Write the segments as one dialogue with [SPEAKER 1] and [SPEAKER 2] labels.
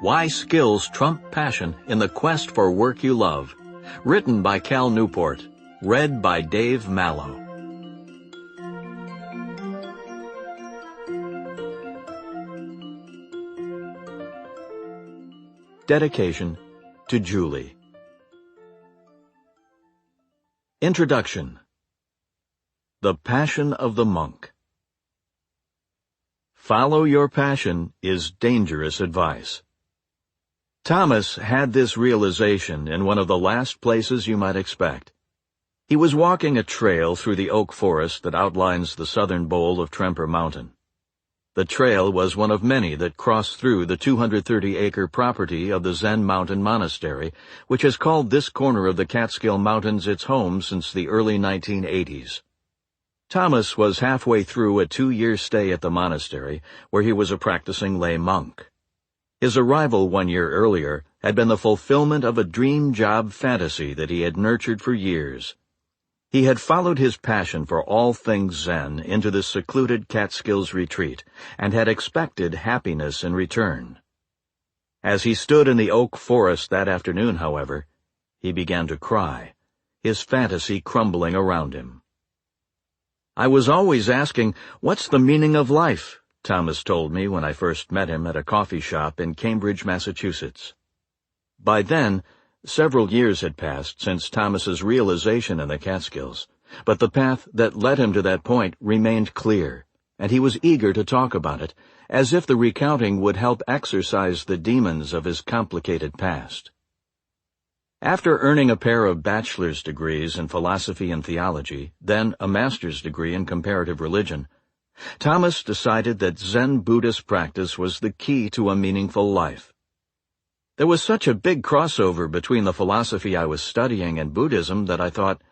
[SPEAKER 1] Why Skills Trump Passion in the Quest for Work You Love. Written by Cal Newport. Read by Dave Mallow. Dedication to Julie. Introduction. The Passion of the Monk. Follow your passion is dangerous advice. Thomas had this realization in one of the last places you might expect. He was walking a trail through the oak forest that outlines the southern bowl of Tremper Mountain. The trail was one of many that crossed through the 230-acre property of the Zen Mountain Monastery, which has called this corner of the Catskill Mountains its home since the early 1980s. Thomas was halfway through a 2-year stay at the monastery, where he was a practicing lay monk. His arrival 1 year earlier had been the fulfillment of a dream job fantasy that he had nurtured for years. He had followed his passion for all things Zen into this secluded Catskills retreat, and had expected happiness in return. As he stood in the oak forest that afternoon, however, he began to cry, his fantasy crumbling around him. "I was always asking, what's the meaning of life?" Thomas told me when I first met him at a coffee shop in Cambridge, Massachusetts. By then, several years had passed since Thomas's realization in the Catskills, but the path that led him to that point remained clear, and he was eager to talk about it, as if the recounting would help exorcise the demons of his complicated past. After earning a pair of bachelor's degrees in philosophy and theology, then a master's degree in comparative religion, Thomas decided that Zen Buddhist practice was the key to a meaningful life. There was such a big crossover between the philosophy I was studying and Buddhism that I thought,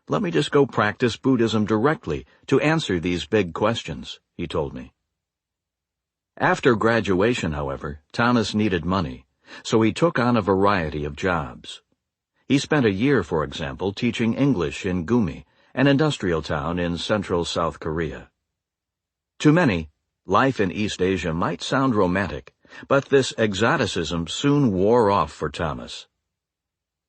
[SPEAKER 1] let me just go practice Buddhism directly to answer these big questions, he told me. After graduation, however, Thomas needed money, so he took on a variety of jobs. He spent a year, for example, teaching English in Gumi, an industrial town in central South Korea. To many, life in East Asia might sound romantic, but this exoticism soon wore off for Thomas.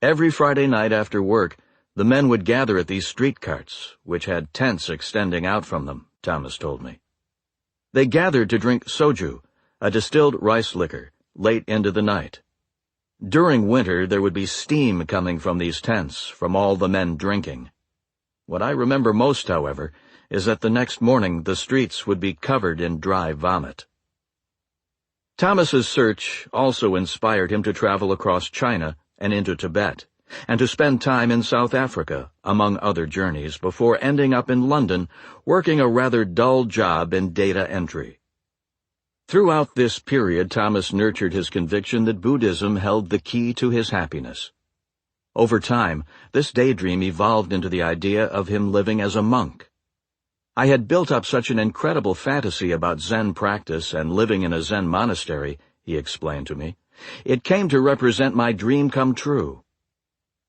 [SPEAKER 1] Every Friday night after work, the men would gather at these street carts, which had tents extending out from them, Thomas told me. They gathered to drink soju, a distilled rice liquor, late into the night. During winter, there would be steam coming from these tents, from all the men drinking. What I remember most, however, is that the next morning the streets would be covered in dry vomit. Thomas's search also inspired him to travel across China and into Tibet, and to spend time in South Africa, among other journeys, before ending up in London, working a rather dull job in data entry. Throughout this period, Thomas nurtured his conviction that Buddhism held the key to his happiness. Over time, this daydream evolved into the idea of him living as a monk. I had built up such an incredible fantasy about Zen practice and living in a Zen monastery, he explained to me. It came to represent my dream come true.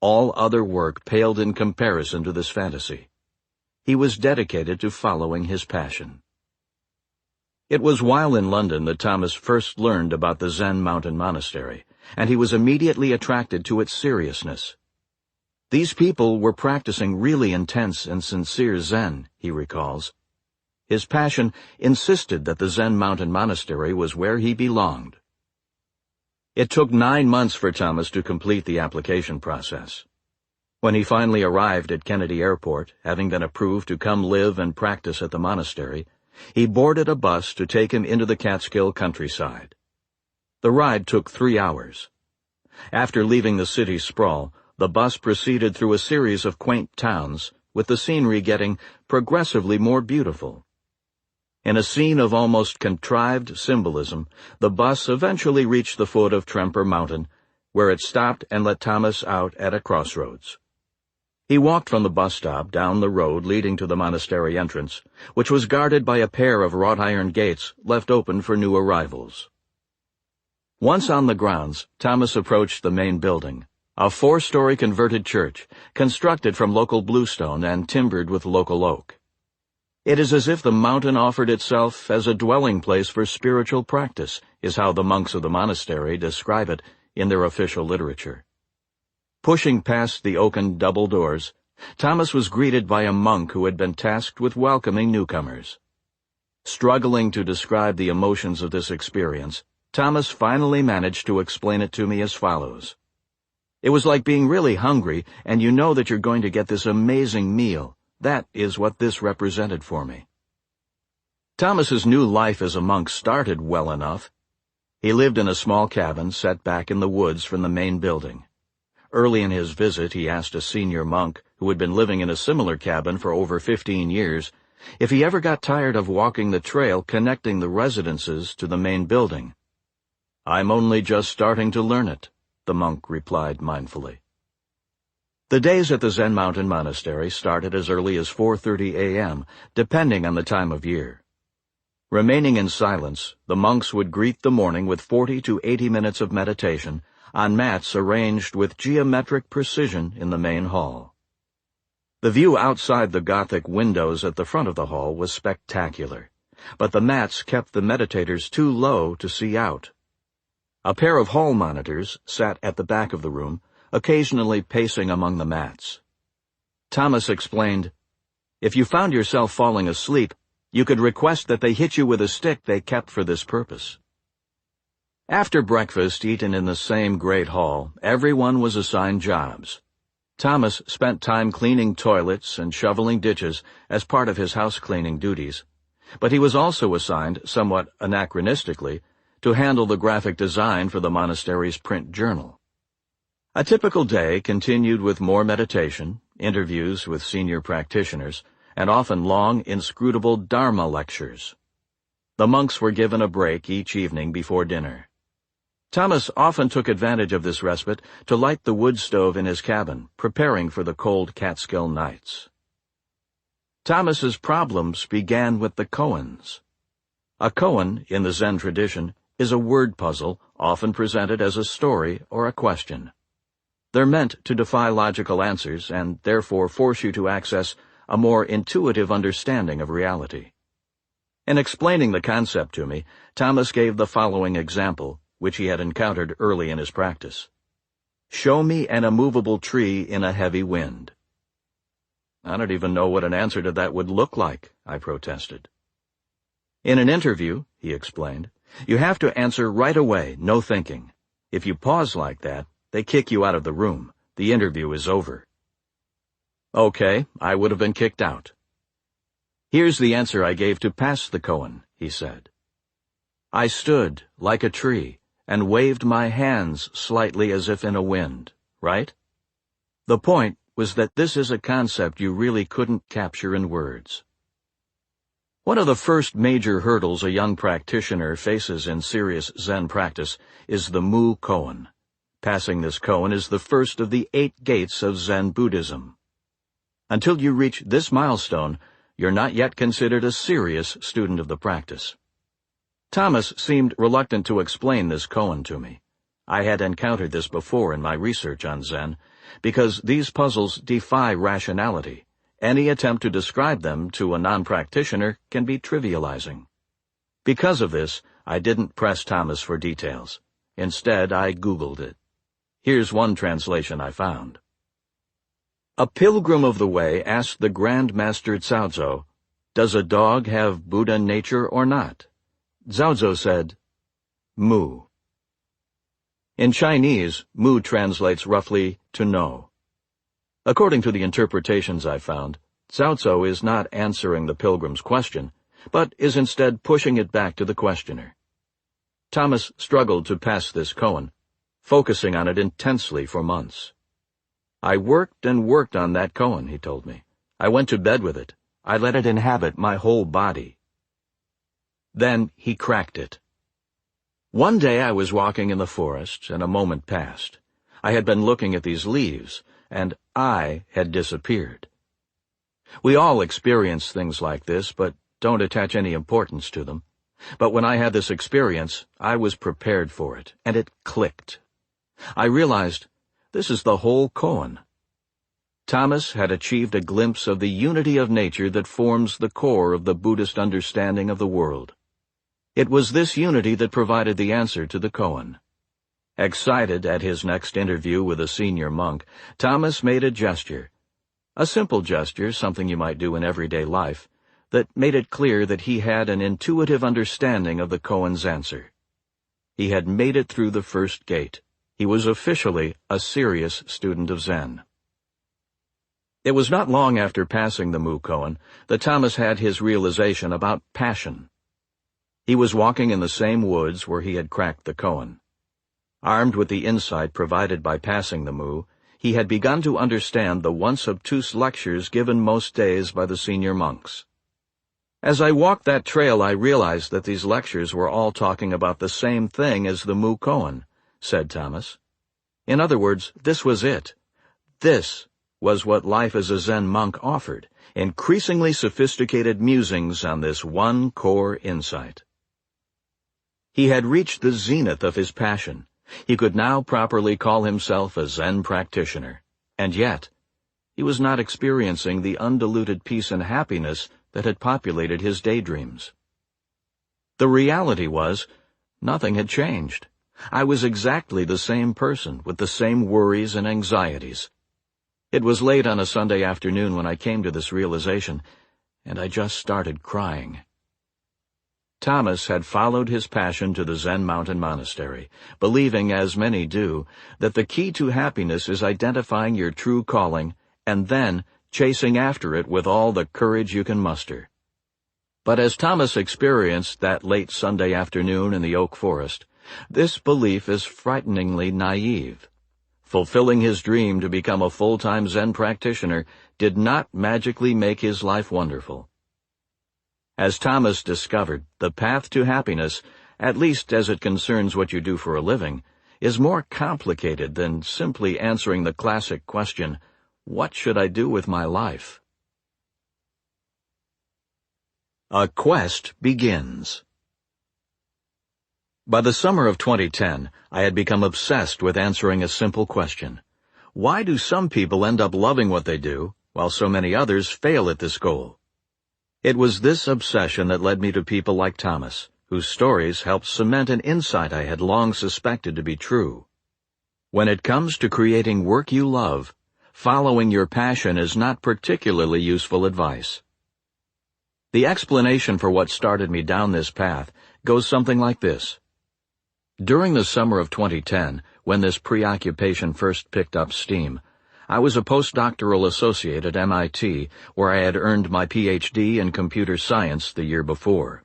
[SPEAKER 1] All other work paled in comparison to this fantasy. He was dedicated to following his passion. It was while in London that Thomas first learned about the Zen Mountain Monastery, and he was immediately attracted to its seriousness. These people were practicing really intense and sincere Zen, he recalls. His passion insisted that the Zen Mountain Monastery was where he belonged. It took 9 months for Thomas to complete the application process. When he finally arrived at Kennedy Airport, having been approved to come live and practice at the monastery, he boarded a bus to take him into the Catskill countryside. The ride took 3 hours. After leaving the city sprawl, the bus proceeded through a series of quaint towns, with the scenery getting progressively more beautiful. In a scene of almost contrived symbolism, the bus eventually reached the foot of Tremper Mountain, where it stopped and let Thomas out at a crossroads. He walked from the bus stop down the road leading to the monastery entrance, which was guarded by a pair of wrought iron gates left open for new arrivals. Once on the grounds, Thomas approached the main building, a 4-story converted church, constructed from local bluestone and timbered with local oak. It is as if the mountain offered itself as a dwelling place for spiritual practice, is how the monks of the monastery describe it in their official literature. Pushing past the oaken double doors, Thomas was greeted by a monk who had been tasked with welcoming newcomers. Struggling to describe the emotions of this experience, Thomas finally managed to explain it to me as follows. It was like being really hungry, and you know that you're going to get this amazing meal. That is what this represented for me. Thomas's new life as a monk started well enough. He lived in a small cabin set back in the woods from the main building. Early in his visit, he asked a senior monk, who had been living in a similar cabin for over 15 years, if he ever got tired of walking the trail connecting the residences to the main building. "I'm only just starting to learn it," the monk replied mindfully. The days at the Zen Mountain Monastery started as early as 4:30 a.m., depending on the time of year. Remaining in silence, the monks would greet the morning with 40 to 80 minutes of meditation on mats arranged with geometric precision in the main hall. The view outside the Gothic windows at the front of the hall was spectacular, but the mats kept the meditators too low to see out. A pair of hall monitors sat at the back of the room, occasionally pacing among the mats. Thomas explained, "If you found yourself falling asleep, you could request that they hit you with a stick they kept for this purpose." After breakfast eaten in the same great hall, everyone was assigned jobs. Thomas spent time cleaning toilets and shoveling ditches as part of his house-cleaning duties, but he was also assigned, somewhat anachronistically, to handle the graphic design for the monastery's print journal. A typical day continued with more meditation, interviews with senior practitioners, and often long, inscrutable Dharma lectures. The monks were given a break each evening before dinner. Thomas often took advantage of this respite to light the wood stove in his cabin, preparing for the cold Catskill nights. Thomas's problems began with the koans. A koan, in the Zen tradition, is a word puzzle often presented as a story or a question. They're meant to defy logical answers and therefore force you to access a more intuitive understanding of reality. In explaining the concept to me, Thomas gave the following example, which he had encountered early in his practice. "Show me an immovable tree in a heavy wind." "I don't even know what an answer to that would look like," I protested. "In an interview," he explained, "you have to answer right away, no thinking. If you pause like that, they kick you out of the room. The interview is over." Okay, I would have been kicked out. "Here's the answer I gave to pass the koan," he said. "I stood, like a tree, and waved my hands slightly as if in a wind, right?" The point was that this is a concept you really couldn't capture in words. One of the first major hurdles a young practitioner faces in serious Zen practice is the Mu koan. Passing this koan is the first of the 8 gates of Zen Buddhism. Until you reach this milestone, you're not yet considered a serious student of the practice. Thomas seemed reluctant to explain this koan to me. I had encountered this before in my research on Zen, because these puzzles defy rationality. Any attempt to describe them to a non-practitioner can be trivializing. Because of this, I didn't press Thomas for details. Instead, I Googled it. Here's one translation I found. A pilgrim of the way asked the Grand Master Zhaozuo, "Does a dog have Buddha nature or not?" Zhaozuo said, "Mu." In Chinese, mu translates roughly to know. According to the interpretations I found, Zhaozuo is not answering the pilgrim's question, but is instead pushing it back to the questioner. Thomas struggled to pass this koan, focusing on it intensely for months. "I worked and worked on that koan," he told me. "I went to bed with it. I let it inhabit my whole body." Then he cracked it. One day I was walking in the forest, and a moment passed. I had been looking at these leaves, and I had disappeared. We all experience things like this, but don't attach any importance to them. But when I had this experience, I was prepared for it, and it clicked. I realized, this is the whole koan. Thomas had achieved a glimpse of the unity of nature that forms the core of the Buddhist understanding of the world. It was this unity that provided the answer to the koan. Excited at his next interview with a senior monk, Thomas made a gesture. A simple gesture, something you might do in everyday life, that made it clear that he had an intuitive understanding of the koan's answer. He had made it through the first gate. He was officially a serious student of Zen. It was not long after passing the Mu koan that Thomas had his realization about passion. He was walking in the same woods where he had cracked the koan. Armed with the insight provided by passing the Mu, he had begun to understand the once obtuse lectures given most days by the senior monks. As I walked that trail, I realized that these lectures were all talking about the same thing as the Mu koan, said Thomas. In other words, this was it. This was what life as a Zen monk offered, increasingly sophisticated musings on this one core insight. He had reached the zenith of his passion. He could now properly call himself a Zen practitioner, and yet he was not experiencing the undiluted peace and happiness that had populated his daydreams. The reality was, nothing had changed. I was exactly the same person, with the same worries and anxieties. It was late on a Sunday afternoon when I came to this realization, and I just started crying. Thomas had followed his passion to the Zen mountain monastery, believing, as many do, that the key to happiness is identifying your true calling and then chasing after it with all the courage you can muster. But as Thomas experienced that late Sunday afternoon in the oak forest, this belief is frighteningly naive. Fulfilling his dream to become a full-time Zen practitioner did not magically make his life wonderful. As Thomas discovered, the path to happiness, at least as it concerns what you do for a living, is more complicated than simply answering the classic question, what should I do with my life? A quest begins. By the summer of 2010, I had become obsessed with answering a simple question. Why do some people end up loving what they do, while so many others fail at this goal? It was this obsession that led me to people like Thomas, whose stories helped cement an insight I had long suspected to be true. When it comes to creating work you love, following your passion is not particularly useful advice. The explanation for what started me down this path goes something like this. During the summer of 2010, when this preoccupation first picked up steam, I was a postdoctoral associate at MIT, where I had earned my PhD in computer science the year before.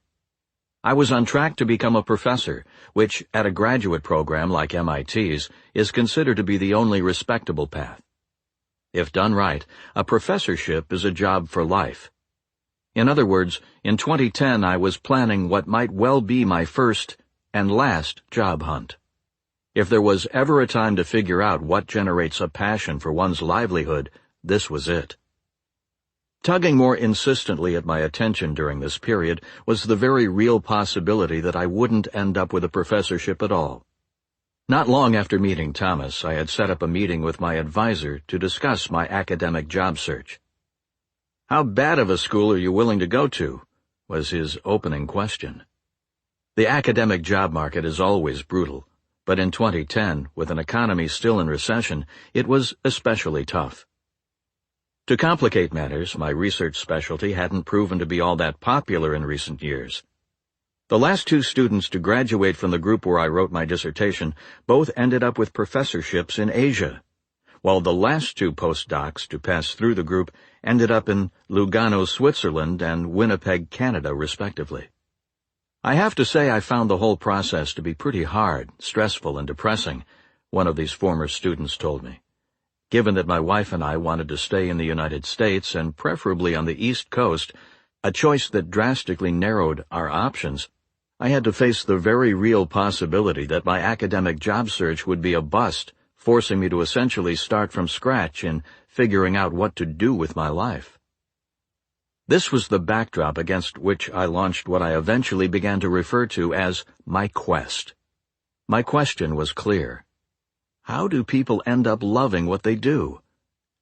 [SPEAKER 1] I was on track to become a professor, which, at a graduate program like MIT's, is considered to be the only respectable path. If done right, a professorship is a job for life. In other words, in 2010 I was planning what might well be my first and last job hunt. If there was ever a time to figure out what generates a passion for one's livelihood, this was it. Tugging more insistently at my attention during this period was the very real possibility that I wouldn't end up with a professorship at all. Not long after meeting Thomas, I had set up a meeting with my advisor to discuss my academic job search. "How bad of a school are you willing to go to?" was his opening question. The academic job market is always brutal, but in 2010, with an economy still in recession, it was especially tough. To complicate matters, my research specialty hadn't proven to be all that popular in recent years. The last two students to graduate from the group where I wrote my dissertation both ended up with professorships in Asia, while the last two postdocs to pass through the group ended up in Lugano, Switzerland, and Winnipeg, Canada, respectively. I have to say I found the whole process to be pretty hard, stressful, and depressing, one of these former students told me. Given that my wife and I wanted to stay in the United States and preferably on the East Coast, a choice that drastically narrowed our options, I had to face the very real possibility that my academic job search would be a bust, forcing me to essentially start from scratch in figuring out what to do with my life. This was the backdrop against which I launched what I eventually began to refer to as my quest. My question was clear. How do people end up loving what they do?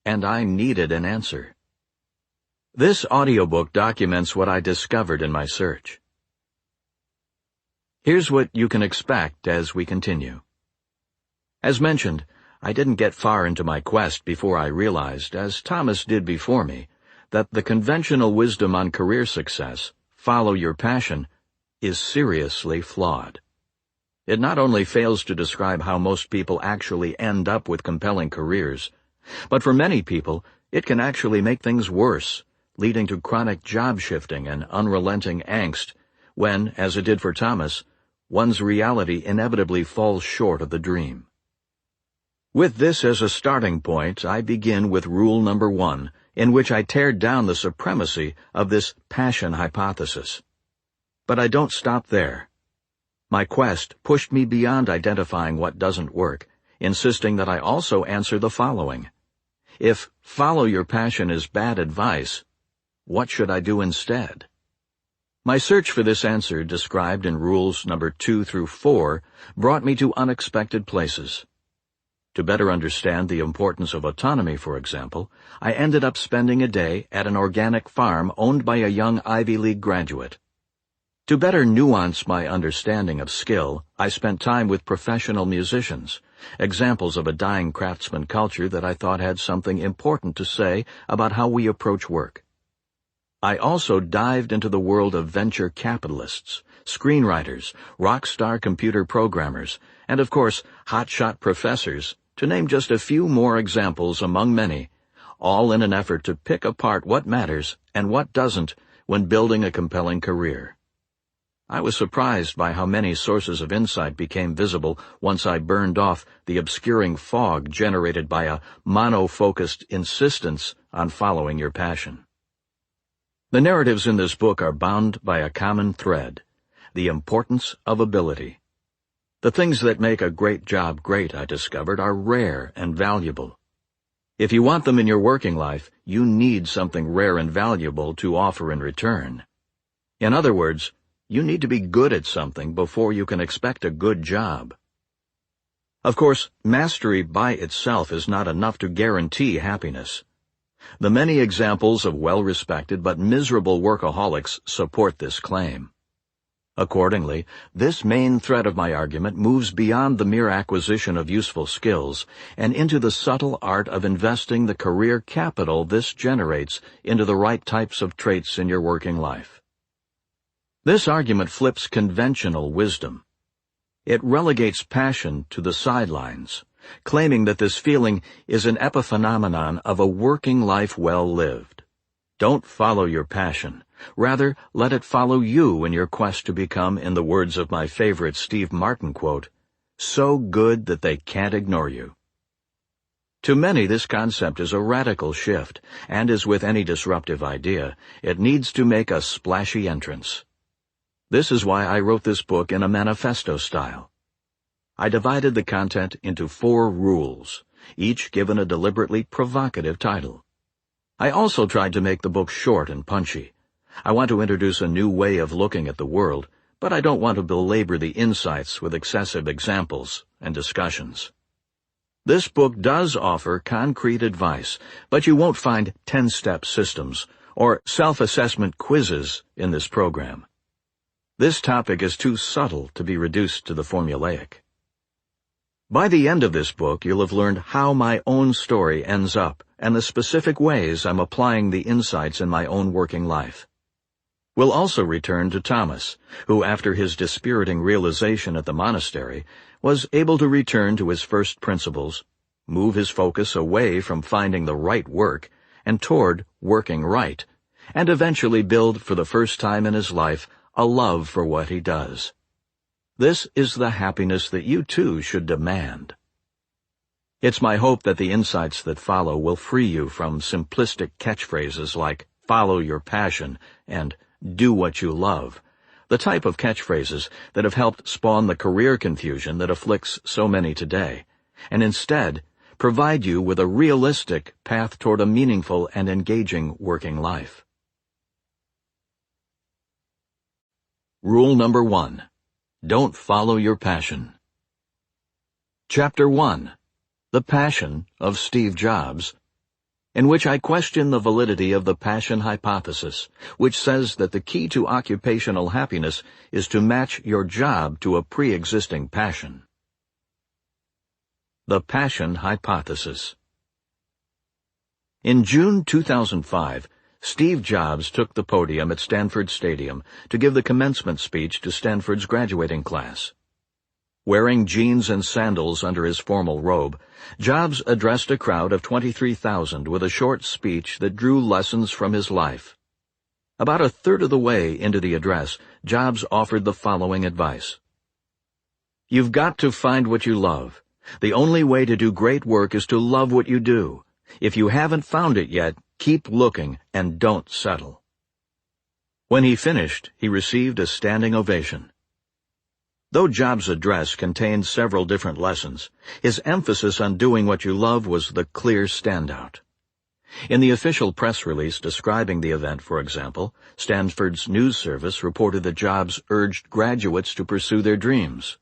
[SPEAKER 1] and I needed an answer. This audiobook documents what I discovered in my search. Here's what you can expect as we continue. As mentioned, I didn't get far into my quest before I realized, as Thomas did before me, that the conventional wisdom on career success, follow your passion, is seriously flawed. It not only fails to describe how most people actually end up with compelling careers, but for many people, it can actually make things worse, leading to chronic job shifting and unrelenting angst when, as it did for Thomas, one's reality inevitably falls short of the dream. With this as a starting point, I begin with rule number 1, in which I tear down the supremacy of this passion hypothesis. But I don't stop there. My quest pushed me beyond identifying what doesn't work, insisting that I also answer the following. If follow your passion is bad advice, what should I do instead? My search for this answer, described in rules number 2 through 4, brought me to unexpected places. To better understand the importance of autonomy, for example, I ended up spending a day at an organic farm owned by a young Ivy League graduate. To better nuance my understanding of skill, I spent time with professional musicians, examples of a dying craftsman culture that I thought had something important to say about how we approach work. I also dived into the world of venture capitalists, screenwriters, rock star computer programmers, and of course, hotshot professors, to name just a few more examples among many, all in an effort to pick apart what matters and what doesn't when building a compelling career. I was surprised by how many sources of insight became visible once I burned off the obscuring fog generated by a mono-focused insistence on following your passion. The narratives in this book are bound by a common thread: the importance of ability. The things that make a great job great, I discovered, are rare and valuable. If you want them in your working life, you need something rare and valuable to offer in return. In other words, you need to be good at something before you can expect a good job. Of course, mastery by itself is not enough to guarantee happiness. The many examples of well-respected but miserable workaholics support this claim. Accordingly, this main thread of my argument moves beyond the mere acquisition of useful skills and into the subtle art of investing the career capital this generates into the right types of traits in your working life. This argument flips conventional wisdom. It relegates passion to the sidelines, claiming that this feeling is an epiphenomenon of a working life well lived. Don't follow your passion. Rather, let it follow you in your quest to become, in the words of my favorite Steve Martin quote, so good that they can't ignore you. To many, this concept is a radical shift, and as with any disruptive idea, it needs to make a splashy entrance. This is why I wrote this book in a manifesto style. I divided the content into 4 rules, each given a deliberately provocative title. I also tried to make the book short and punchy. I want to introduce a new way of looking at the world, but I don't want to belabor the insights with excessive examples and discussions. This book does offer concrete advice, but you won't find 10-step systems or self-assessment quizzes in this program. This topic is too subtle to be reduced to the formulaic. By the end of this book, you'll have learned how my own story ends up and the specific ways I'm applying the insights in my own working life. We'll also return to Thomas, who, after his dispiriting realization at the monastery, was able to return to his first principles, move his focus away from finding the right work and toward working right, and eventually build for the first time in his life a love for what he does. This is the happiness that you too should demand. It's my hope that the insights that follow will free you from simplistic catchphrases like follow your passion and do what you love, the type of catchphrases that have helped spawn the career confusion that afflicts so many today, and instead provide you with a realistic path toward a meaningful and engaging working life. Rule number 1. Don't follow your passion. Chapter 1. The Passion of Steve Jobs. in which I question the validity of the passion hypothesis, which says that the key to occupational happiness is to match your job to a pre-existing passion. The passion hypothesis. In June 2005, Steve Jobs took the podium at Stanford Stadium to give the commencement speech to Stanford's graduating class. Wearing jeans and sandals under his formal robe, Jobs addressed a crowd of 23,000 with a short speech that drew lessons from his life. About a third of the way into the address, Jobs offered the following advice. You've got to find what you love. The only way to do great work is to love what you do. If you haven't found it yet, keep looking and don't settle. When he finished, he received a standing ovation. Though Jobs' address contained several different lessons, his emphasis on doing what you love was the clear standout. In the official press release describing the event, for example, Stanford's news service reported that Jobs urged graduates to pursue their dreams.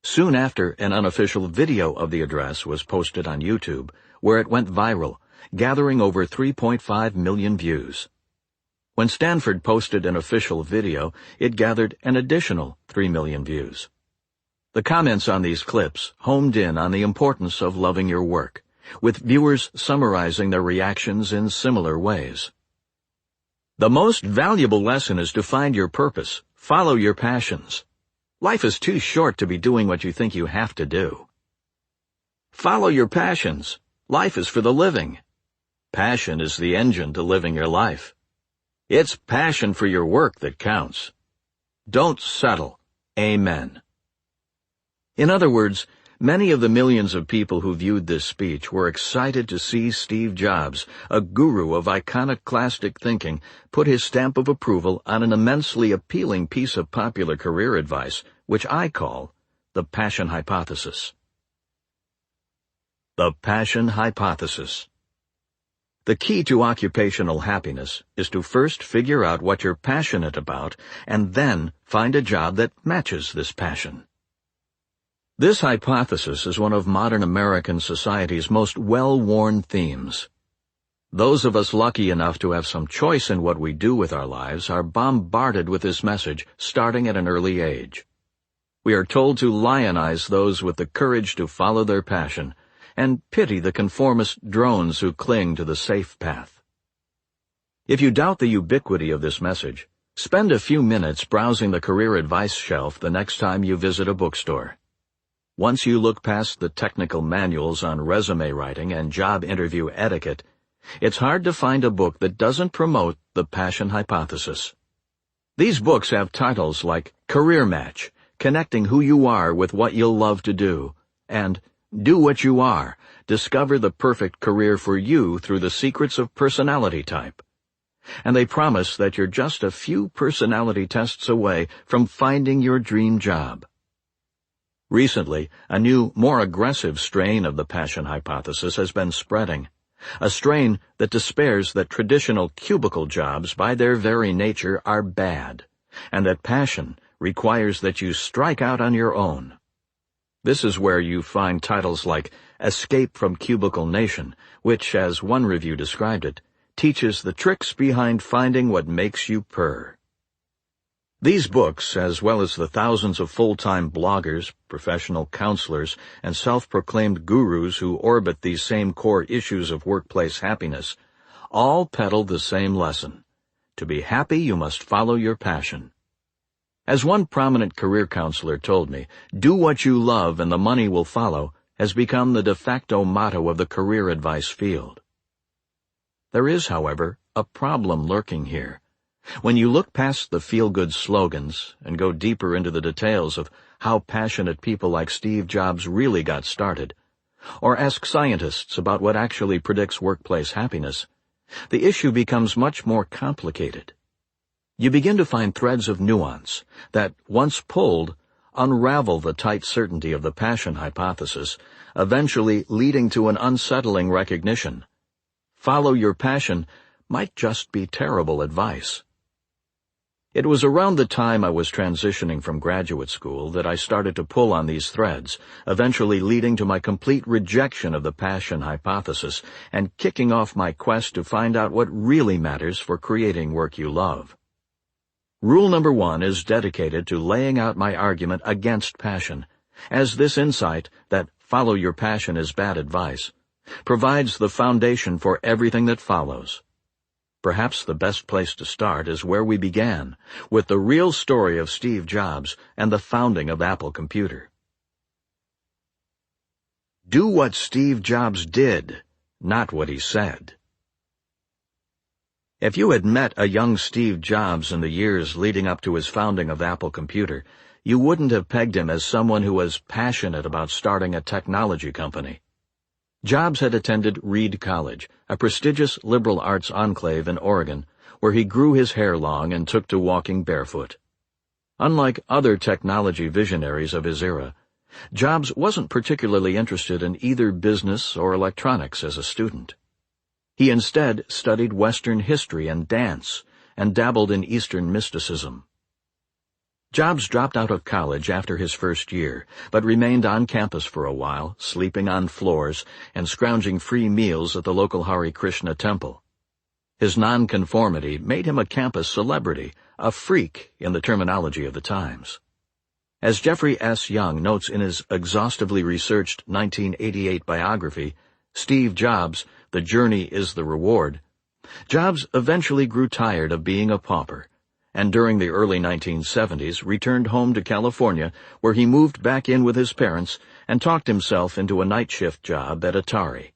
[SPEAKER 1] Soon after, an unofficial video of the address was posted on YouTube, where it went viral, gathering over 3.5 million views. When Stanford posted an official video, it gathered an additional 3 million views. The comments on these clips homed in on the importance of loving your work, with viewers summarizing their reactions in similar ways. The most valuable lesson is to find your purpose, follow your passions. Life is too short to be doing what you think you have to do. Follow your passions. Life is for the living. Passion is the engine to living your life. It's passion for your work that counts. Don't settle. Amen. In other words, many of the millions of people who viewed this speech were excited to see Steve Jobs, a guru of iconoclastic thinking, put his stamp of approval on an immensely appealing piece of popular career advice, which I call the passion hypothesis. The passion hypothesis. The key to occupational happiness is to first figure out what you're passionate about and then find a job that matches this passion. This hypothesis is one of modern American society's most well-worn themes. Those of us lucky enough to have some choice in what we do with our lives are bombarded with this message starting at an early age. We are told to lionize those with the courage to follow their passion and pity the conformist drones who cling to the safe path. If you doubt the ubiquity of this message, spend a few minutes browsing the career advice shelf the next time you visit a bookstore. Once you look past the technical manuals on resume writing and job interview etiquette, it's hard to find a book that doesn't promote the passion hypothesis. These books have titles like Career Match, Connecting Who You Are with What You'll Love to Do, and Do What You Are, Discover the Perfect Career for You Through the Secrets of Personality Type. And they promise that you're just a few personality tests away from finding your dream job. Recently, a new, more aggressive strain of the passion hypothesis has been spreading, a strain that despairs that traditional cubicle jobs by their very nature are bad, and that passion requires that you strike out on your own. This is where you find titles like Escape from Cubicle Nation, which, as one review described it, teaches the tricks behind finding what makes you purr. These books, as well as the thousands of full-time bloggers, professional counselors, and self-proclaimed gurus who orbit these same core issues of workplace happiness, all peddle the same lesson. To be happy, you must follow your passion. As one prominent career counselor told me, do what you love and the money will follow has become the de facto motto of the career advice field. There is, however, a problem lurking here. When you look past the feel-good slogans and go deeper into the details of how passionate people like Steve Jobs really got started, or ask scientists about what actually predicts workplace happiness, the issue becomes much more complicated. You begin to find threads of nuance that, once pulled, unravel the tight certainty of the passion hypothesis, eventually leading to an unsettling recognition. Follow your passion might just be terrible advice. It was around the time I was transitioning from graduate school that I started to pull on these threads, eventually leading to my complete rejection of the passion hypothesis and kicking off my quest to find out what really matters for creating work you love. Rule number 1 is dedicated to laying out my argument against passion, as this insight that follow your passion is bad advice provides the foundation for everything that follows. Perhaps the best place to start is where we began, with the real story of Steve Jobs and the founding of Apple Computer. Do what Steve Jobs did, not what he said. If you had met a young Steve Jobs in the years leading up to his founding of Apple Computer, you wouldn't have pegged him as someone who was passionate about starting a technology company. Jobs had attended Reed College, a prestigious liberal arts enclave in Oregon, where he grew his hair long and took to walking barefoot. Unlike other technology visionaries of his era, Jobs wasn't particularly interested in either business or electronics as a student. He instead studied Western history and dance, and dabbled in Eastern mysticism. Jobs dropped out of college after his first year, but remained on campus for a while, sleeping on floors and scrounging free meals at the local Hare Krishna temple. His nonconformity made him a campus celebrity, a freak in the terminology of the times. As Jeffrey S. Young notes in his exhaustively researched 1988 biography, Steve Jobs, The Journey is the Reward, Jobs eventually grew tired of being a pauper, and during the early 1970s returned home to California, where he moved back in with his parents and talked himself into a night shift job at Atari.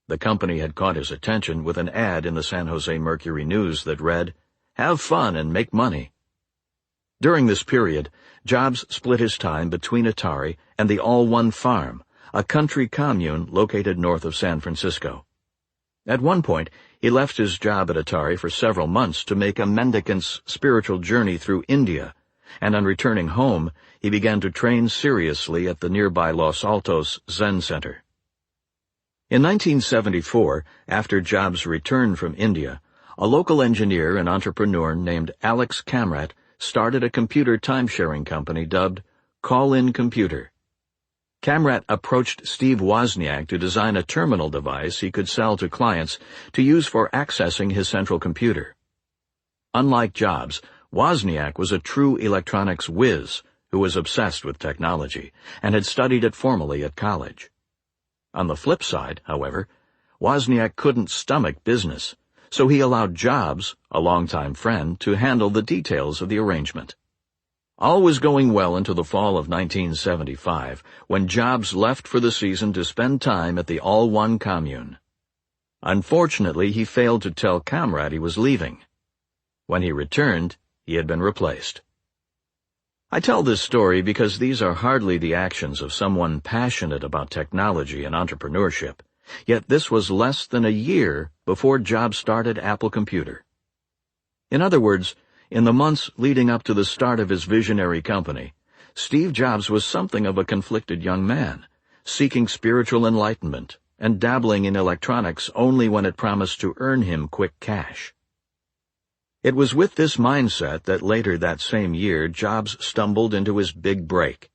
[SPEAKER 1] The company had caught his attention with an ad in the San Jose Mercury News that read, "Have fun and make money." During this period, Jobs split his time between Atari and the All One Farm, a country commune located north of San Francisco. At one point, he left his job at Atari for several months to make a mendicant's spiritual journey through India, and on returning home, he began to train seriously at the nearby Los Altos Zen Center. In 1974, after Jobs' return from India, a local engineer and entrepreneur named Alex Kamrat started a computer time-sharing company dubbed Call-In Computer. Kamrat approached Steve Wozniak to design a terminal device he could sell to clients to use for accessing his central computer. Unlike Jobs, Wozniak was a true electronics whiz who was obsessed with technology and had studied it formally at college. On the flip side, however, Wozniak couldn't stomach business, so he allowed Jobs, a longtime friend, to handle the details of the arrangement. All was going well until the fall of 1975, when Jobs left for the season to spend time at the All One commune. Unfortunately, he failed to tell Kamrat he was leaving. When he returned, he had been replaced. I tell this story because these are hardly the actions of someone passionate about technology and entrepreneurship, yet this was less than a year before Jobs started Apple Computer. In other words, in the months leading up to the start of his visionary company, Steve Jobs was something of a conflicted young man, seeking spiritual enlightenment and dabbling in electronics only when it promised to earn him quick cash. It was with this mindset that later that same year Jobs stumbled into his big break.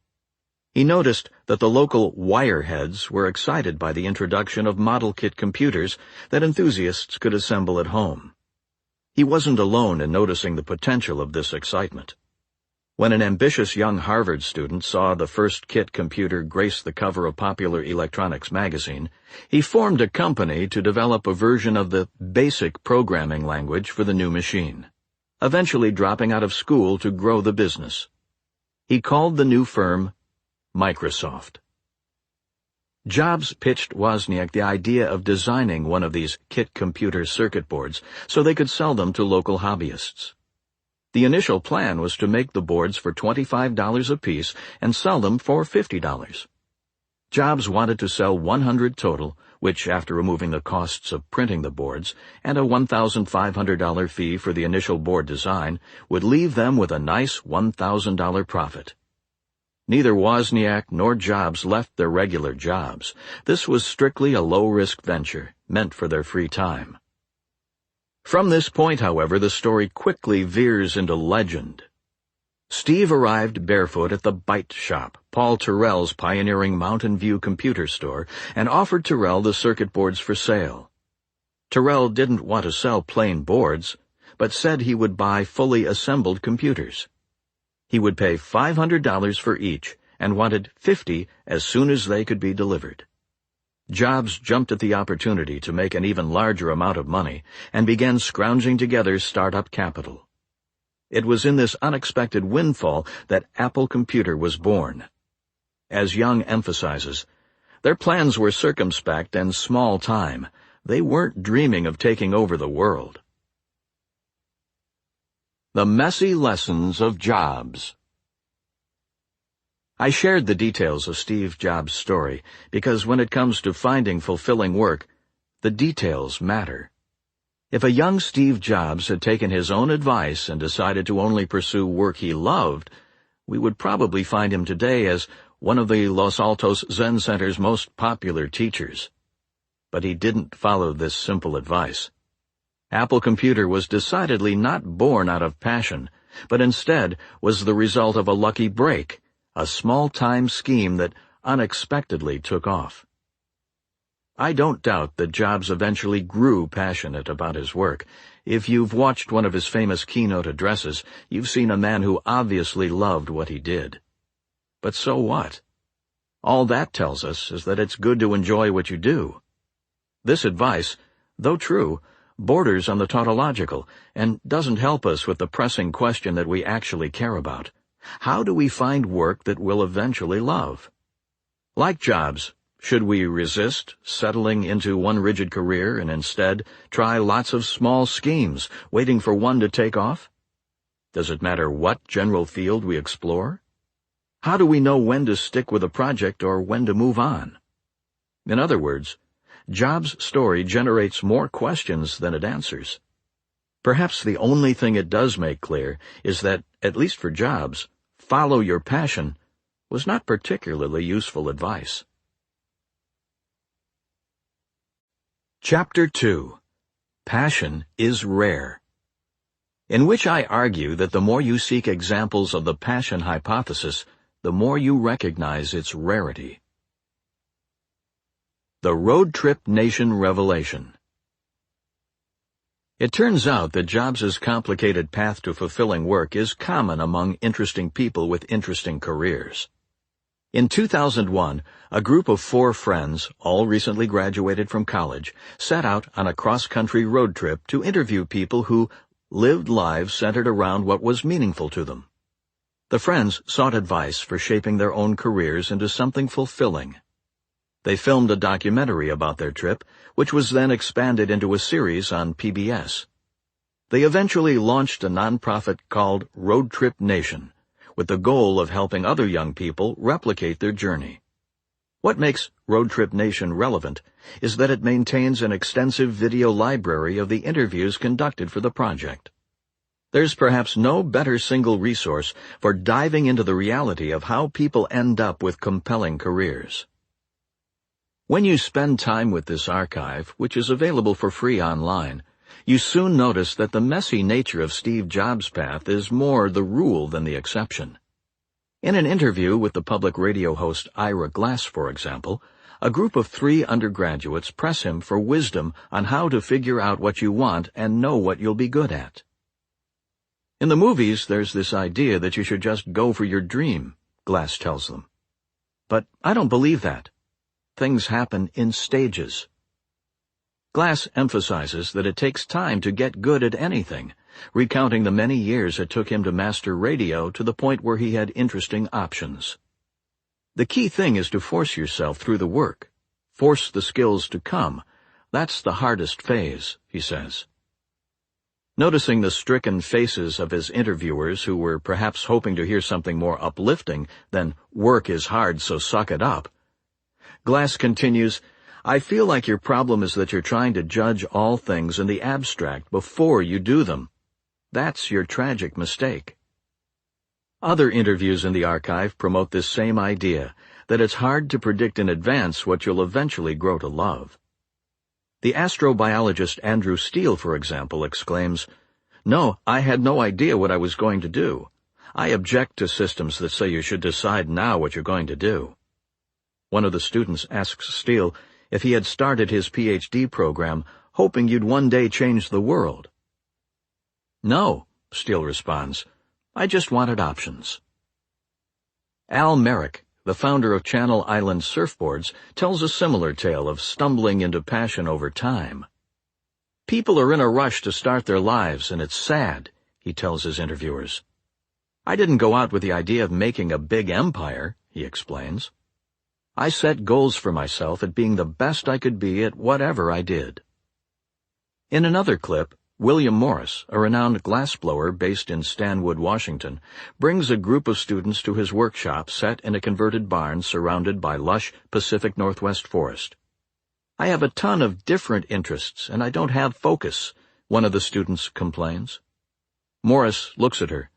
[SPEAKER 1] He noticed that the local wireheads were excited by the introduction of model kit computers that enthusiasts could assemble at home. He wasn't alone in noticing the potential of this excitement. When an ambitious young Harvard student saw the first kit computer grace the cover of Popular Electronics magazine, he formed a company to develop a version of the basic programming language for the new machine, eventually dropping out of school to grow the business. He called the new firm Microsoft. Jobs pitched Wozniak the idea of designing one of these kit computer circuit boards so they could sell them to local hobbyists. The initial plan was to make the boards for $25 apiece and sell them for $50. Jobs wanted to sell 100 total, which, after removing the costs of printing the boards and a $1,500 fee for the initial board design, would leave them with a nice $1,000 profit. Neither Wozniak nor Jobs left their regular jobs. This was strictly a low-risk venture, meant for their free time. From this point, however, the story quickly veers into legend. Steve arrived barefoot at the Byte Shop, Paul Terrell's pioneering Mountain View computer store, and offered Terrell the circuit boards for sale. Terrell didn't want to sell plain boards, but said he would buy fully assembled computers. He would pay $500 for each and wanted 50 as soon as they could be delivered. Jobs jumped at the opportunity to make an even larger amount of money and began scrounging together startup capital. It was in this unexpected windfall that Apple Computer was born. As Young emphasizes, their plans were circumspect and small-time. They weren't dreaming of taking over the world. The Messy Lessons of Jobs. I shared the details of Steve Jobs' story because when it comes to finding fulfilling work, the details matter. If a young Steve Jobs had taken his own advice and decided to only pursue work he loved, we would probably find him today as one of the Los Altos Zen Center's most popular teachers. But he didn't follow this simple advice. Apple Computer was decidedly not born out of passion, but instead was the result of a lucky break, a small-time scheme that unexpectedly took off. I don't doubt that Jobs eventually grew passionate about his work. If you've watched one of his famous keynote addresses, you've seen a man who obviously loved what he did. But so what? All that tells us is that it's good to enjoy what you do. This advice, though true, borders on the tautological and doesn't help us with the pressing question that we actually care about. How do we find work that we'll eventually love? Like Jobs, should we resist settling into one rigid career and instead try lots of small schemes, waiting for one to take off? Does it matter what general field we explore? How do we know when to stick with a project or when to move on? In other words, Jobs' story generates more questions than it answers. Perhaps the only thing it does make clear is that, at least for Jobs, follow your passion was not particularly useful advice. Chapter 2. Passion is Rare. In which I argue that the more you seek examples of the passion hypothesis, the more you recognize its rarity. The Road Trip Nation Revelation. It turns out that Jobs' complicated path to fulfilling work is common among interesting people with interesting careers. In 2001, a group of 4 friends, all recently graduated from college, set out on a cross-country road trip to interview people who lived lives centered around what was meaningful to them. The friends sought advice for shaping their own careers into something fulfilling. They filmed a documentary about their trip, which was then expanded into a series on PBS. They eventually launched a nonprofit called Road Trip Nation, with the goal of helping other young people replicate their journey. What makes Road Trip Nation relevant is that it maintains an extensive video library of the interviews conducted for the project. There's perhaps no better single resource for diving into the reality of how people end up with compelling careers. When you spend time with this archive, which is available for free online, you soon notice that the messy nature of Steve Jobs' path is more the rule than the exception. In an interview with the public radio host Ira Glass, for example, a group of 3 undergraduates press him for wisdom on how to figure out what you want and know what you'll be good at. In the movies, there's this idea that you should just go for your dream, Glass tells them. But I don't believe that. Things happen in stages. Glass emphasizes that it takes time to get good at anything, recounting the many years it took him to master radio to the point where he had interesting options. The key thing is to force yourself through the work. Force the skills to come. That's the hardest phase, he says. Noticing the stricken faces of his interviewers who were perhaps hoping to hear something more uplifting than "work is hard, so suck it up," Glass continues, "I feel like your problem is that you're trying to judge all things in the abstract before you do them. That's your tragic mistake." Other interviews in the archive promote this same idea, that it's hard to predict in advance what you'll eventually grow to love. The astrobiologist Andrew Steele, for example, exclaims, "No, I had no idea what I was going to do. I object to systems that say you should decide now what you're going to do." One of the students asks Steele if he had started his PhD program hoping you'd one day change the world. "No," Steele responds, "I just wanted options." Al Merrick, the founder of Channel Island Surfboards, tells a similar tale of stumbling into passion over time. "People are in a rush to start their lives, and it's sad," he tells his interviewers. "I didn't go out with the idea of making a big empire," he explains. "I set goals for myself at being the best I could be at whatever I did." In another clip, William Morris, a renowned glassblower based in Stanwood, Washington, brings a group of students to his workshop set in a converted barn surrounded by lush Pacific Northwest forest. "I have a ton of different interests, and I don't have focus," one of the students complains. Morris looks at her.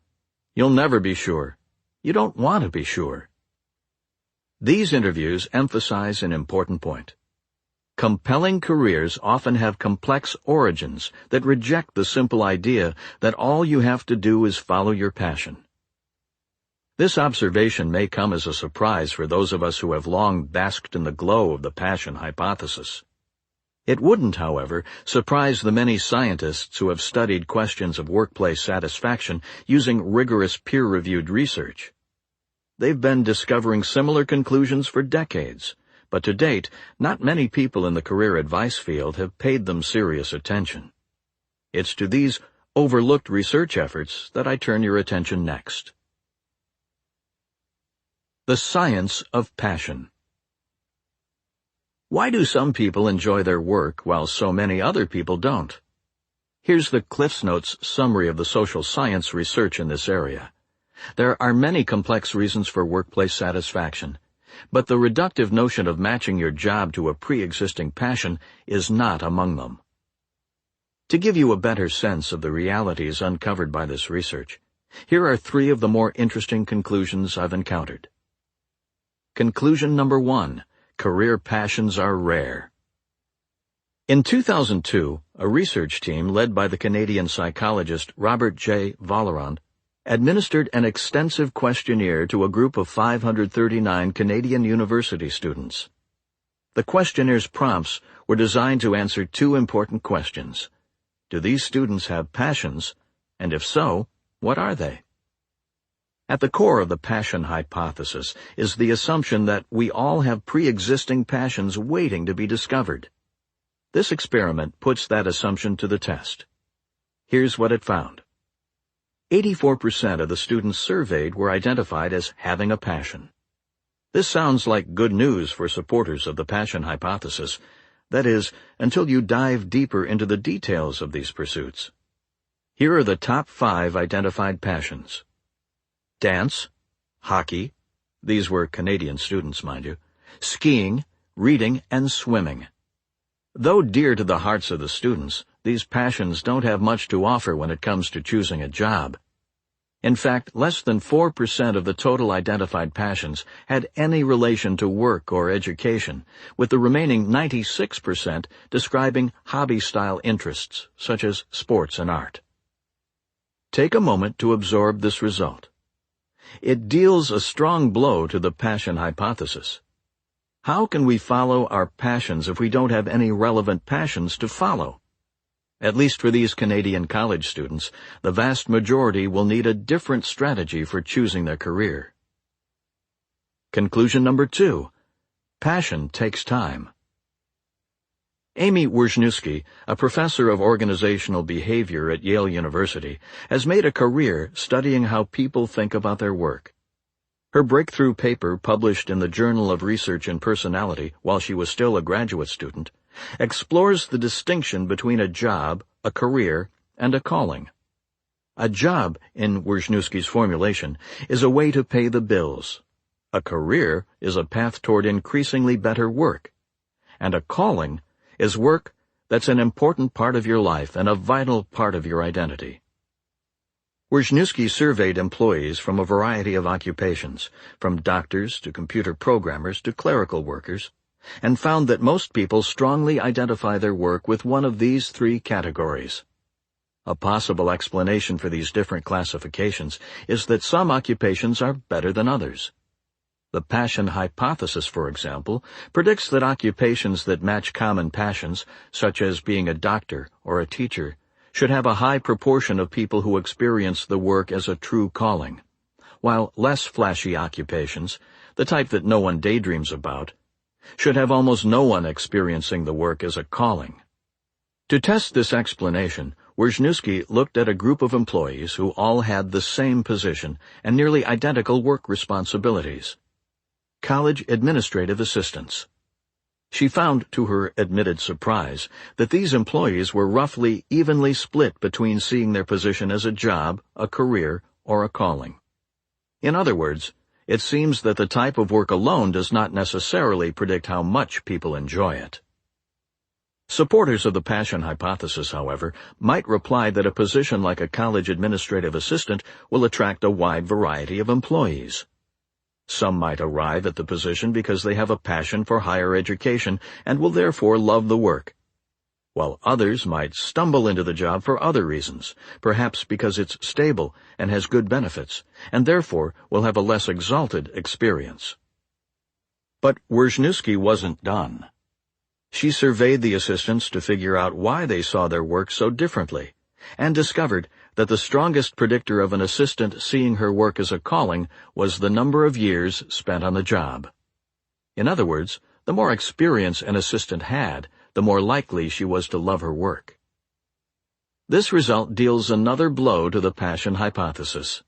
[SPEAKER 1] "You'll never be sure. You don't want to be sure." These interviews emphasize an important point. Compelling careers often have complex origins that reject the simple idea that all you have to do is follow your passion. This observation may come as a surprise for those of us who have long basked in the glow of the passion hypothesis. It wouldn't, however, surprise the many scientists who have studied questions of workplace satisfaction using rigorous peer-reviewed research. They've been discovering similar conclusions for decades, but to date, not many people in the career advice field have paid them serious attention. It's to these overlooked research efforts that I turn your attention next. The science of passion. Why do some people enjoy their work while so many other people don't? Here's the CliffsNotes summary of the social science research in this area. There are many complex reasons for workplace satisfaction, but the reductive notion of matching your job to a pre-existing passion is not among them. To give you a better sense of the realities uncovered by this research, here are 3 of the more interesting conclusions I've encountered. Conclusion number 1. Career passions are rare. In 2002, a research team led by the Canadian psychologist Robert J. Vallerand administered an extensive questionnaire to a group of 539 Canadian university students. The questionnaires' prompts were designed to answer 2 important questions. Do these students have passions? And if so, what are they? At the core of the passion hypothesis is the assumption that we all have pre-existing passions waiting to be discovered. This experiment puts that assumption to the test. Here's what it found. 84% of the students surveyed were identified as having a passion. This sounds like good news for supporters of the passion hypothesis, that is, until you dive deeper into the details of these pursuits. Here are the top 5 identified passions. Dance, hockey, these were Canadian students, mind you, skiing, reading, and swimming. Though dear to the hearts of the students, these passions don't have much to offer when it comes to choosing a job. In fact, less than 4% of the total identified passions had any relation to work or education, with the remaining 96% describing hobby-style interests, such as sports and art. Take a moment to absorb this result. It deals a strong blow to the passion hypothesis. How can we follow our passions if we don't have any relevant passions to follow? At least for these Canadian college students, the vast majority will need a different strategy for choosing their career. Conclusion number 2. Passion takes time. Amy Wrzniewski, a professor of organizational behavior at Yale University, has made a career studying how people think about their work. Her breakthrough paper, published in the Journal of Research in Personality while she was still a graduate student, explores the distinction between a job, a career, and a calling. A job, in Wrzniewski's formulation, is a way to pay the bills. A career is a path toward increasingly better work. And a calling is work that's an important part of your life and a vital part of your identity. Wrzniewski surveyed employees from a variety of occupations, from doctors to computer programmers to clerical workers, and found that most people strongly identify their work with one of these three categories. A possible explanation for these different classifications is that some occupations are better than others. The passion hypothesis, for example, predicts that occupations that match common passions, such as being a doctor or a teacher, should have a high proportion of people who experience the work as a true calling, while less flashy occupations, the type that no one daydreams about, should have almost no one experiencing the work as a calling. To test this explanation, Wisniewski looked at a group of employees who all had the same position and nearly identical work responsibilities: college administrative assistants. She found, to her admitted surprise, that these employees were roughly evenly split between seeing their position as a job, a career, or a calling. In other words, it seems that the type of work alone does not necessarily predict how much people enjoy it. Supporters of the passion hypothesis, however, might reply that a position like a college administrative assistant will attract a wide variety of employees. Some might arrive at the position because they have a passion for higher education and will therefore love the work, while others might stumble into the job for other reasons, perhaps because it's stable and has good benefits, and therefore will have a less exalted experience. But Wisniewski wasn't done. She surveyed the assistants to figure out why they saw their work so differently, and discovered that the strongest predictor of an assistant seeing her work as a calling was the number of years spent on the job. In other words, the more experience an assistant had, the more likely she was to love her work. This result deals another blow to the passion hypothesis.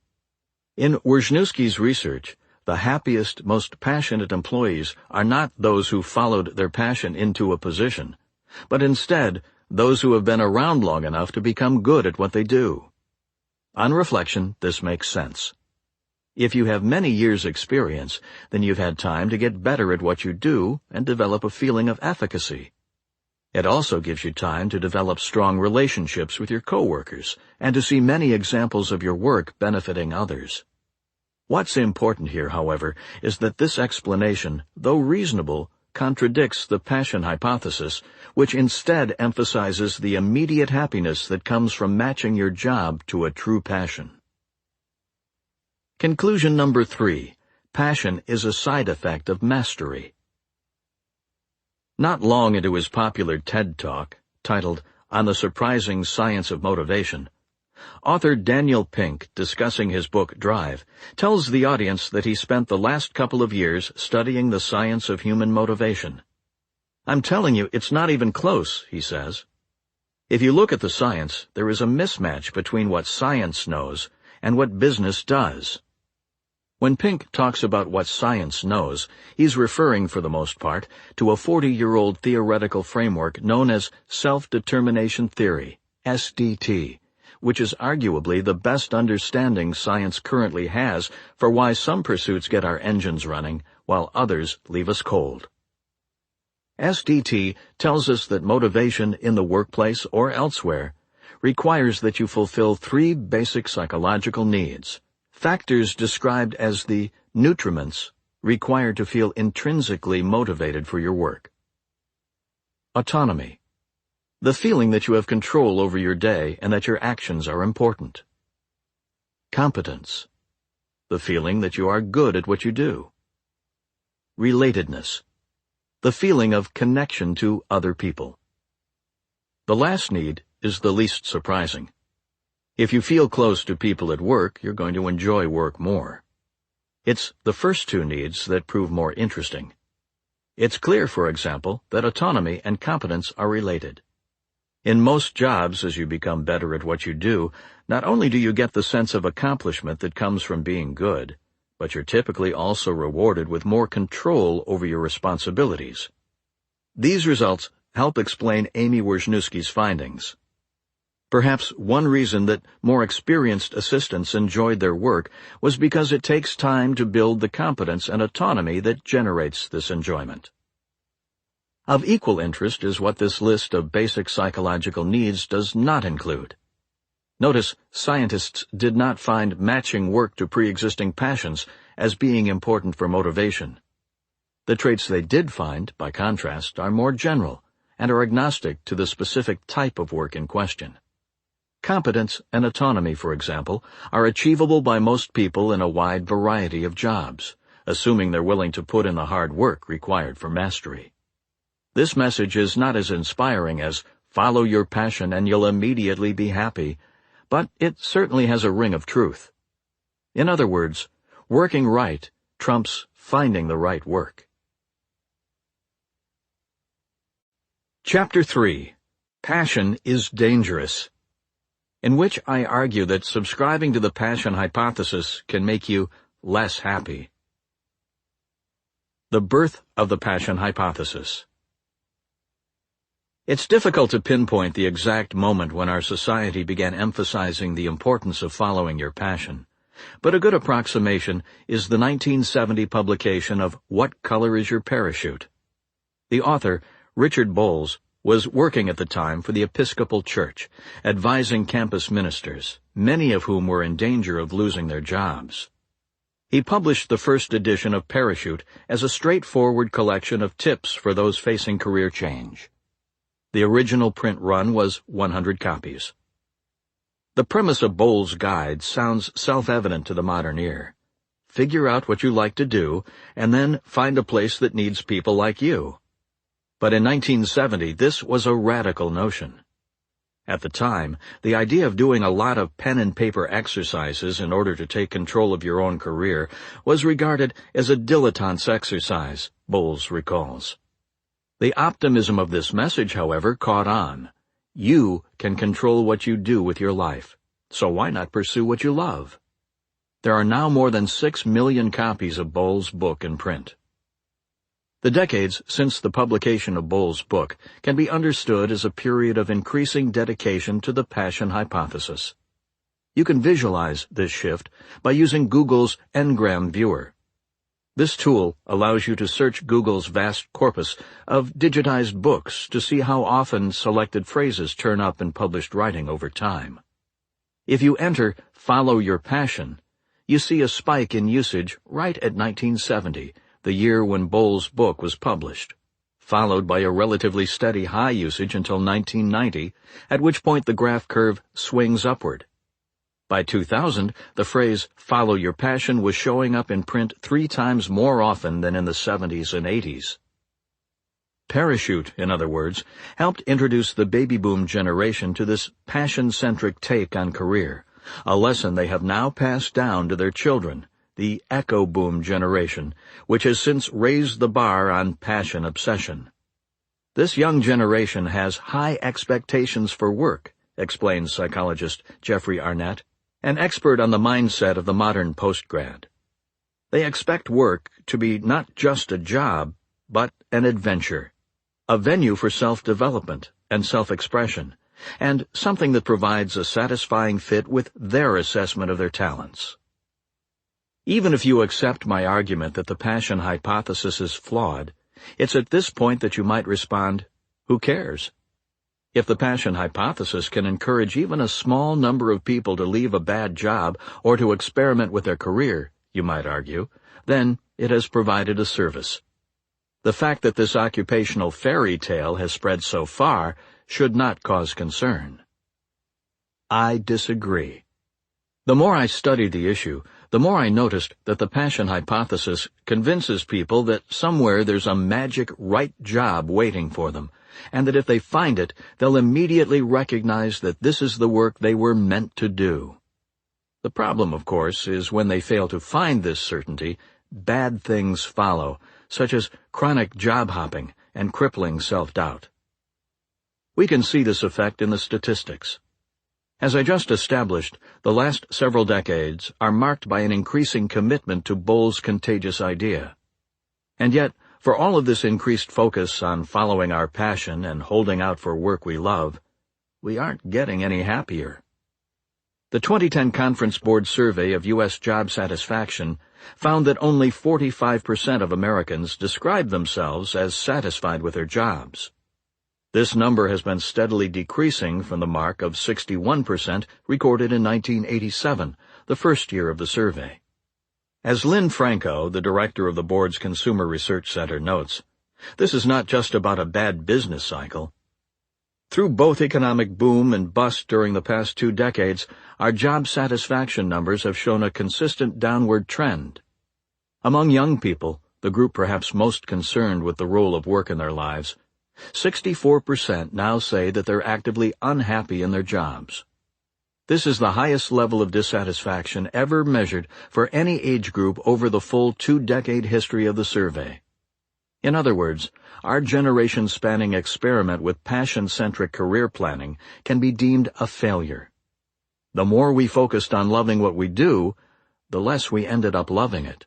[SPEAKER 1] In Wisniewski's research, the happiest, most passionate employees are not those who followed their passion into a position, but instead those who have been around long enough to become good at what they do. On reflection, this makes sense. If you have many years' experience, then you've had time to get better at what you do and develop a feeling of efficacy. It also gives you time to develop strong relationships with your coworkers and to see many examples of your work benefiting others. What's important here, however, is that this explanation, though reasonable, contradicts the passion hypothesis, which instead emphasizes the immediate happiness that comes from matching your job to a true passion. Conclusion number 3. Passion is a side effect of mastery. Not long into his popular TED Talk, titled On the Surprising Science of Motivation, author Daniel Pink, discussing his book Drive, tells the audience that he spent the last couple of years studying the science of human motivation. "I'm telling you, it's not even close," he says. If you look at the science, there is a mismatch between what science knows and what business does. When Pink talks about what science knows, he's referring, for the most part, to a 40-year-old theoretical framework known as self-determination theory, SDT, which is arguably the best understanding science currently has for why some pursuits get our engines running, while others leave us cold. SDT tells us that motivation in the workplace or elsewhere requires that you fulfill 3 basic psychological needs, factors described as the nutriments required to feel intrinsically motivated for your work. Autonomy, the feeling that you have control over your day and that your actions are important. Competence, the feeling that you are good at what you do. Relatedness, the feeling of connection to other people. The last need is the least surprising. If you feel close to people at work, you're going to enjoy work more. It's the first 2 needs that prove more interesting. It's clear, for example, that autonomy and competence are related. In most jobs, as you become better at what you do, not only do you get the sense of accomplishment that comes from being good, but you're typically also rewarded with more control over your responsibilities. These results help explain Amy Wisniewski's findings. Perhaps one reason that more experienced assistants enjoyed their work was because it takes time to build the competence and autonomy that generates this enjoyment. Of equal interest is what this list of basic psychological needs does not include. Notice, scientists did not find matching work to pre-existing passions as being important for motivation. The traits they did find, by contrast, are more general and are agnostic to the specific type of work in question. Competence and autonomy, for example, are achievable by most people in a wide variety of jobs, assuming they're willing to put in the hard work required for mastery. This message is not as inspiring as "follow your passion and you'll immediately be happy," but it certainly has a ring of truth. In other words, working right trumps finding the right work. Chapter 3. Passion is Dangerous, in which I argue that subscribing to the passion hypothesis can make you less happy. The birth of the passion hypothesis. It's difficult to pinpoint the exact moment when our society began emphasizing the importance of following your passion, but a good approximation is the 1970 publication of What Color is Your Parachute? The author, Richard Bowles, was working at the time for the Episcopal Church, advising campus ministers, many of whom were in danger of losing their jobs. He published the first edition of Parachute as a straightforward collection of tips for those facing career change. The original print run was 100 copies. The premise of Bowles' guide sounds self-evident to the modern ear. Figure out what you like to do, and then find a place that needs people like you. But in 1970, this was a radical notion. At the time, the idea of doing a lot of pen and paper exercises in order to take control of your own career was regarded as a dilettante's exercise, Bowles recalls. The optimism of this message, however, caught on. You can control what you do with your life, so why not pursue what you love? There are now more than 6 million copies of Bowles' book in print. The decades since the publication of Bowles' book can be understood as a period of increasing dedication to the passion hypothesis. You can visualize this shift by using Google's Ngram Viewer. This tool allows you to search Google's vast corpus of digitized books to see how often selected phrases turn up in published writing over time. If you enter "Follow Your Passion," you see a spike in usage right at 1970, the year when Bowles' book was published, followed by a relatively steady high usage until 1990, at which point the graph curve swings upward. By 2000, the phrase "follow your passion" was showing up in print 3 times more often than in the 70s and 80s. Parachute, in other words, helped introduce the baby boom generation to this passion-centric take on career, a lesson they have now passed down to their children, the echo boom generation, which has since raised the bar on passion obsession. This young generation has high expectations for work, explains psychologist Jeffrey Arnett, an expert on the mindset of the modern postgrad. They expect work to be not just a job, but an adventure, a venue for self-development and self-expression, and something that provides a satisfying fit with their assessment of their talents. Even if you accept my argument that the passion hypothesis is flawed, it's at this point that you might respond, who cares? If the passion hypothesis can encourage even a small number of people to leave a bad job or to experiment with their career, you might argue, then it has provided a service. The fact that this occupational fairy tale has spread so far should not cause concern. I disagree. The more I studied the issue, the more I noticed that the passion hypothesis convinces people that somewhere there's a magic right job waiting for them, and that if they find it, they'll immediately recognize that this is the work they were meant to do. The problem, of course, is when they fail to find this certainty, bad things follow, such as chronic job hopping and crippling self-doubt. We can see this effect in the statistics. As I just established, the last several decades are marked by an increasing commitment to Bowles' contagious idea. And yet, for all of this increased focus on following our passion and holding out for work we love, we aren't getting any happier. The 2010 Conference Board survey of U.S. job satisfaction found that only 45% of Americans describe themselves as satisfied with their jobs. This number has been steadily decreasing from the mark of 61% recorded in 1987, the first year of the survey. As Lynn Franco, the director of the board's Consumer Research Center, notes, this is not just about a bad business cycle. Through both economic boom and bust during the past 2 decades, our job satisfaction numbers have shown a consistent downward trend. Among young people, the group perhaps most concerned with the role of work in their lives, 64% now say that they're actively unhappy in their jobs. This is the highest level of dissatisfaction ever measured for any age group over the full 2-decade history of the survey. In other words, our generation-spanning experiment with passion-centric career planning can be deemed a failure. The more we focused on loving what we do, the less we ended up loving it.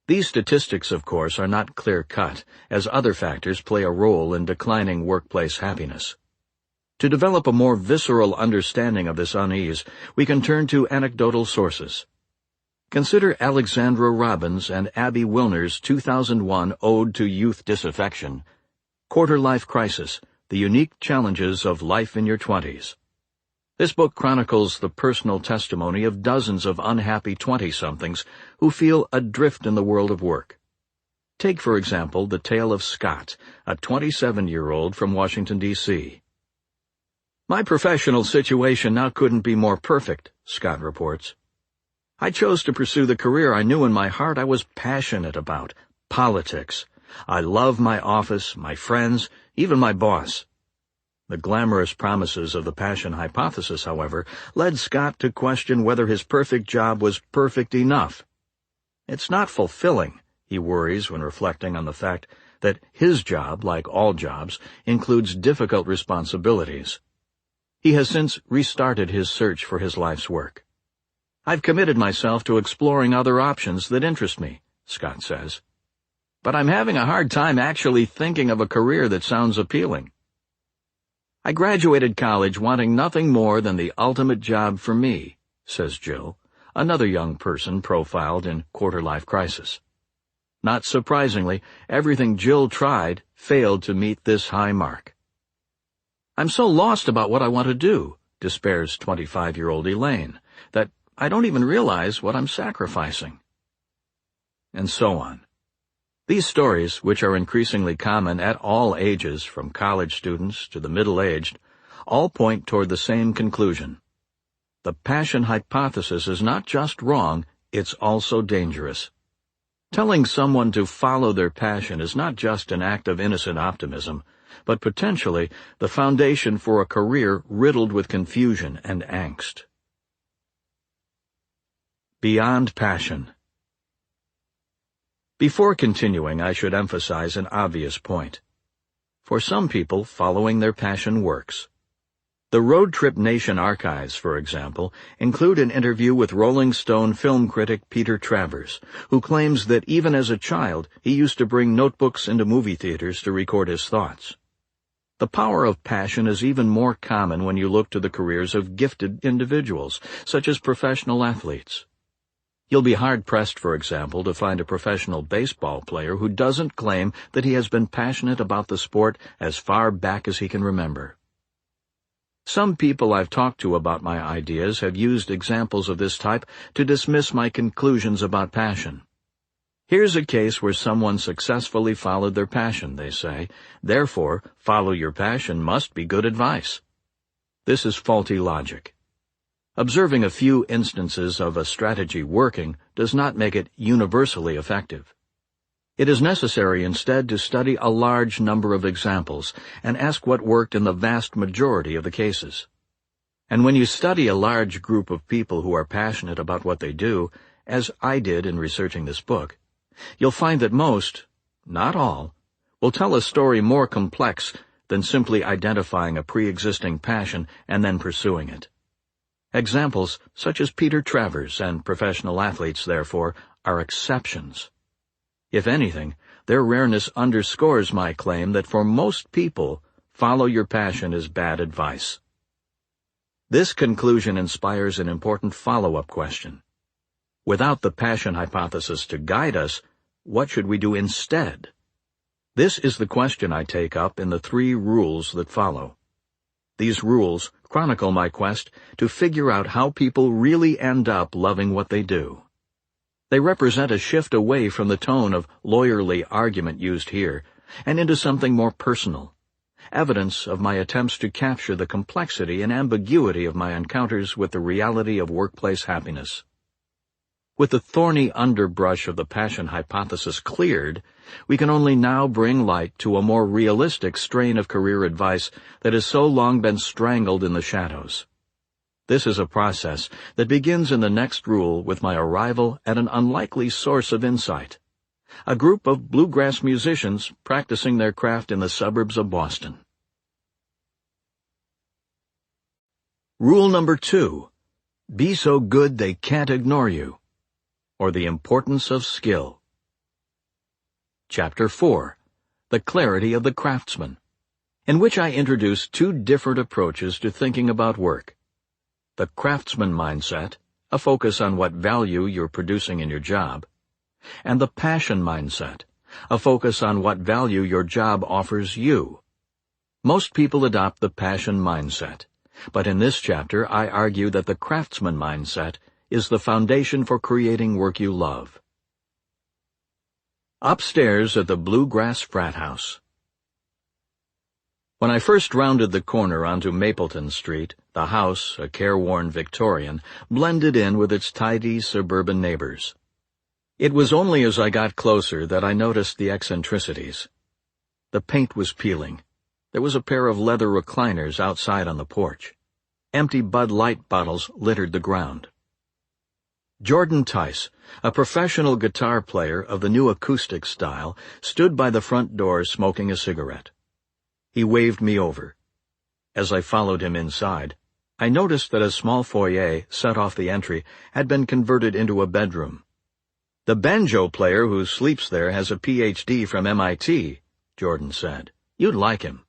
[SPEAKER 1] These statistics, of course, are not clear-cut, as other factors play a role in declining workplace happiness. To develop a more visceral understanding of this unease, we can turn to anecdotal sources. Consider Alexandra Robbins and Abby Wilner's 2001 Ode to Youth Disaffection, Quarter-Life Crisis, The Unique Challenges of Life in Your Twenties. This book chronicles the personal testimony of dozens of unhappy 20-somethings who feel adrift in the world of work. Take, for example, the tale of Scott, a 27-year-old from Washington, D.C. My professional situation now couldn't be more perfect, Scott reports. I chose to pursue the career I knew in my heart I was passionate about, politics. I love my office, my friends, even my boss. The glamorous promises of the passion hypothesis, however, led Scott to question whether his perfect job was perfect enough. It's not fulfilling, he worries when reflecting on the fact that his job, like all jobs, includes difficult responsibilities. He has since restarted his search for his life's work. I've committed myself to exploring other options that interest me, Scott says. But I'm having a hard time actually thinking of a career that sounds appealing. I graduated college wanting nothing more than the ultimate job for me, says Jill, another young person profiled in Quarter-Life Crisis. Not surprisingly, everything Jill tried failed to meet this high mark. I'm so lost about what I want to do, despairs 25-year-old Elaine, that I don't even realize what I'm sacrificing. And so on. These stories, which are increasingly common at all ages, from college students to the middle-aged, all point toward the same conclusion. The passion hypothesis is not just wrong, it's also dangerous. Telling someone to follow their passion is not just an act of innocent optimism, but potentially the foundation for a career riddled with confusion and angst. Beyond passion. Before continuing, I should emphasize an obvious point. For some people, following their passion works. The Road Trip Nation archives, for example, include an interview with Rolling Stone film critic Peter Travers, who claims that even as a child, he used to bring notebooks into movie theaters to record his thoughts. The power of passion is even more common when you look to the careers of gifted individuals, such as professional athletes. You'll be hard-pressed, for example, to find a professional baseball player who doesn't claim that he has been passionate about the sport as far back as he can remember. Some people I've talked to about my ideas have used examples of this type to dismiss my conclusions about passion. Here's a case where someone successfully followed their passion, they say. Therefore, follow your passion must be good advice. This is faulty logic. Observing a few instances of a strategy working does not make it universally effective. It is necessary instead to study a large number of examples and ask what worked in the vast majority of the cases. And when you study a large group of people who are passionate about what they do, as I did in researching this book, you'll find that most, not all, will tell a story more complex than simply identifying a pre-existing passion and then pursuing it. Examples such as Peter Travers and professional athletes, therefore, are exceptions. If anything, their rareness underscores my claim that for most people, follow your passion is bad advice. This conclusion inspires an important follow-up question. Without the passion hypothesis to guide us, what should we do instead? This is the question I take up in the 3 rules that follow. These rules chronicle my quest to figure out how people really end up loving what they do. They represent a shift away from the tone of lawyerly argument used here, and into something more personal, evidence of my attempts to capture the complexity and ambiguity of my encounters with the reality of workplace happiness. With the thorny underbrush of the passion hypothesis cleared, we can only now bring light to a more realistic strain of career advice that has so long been strangled in the shadows. This is a process that begins in the next rule with my arrival at an unlikely source of insight, a group of bluegrass musicians practicing their craft in the suburbs of Boston. Rule number 2. Be so good they can't ignore you, or the importance of skill. Chapter 4. The Clarity of the Craftsman, in which I introduce 2 different approaches to thinking about work. The craftsman mindset, a focus on what value you're producing in your job, and the passion mindset, a focus on what value your job offers you. Most people adopt the passion mindset, but in this chapter I argue that the craftsman mindset is the foundation for creating work you love. Upstairs at the Bluegrass Frat House. When I first rounded the corner onto Mapleton Street, the house, a careworn Victorian, blended in with its tidy suburban neighbors. It was only as I got closer that I noticed the eccentricities. The paint was peeling. There was a pair of leather recliners outside on the porch. Empty Bud Light bottles littered the ground. Jordan Tice, a professional guitar player of the new acoustic style, stood by the front door smoking a cigarette. He waved me over. As I followed him inside, I noticed that a small foyer set off the entry had been converted into a bedroom. "The banjo player who sleeps there has a Ph.D. from MIT, Jordan said. "You'd like him."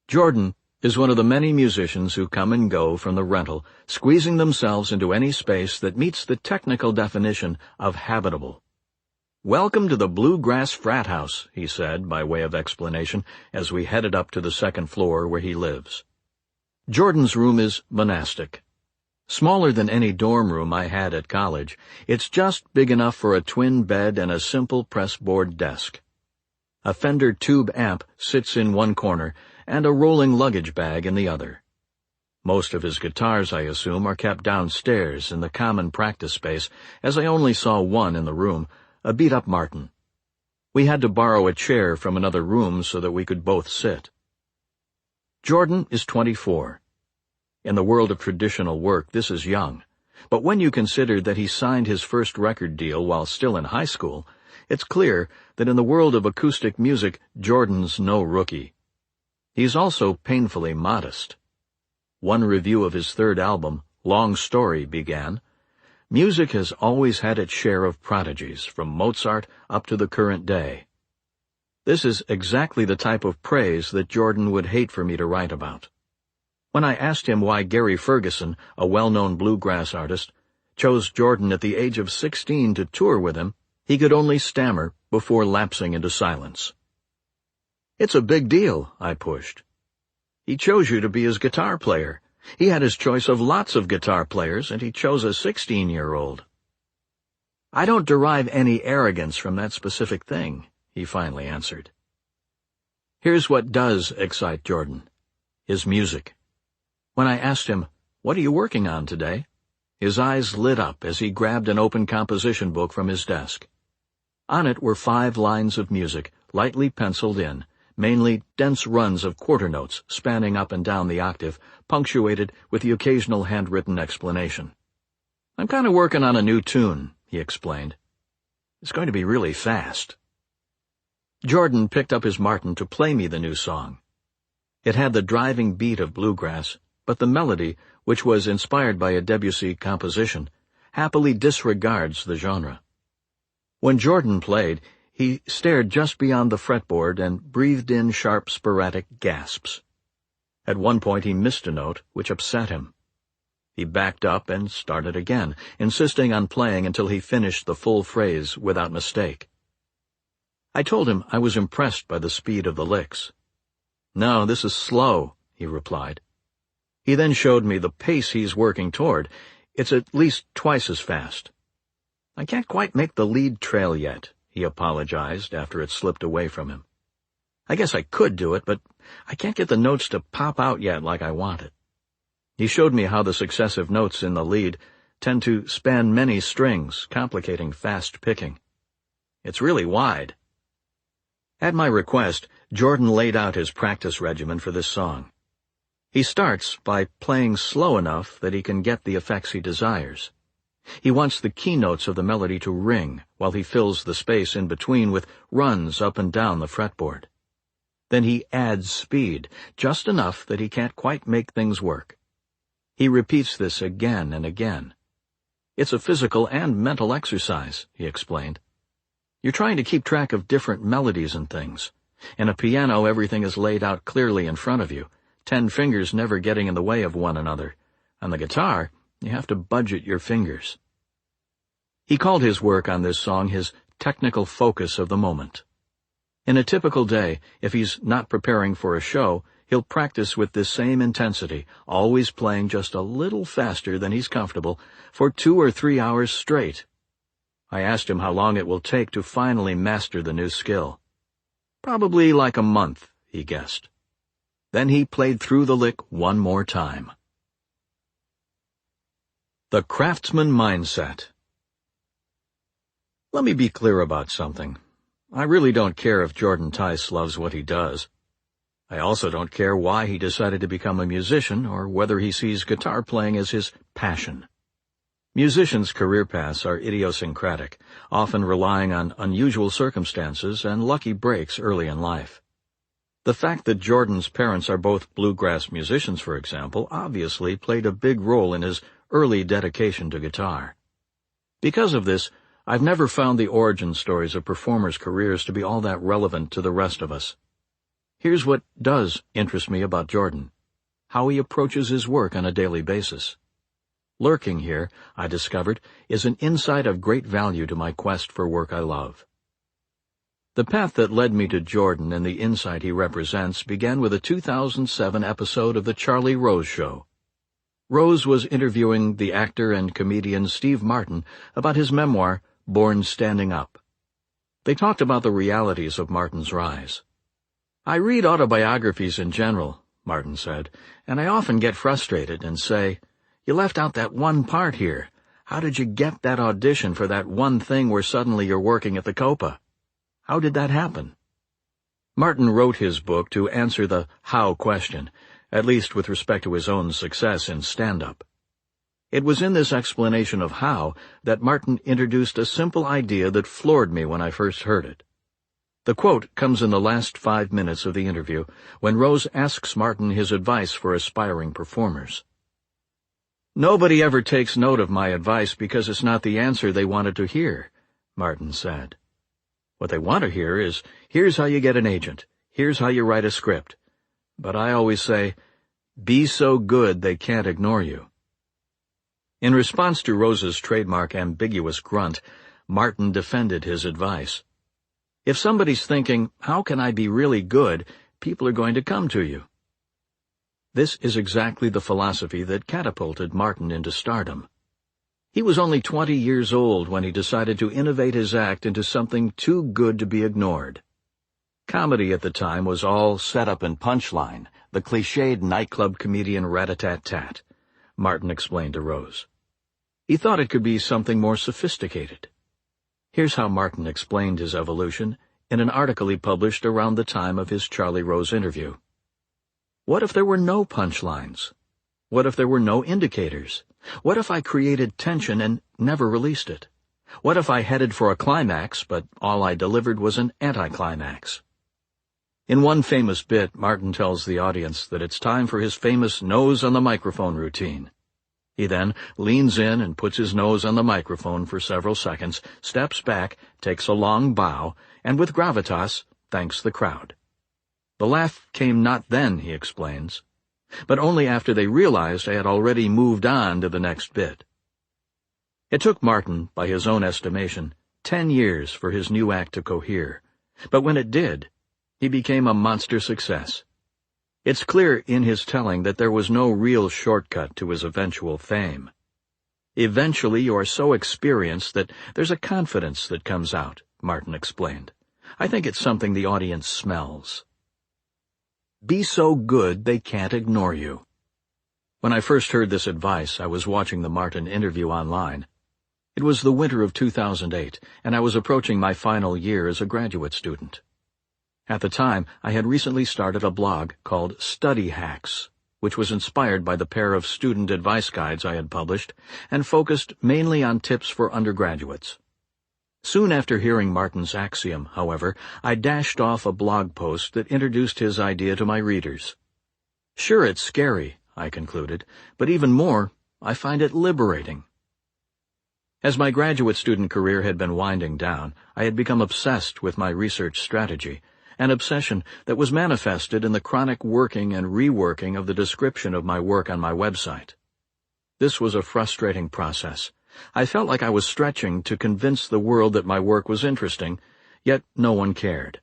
[SPEAKER 1] Jordan is one of the many musicians who come and go from the rental, squeezing themselves into any space that meets the technical definition of habitable. "Welcome to the Bluegrass Frat House," he said by way of explanation as we headed up to the second floor where he lives. Jordan's room is monastic. Smaller than any dorm room I had at college, it's just big enough for a twin bed and a simple pressboard desk. A Fender tube amp sits in one corner and a rolling luggage bag in the other. Most of his guitars, I assume, are kept downstairs in the common practice space, as I only saw one in the room, a beat-up Martin. We had to borrow a chair from another room so that we could both sit. Jordan is 24. In the world of traditional work, this is young, but when you consider that he signed his first record deal while still in high school, it's clear that in the world of acoustic music, Jordan's no rookie. He's also painfully modest. One review of his third album, Long Story, began, "Music has always had its share of prodigies, from Mozart up to the current day." This is exactly the type of praise that Jordan would hate for me to write about. When I asked him why Gary Ferguson, a well-known bluegrass artist, chose Jordan at the age of 16 to tour with him, he could only stammer before lapsing into silence. "It's a big deal," I pushed. "He chose you to be his guitar player. He had his choice of lots of guitar players, and he chose a 16-year-old. "I don't derive any arrogance from that specific thing," he finally answered. Here's what does excite Jordan: his music. When I asked him, "What are you working on today?" his eyes lit up as he grabbed an open composition book from his desk. On it were 5 lines of music, lightly penciled in, mainly dense runs of quarter notes spanning up and down the octave, punctuated with the occasional handwritten explanation. "I'm kind of working on a new tune," he explained. "It's going to be really fast." Jordan picked up his Martin to play me the new song. It had the driving beat of bluegrass, but the melody, which was inspired by a Debussy composition, happily disregards the genre. When Jordan played, he stared just beyond the fretboard and breathed in sharp, sporadic gasps. At one point he missed a note, which upset him. He backed up and started again, insisting on playing until he finished the full phrase without mistake. I told him I was impressed by the speed of the licks. "No, this is slow," he replied. He then showed me the pace he's working toward. It's at least twice as fast. "I can't quite make the lead trail yet," he apologized after it slipped away from him. "I guess I could do it, but I can't get the notes to pop out yet like I want it." He showed me how the successive notes in the lead tend to span many strings, complicating fast picking. "It's really wide." At my request, Jordan laid out his practice regimen for this song. He starts by playing slow enough that he can get the effects he desires. He wants the keynotes of the melody to ring while he fills the space in between with runs up and down the fretboard. Then he adds speed, just enough that he can't quite make things work. He repeats this again and again. "It's a physical and mental exercise," he explained. "You're trying to keep track of different melodies and things. In a piano, everything is laid out clearly in front of you, 10 fingers never getting in the way of one another. On the guitar, you have to budget your fingers." He called his work on this song his technical focus of the moment. In a typical day, if he's not preparing for a show, he'll practice with this same intensity, always playing just a little faster than he's comfortable, for 2 or 3 hours straight. I asked him how long it will take to finally master the new skill. "Probably like a month," he guessed. Then he played through the lick one more time. The Craftsman Mindset. Let me be clear about something. I really don't care if Jordan Tice loves what he does. I also don't care why he decided to become a musician or whether he sees guitar playing as his passion. Musicians' career paths are idiosyncratic, often relying on unusual circumstances and lucky breaks early in life. The fact that Jordan's parents are both bluegrass musicians, for example, obviously played a big role in his early dedication to guitar. Because of this, I've never found the origin stories of performers' careers to be all that relevant to the rest of us. Here's what does interest me about Jordan: how he approaches his work on a daily basis. Lurking here, I discovered, is an insight of great value to my quest for work I love. The path that led me to Jordan and the insight he represents began with a 2007 episode of The Charlie Rose Show. Rose was interviewing the actor and comedian Steve Martin about his memoir, Born Standing Up. They talked about the realities of Martin's rise. "I read autobiographies in general," Martin said, "and I often get frustrated and say, 'You left out that one part here. How did you get that audition for that one thing where suddenly you're working at the Copa? How did that happen?'" Martin wrote his book to answer the how question, at least with respect to his own success in stand-up. It was in this explanation of how that Martin introduced a simple idea that floored me when I first heard it. The quote comes in the last 5 minutes of the interview, when Rose asks Martin his advice for aspiring performers. "Nobody ever takes note of my advice because it's not the answer they wanted to hear," Martin said. "What they want to hear is, here's how you get an agent, here's how you write a script. But I always say, be so good they can't ignore you." In response to Rose's trademark ambiguous grunt, Martin defended his advice. "If somebody's thinking, how can I be really good, people are going to come to you." This is exactly the philosophy that catapulted Martin into stardom. He was only 20 years old when he decided to innovate his act into something too good to be ignored. Comedy at the time was all setup and punchline, the cliched nightclub comedian rat-a-tat-tat, Martin explained to Rose. He thought it could be something more sophisticated. Here's how Martin explained his evolution in an article he published around the time of his Charlie Rose interview. What if there were no punchlines? What if there were no indicators? What if I created tension and never released it? What if I headed for a climax, but all I delivered was an anticlimax? In one famous bit, Martin tells the audience that it's time for his famous nose on the microphone routine. He then leans in and puts his nose on the microphone for several seconds, steps back, takes a long bow, and with gravitas thanks the crowd. The laugh came not then, he explains, but only after they realized I had already moved on to the next bit. It took Martin, by his own estimation, 10 years for his new act to cohere, but when it did, he became a monster success. It's clear in his telling that there was no real shortcut to his eventual fame. Eventually you are so experienced that there's a confidence that comes out, Martin explained. I think it's something the audience smells. Be so good they can't ignore you. When I first heard this advice, I was watching the Martin interview online. It was the winter of 2008, and I was approaching my final year as a graduate student. At the time, I had recently started a blog called Study Hacks, which was inspired by the pair of student advice guides I had published and focused mainly on tips for undergraduates. Soon after hearing Martin's axiom, however, I dashed off a blog post that introduced his idea to my readers. Sure, it's scary, I concluded, but even more, I find it liberating. As my graduate student career had been winding down, I had become obsessed with my research strategy, an obsession that was manifested in the chronic working and reworking of the description of my work on my website. This was a frustrating process. I felt like I was stretching to convince the world that my work was interesting, yet no one cared.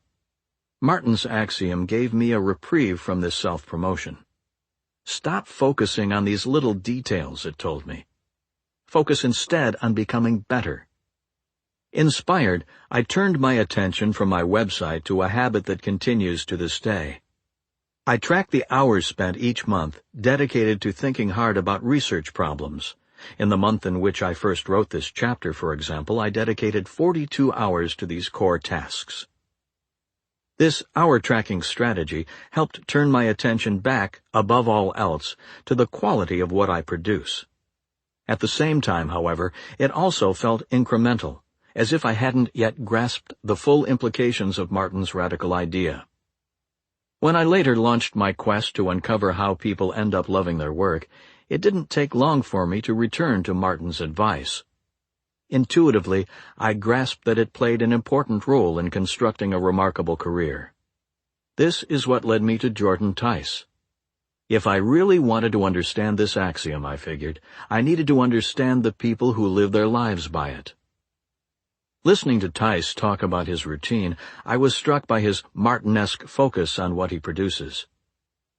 [SPEAKER 1] Martin's axiom gave me a reprieve from this self-promotion. Stop focusing on these little details, it told me. Focus instead on becoming better. Inspired, I turned my attention from my website to a habit that continues to this day. I track the hours spent each month dedicated to thinking hard about research problems. In the month in which I first wrote this chapter, for example, I dedicated 42 hours to these core tasks. This hour-tracking strategy helped turn my attention back, above all else, to the quality of what I produce. At the same time, however, it also felt incremental, as if I hadn't yet grasped the full implications of Martin's radical idea. When I later launched my quest to uncover how people end up loving their work, it didn't take long for me to return to Martin's advice. Intuitively, I grasped that it played an important role in constructing a remarkable career. This is what led me to Jordan Tice. If I really wanted to understand this axiom, I figured, I needed to understand the people who live their lives by it. Listening to Tice talk about his routine, I was struck by his Martinesque focus on what he produces.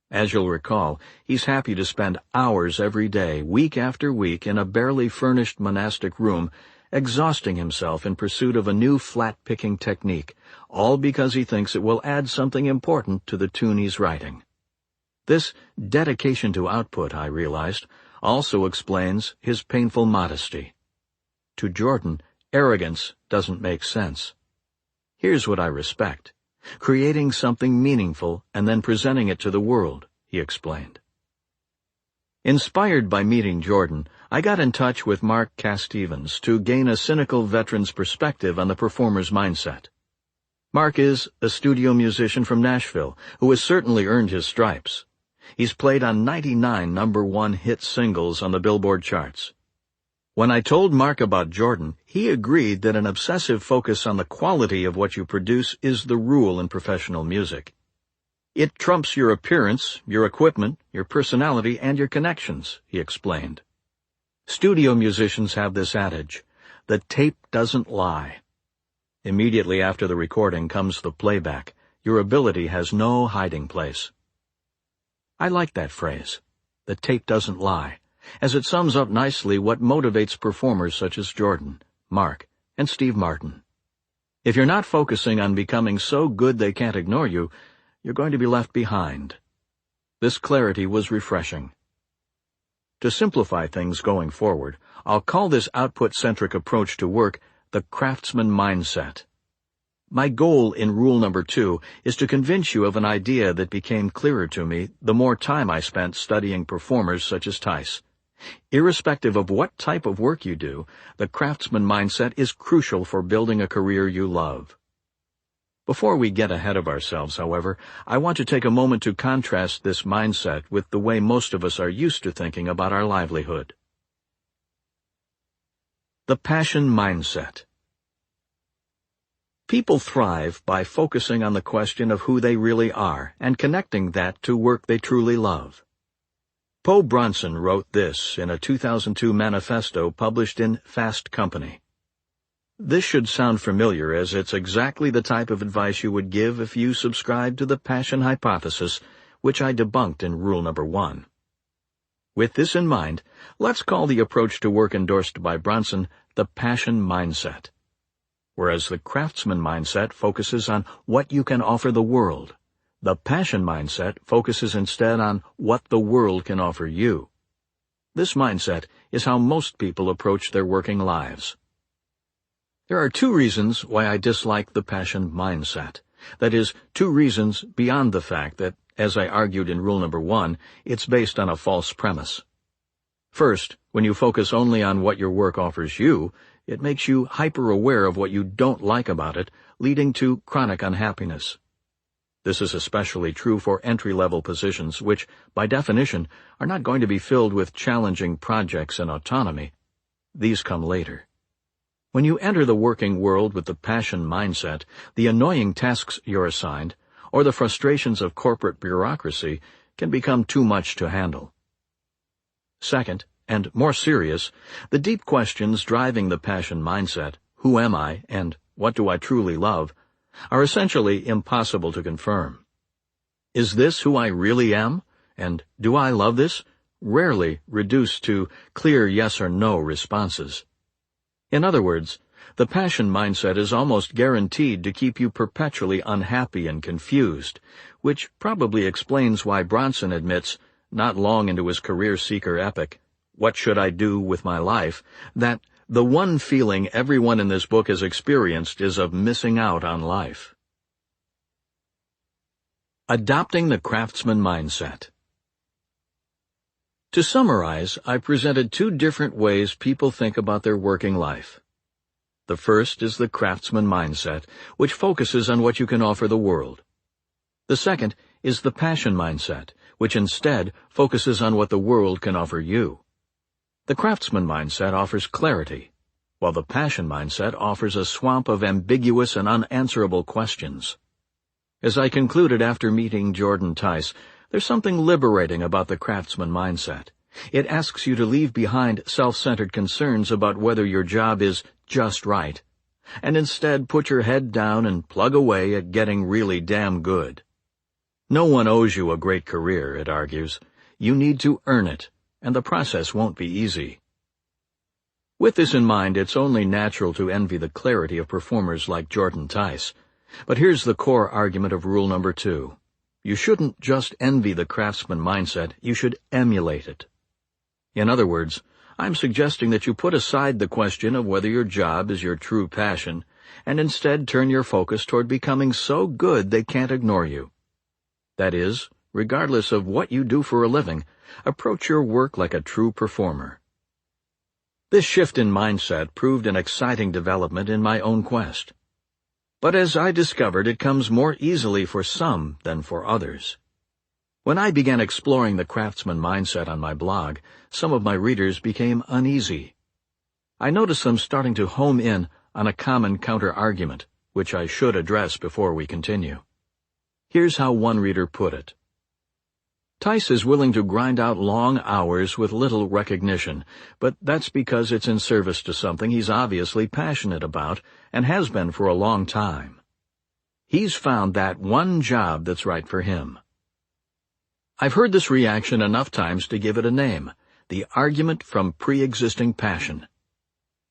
[SPEAKER 1] As you'll recall, he's happy to spend hours every day, week after week, in a barely furnished monastic room, exhausting himself in pursuit of a new flat-picking technique, all because he thinks it will add something important to the tune he's writing. This dedication to output, I realized, also explains his painful modesty. To Jordan, arrogance doesn't make sense. Here's what I respect: creating something meaningful and then presenting it to the world, he explained. Inspired by meeting Jordan, I got in touch with Mark Castevens to gain a cynical veteran's perspective on the performer's mindset. Mark is a studio musician from Nashville who has certainly earned his stripes. He's played on 99 #1 hit singles on the Billboard charts. When I told Mark about Jordan, he agreed that an obsessive focus on the quality of what you produce is the rule in professional music. It trumps your appearance, your equipment, your personality, and your connections, he explained. Studio musicians have this adage: the tape doesn't lie. Immediately after the recording comes the playback. Your ability has no hiding place. I like that phrase, the tape doesn't lie, as it sums up nicely what motivates performers such as Jordan, Mark, and Steve Martin. If you're not focusing on becoming so good they can't ignore you, you're going to be left behind. This clarity was refreshing. To simplify things going forward, I'll call this output-centric approach to work the craftsman mindset. My goal in rule number 2 is to convince you of an idea that became clearer to me the more time I spent studying performers such as Tice. Irrespective of what type of work you do, the craftsman mindset is crucial for building a career you love. Before we get ahead of ourselves, however, I want to take a moment to contrast this mindset with the way most of us are used to thinking about our livelihood. The passion mindset. People thrive by focusing on the question of who they really are and connecting that to work they truly love. Poe Bronson wrote this in a 2002 manifesto published in Fast Company. This should sound familiar, as it's exactly the type of advice you would give if you subscribed to the passion hypothesis, which I debunked in rule number 1. With this in mind, let's call the approach to work endorsed by Bronson the passion mindset. Whereas the craftsman mindset focuses on what you can offer the world, the passion mindset focuses instead on what the world can offer you. This mindset is how most people approach their working lives. There are 2 reasons why I dislike the passion mindset. That is, 2 reasons beyond the fact that, as I argued in rule number 1, it's based on a false premise. First, when you focus only on what your work offers you, it makes you hyper-aware of what you don't like about it, leading to chronic unhappiness. This is especially true for entry-level positions, which, by definition, are not going to be filled with challenging projects and autonomy. These come later. When you enter the working world with the passion mindset, the annoying tasks you're assigned, or the frustrations of corporate bureaucracy, can become too much to handle. Second, and more serious, the deep questions driving the passion mindset, who am I and what do I truly love, are essentially impossible to confirm. Is this who I really am? And do I love this? Rarely reduced to clear yes or no responses. In other words, the passion mindset is almost guaranteed to keep you perpetually unhappy and confused, which probably explains why Bronson admits, not long into his career-seeker epic, What Should I Do with My Life?, that the one feeling everyone in this book has experienced is of missing out on life. Adopting the craftsman mindset. To summarize, I presented 2 different ways people think about their working life. The first is the craftsman mindset, which focuses on what you can offer the world. The second is the passion mindset, which instead focuses on what the world can offer you. The craftsman mindset offers clarity, while the passion mindset offers a swamp of ambiguous and unanswerable questions. As I concluded after meeting Jordan Tice, there's something liberating about the craftsman mindset. It asks you to leave behind self-centered concerns about whether your job is just right, and instead put your head down and plug away at getting really damn good. No one owes you a great career, it argues. You need to earn it, and the process won't be easy. With this in mind, it's only natural to envy the clarity of performers like Jordan Tice. But here's the core argument of rule number 2. You shouldn't just envy the craftsman mindset, you should emulate it. In other words, I'm suggesting that you put aside the question of whether your job is your true passion, and instead turn your focus toward becoming so good they can't ignore you. That is, regardless of what you do for a living, approach your work like a true performer. This shift in mindset proved an exciting development in my own quest. But as I discovered, it comes more easily for some than for others. When I began exploring the craftsman mindset on my blog, some of my readers became uneasy. I noticed them starting to home in on a common counter-argument, which I should address before we continue. Here's how one reader put it. Tice is willing to grind out long hours with little recognition, but that's because it's in service to something he's obviously passionate about and has been for a long time. He's found that one job that's right for him. I've heard this reaction enough times to give it a name, the argument from pre-existing passion.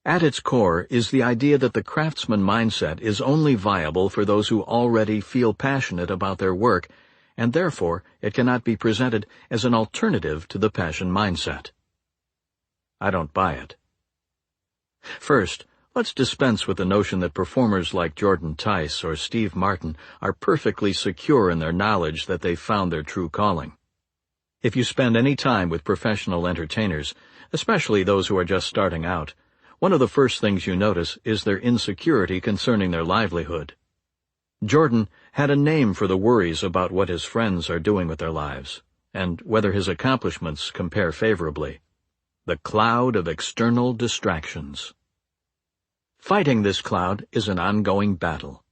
[SPEAKER 1] At its core is the idea that the craftsman mindset is only viable for those who already feel passionate about their work, and therefore it cannot be presented as an alternative to the passion mindset. I don't buy it. First, let's dispense with the notion that performers like Jordan Tice or Steve Martin are perfectly secure in their knowledge that they've found their true calling. If you spend any time with professional entertainers, especially those who are just starting out, one of the first things you notice is their insecurity concerning their livelihood. Jordan had a name for the worries about what his friends are doing with their lives, and whether his accomplishments compare favorably. The cloud of external distractions. Fighting this cloud is an ongoing battle.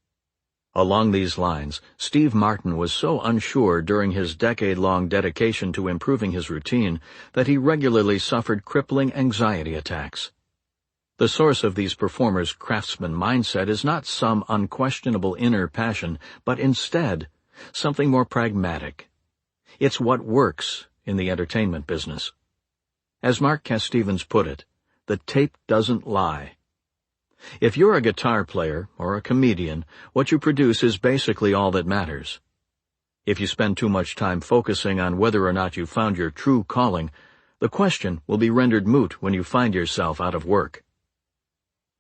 [SPEAKER 1] Along these lines, Steve Martin was so unsure during his decade-long dedication to improving his routine that he regularly suffered crippling anxiety attacks. The source of these performers' craftsman mindset is not some unquestionable inner passion, but instead something more pragmatic. It's what works in the entertainment business. As Mark Stevens put it, the tape doesn't lie. If you're a guitar player or a comedian, what you produce is basically all that matters. If you spend too much time focusing on whether or not you found your true calling, the question will be rendered moot when you find yourself out of work.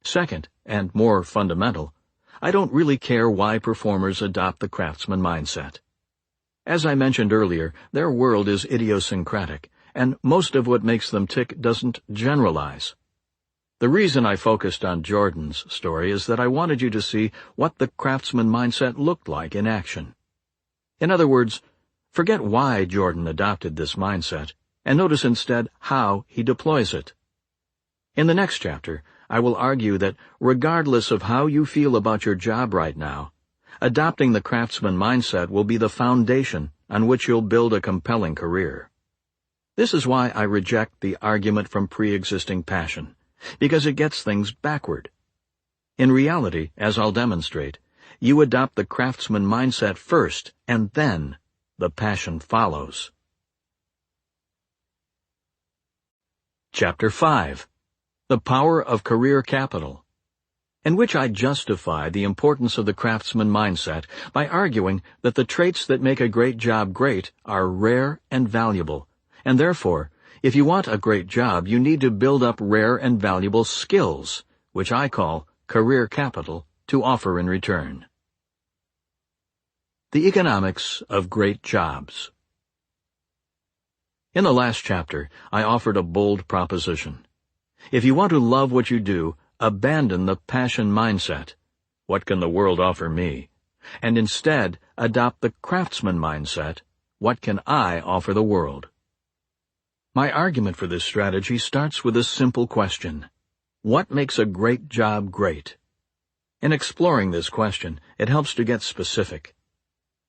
[SPEAKER 1] Second, and more fundamental, I don't really care why performers adopt the craftsman mindset. As I mentioned earlier, their world is idiosyncratic, and most of what makes them tick doesn't generalize. The reason I focused on Jordan's story is that I wanted you to see what the craftsman mindset looked like in action. In other words, forget why Jordan adopted this mindset, and notice instead how he deploys it. In the next chapter, I will argue that regardless of how you feel about your job right now, adopting the craftsman mindset will be the foundation on which you'll build a compelling career. This is why I reject the argument from pre-existing passion, because it gets things backward. In reality, as I'll demonstrate, you adopt the craftsman mindset first, and then the passion follows. Chapter 5. The Power of Career Capital, in which I justify the importance of the craftsman mindset by arguing that the traits that make a great job great are rare and valuable, and therefore, if you want a great job, you need to build up rare and valuable skills, which I call career capital, to offer in return. The Economics of Great Jobs. In the last chapter, I offered a bold proposition. If you want to love what you do, abandon the passion mindset. What can the world offer me? And instead, adopt the craftsman mindset. What can I offer the world? My argument for this strategy starts with a simple question. What makes a great job great? In exploring this question, it helps to get specific.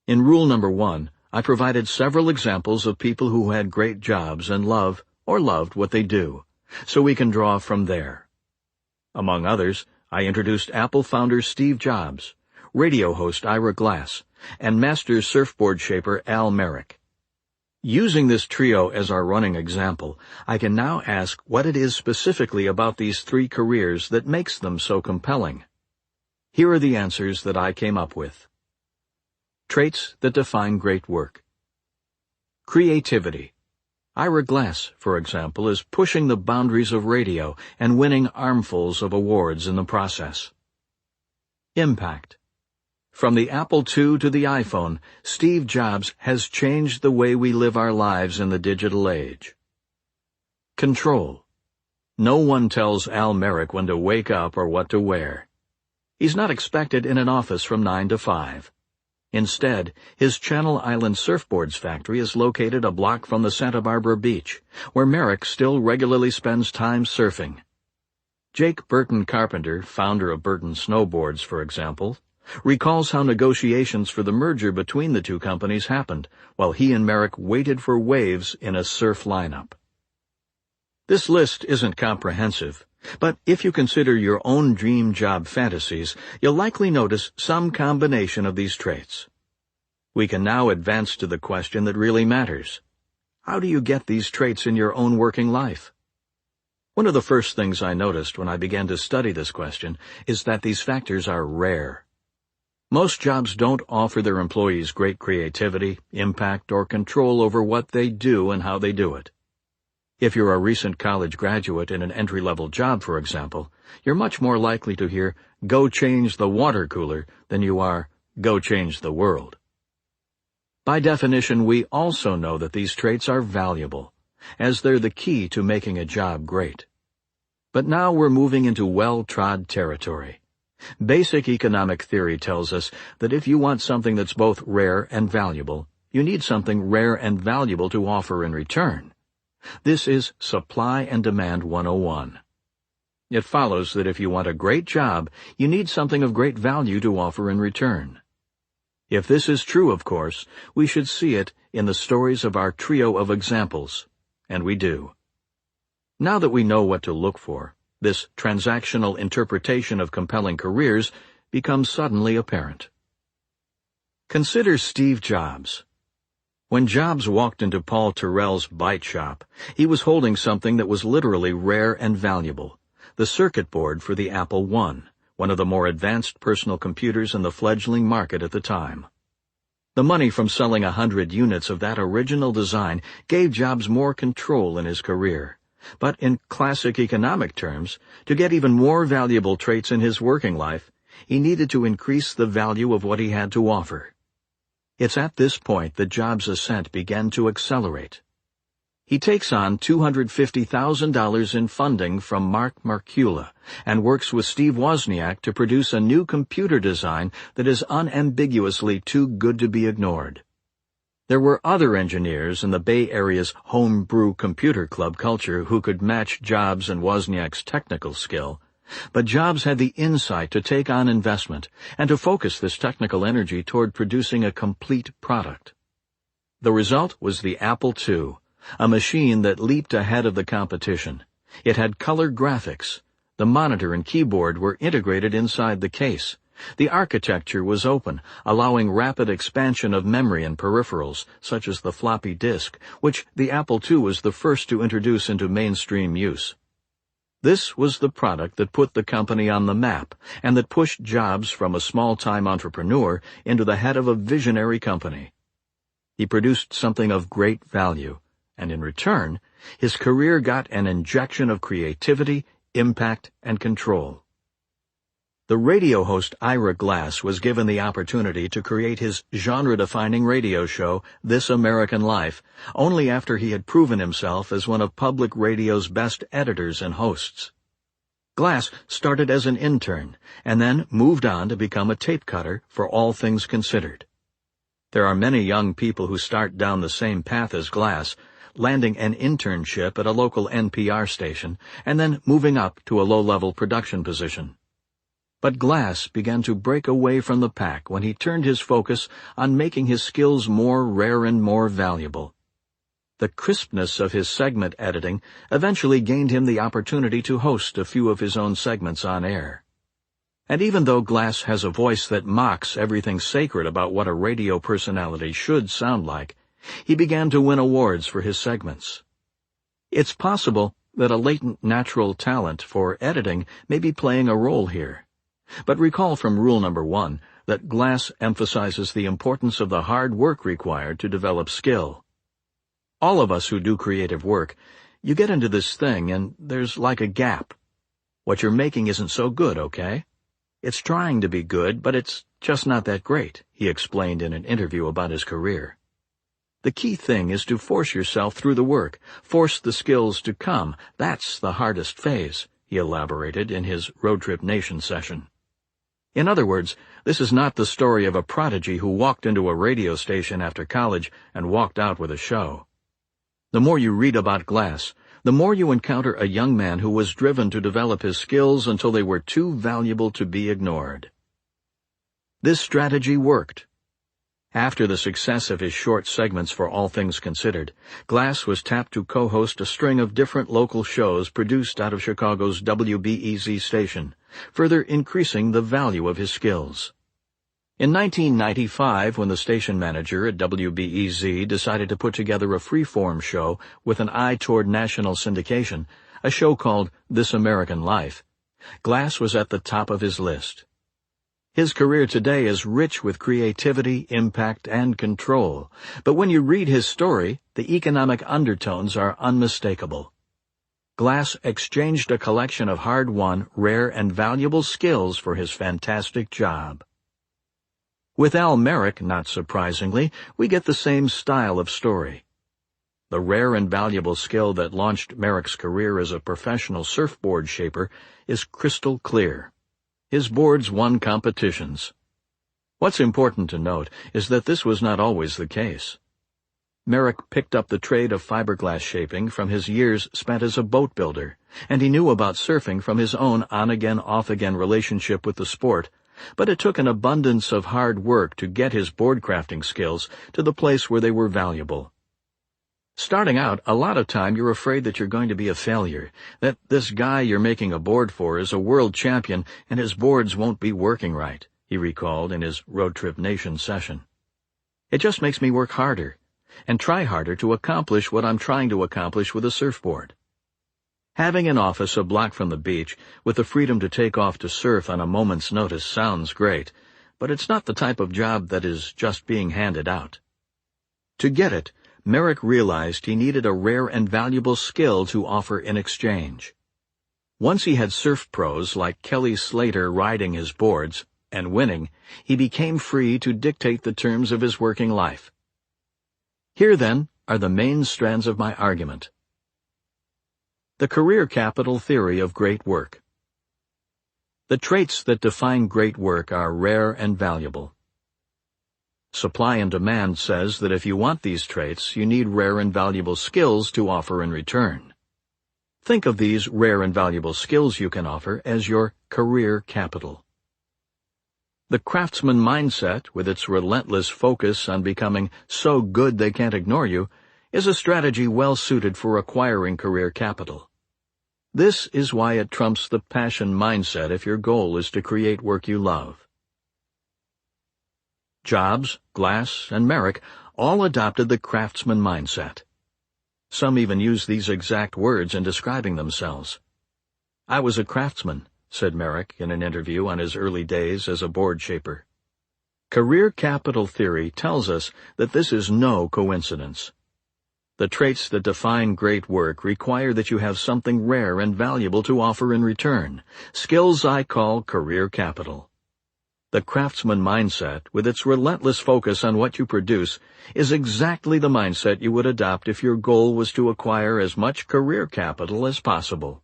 [SPEAKER 1] In rule number 1, I provided several examples of people who had great jobs and love or loved what they do, so we can draw from there. Among others, I introduced Apple founder Steve Jobs, radio host Ira Glass, and master surfboard shaper Al Merrick. Using this trio as our running example, I can now ask what it is specifically about these three careers that makes them so compelling. Here are the answers that I came up with. Traits that define great work. Creativity. Ira Glass, for example, is pushing the boundaries of radio and winning armfuls of awards in the process. Impact. From the Apple II to the iPhone, Steve Jobs has changed the way we live our lives in the digital age. Control. No one tells Al Merrick when to wake up or what to wear. He's not expected in an office from 9 to 5. Instead, his Channel Island Surfboards factory is located a block from the Santa Barbara beach, where Merrick still regularly spends time surfing. Jake Burton Carpenter, founder of Burton Snowboards, for example, recalls how negotiations for the merger between the two companies happened, while he and Merrick waited for waves in a surf lineup. This list isn't comprehensive, but if you consider your own dream job fantasies, you'll likely notice some combination of these traits. We can now advance to the question that really matters. How do you get these traits in your own working life? One of the first things I noticed when I began to study this question is that these factors are rare. Most jobs don't offer their employees great creativity, impact, or control over what they do and how they do it. If you're a recent college graduate in an entry-level job, for example, you're much more likely to hear, "Go change the water cooler," than you are, "Go change the world." By definition, we also know that these traits are valuable, as they're the key to making a job great. But now we're moving into well-trod territory. Basic economic theory tells us that if you want something that's both rare and valuable, you need something rare and valuable to offer in return. This is Supply and Demand 101. It follows that if you want a great job, you need something of great value to offer in return. If this is true, of course, we should see it in the stories of our trio of examples, and we do. Now that we know what to look for, this transactional interpretation of compelling careers becomes suddenly apparent. Consider Steve Jobs. When Jobs walked into Paul Terrell's bite shop, he was holding something that was literally rare and valuable, the circuit board for the Apple I, one of the more advanced personal computers in the fledgling market at the time. The money from selling 100 units of that original design gave Jobs more control in his career. But in classic economic terms, to get even more valuable traits in his working life, he needed to increase the value of what he had to offer. It's at this point that Jobs' ascent began to accelerate. He takes on $250,000 in funding from Mark Markula and works with Steve Wozniak to produce a new computer design that is unambiguously too good to be ignored. There were other engineers in the Bay Area's homebrew computer club culture who could match Jobs and Wozniak's technical skill, but Jobs had the insight to take on investment and to focus this technical energy toward producing a complete product. The result was the Apple II, a machine that leaped ahead of the competition. It had color graphics. The monitor and keyboard were integrated inside the case. The architecture was open, allowing rapid expansion of memory and peripherals, such as the floppy disk, which the Apple II was the first to introduce into mainstream use. This was the product that put the company on the map and that pushed Jobs from a small-time entrepreneur into the head of a visionary company. He produced something of great value, and in return, his career got an injection of creativity, impact, and control. The radio host Ira Glass was given the opportunity to create his genre-defining radio show, This American Life, only after he had proven himself as one of public radio's best editors and hosts. Glass started as an intern and then moved on to become a tape cutter for All Things Considered. There are many young people who start down the same path as Glass, landing an internship at a local NPR station and then moving up to a low-level production position. But Glass began to break away from the pack when he turned his focus on making his skills more rare and more valuable. The crispness of his segment editing eventually gained him the opportunity to host a few of his own segments on air. And even though Glass has a voice that mocks everything sacred about what a radio personality should sound like, he began to win awards for his segments. It's possible that a latent natural talent for editing may be playing a role here. But recall from rule number 1 that Glass emphasizes the importance of the hard work required to develop skill. All of us who do creative work, you get into this thing and there's like a gap. What you're making isn't so good, okay? It's trying to be good, but it's just not that great, he explained in an interview about his career. The key thing is to force yourself through the work, force the skills to come. That's the hardest phase, he elaborated in his Road Trip Nation session. In other words, this is not the story of a prodigy who walked into a radio station after college and walked out with a show. The more you read about Glass, the more you encounter a young man who was driven to develop his skills until they were too valuable to be ignored. This strategy worked. After the success of his short segments for All Things Considered, Glass was tapped to co-host a string of different local shows produced out of Chicago's WBEZ station, further increasing the value of his skills. In 1995, when the station manager at WBEZ decided to put together a free-form show with an eye toward national syndication, a show called This American Life, Glass was at the top of his list. His career today is rich with creativity, impact, and control, but when you read his story, the economic undertones are unmistakable. Glass exchanged a collection of hard-won, rare, and valuable skills for his fantastic job. With Al Merrick, not surprisingly, we get the same style of story. The rare and valuable skill that launched Merrick's career as a professional surfboard shaper is crystal clear. His boards won competitions. What's important to note is that this was not always the case. Merrick picked up the trade of fiberglass shaping from his years spent as a boat builder, and he knew about surfing from his own on-again, off-again relationship with the sport, but it took an abundance of hard work to get his board crafting skills to the place where they were valuable. Starting out, a lot of time you're afraid that you're going to be a failure, that this guy you're making a board for is a world champion and his boards won't be working right, he recalled in his Road Trip Nation session. It just makes me work harder. and try harder to accomplish what I'm trying to accomplish with a surfboard. Having an office a block from the beach with the freedom to take off to surf on a moment's notice sounds great, but it's not the type of job that is just being handed out. To get it, Merrick realized he needed a rare and valuable skill to offer in exchange. Once he had surf pros like Kelly Slater riding his boards and winning, he became free to dictate the terms of his working life. Here, then, are the main strands of my argument. The career capital theory of great work. The traits that define great work are rare and valuable. Supply and demand says that if you want these traits, you need rare and valuable skills to offer in return. Think of these rare and valuable skills you can offer as your career capital. The craftsman mindset, with its relentless focus on becoming so good they can't ignore you, is a strategy well suited for acquiring career capital. This is why it trumps the passion mindset if your goal is to create work you love. Jobs, Glass, and Merrick all adopted the craftsman mindset. Some even use these exact words in describing themselves. "I was a craftsman," said Merrick in an interview on his early days as a board shaper. Career capital theory tells us that this is no coincidence. The traits that define great work require that you have something rare and valuable to offer in return, skills I call career capital. The craftsman mindset, with its relentless focus on what you produce, is exactly the mindset you would adopt if your goal was to acquire as much career capital as possible.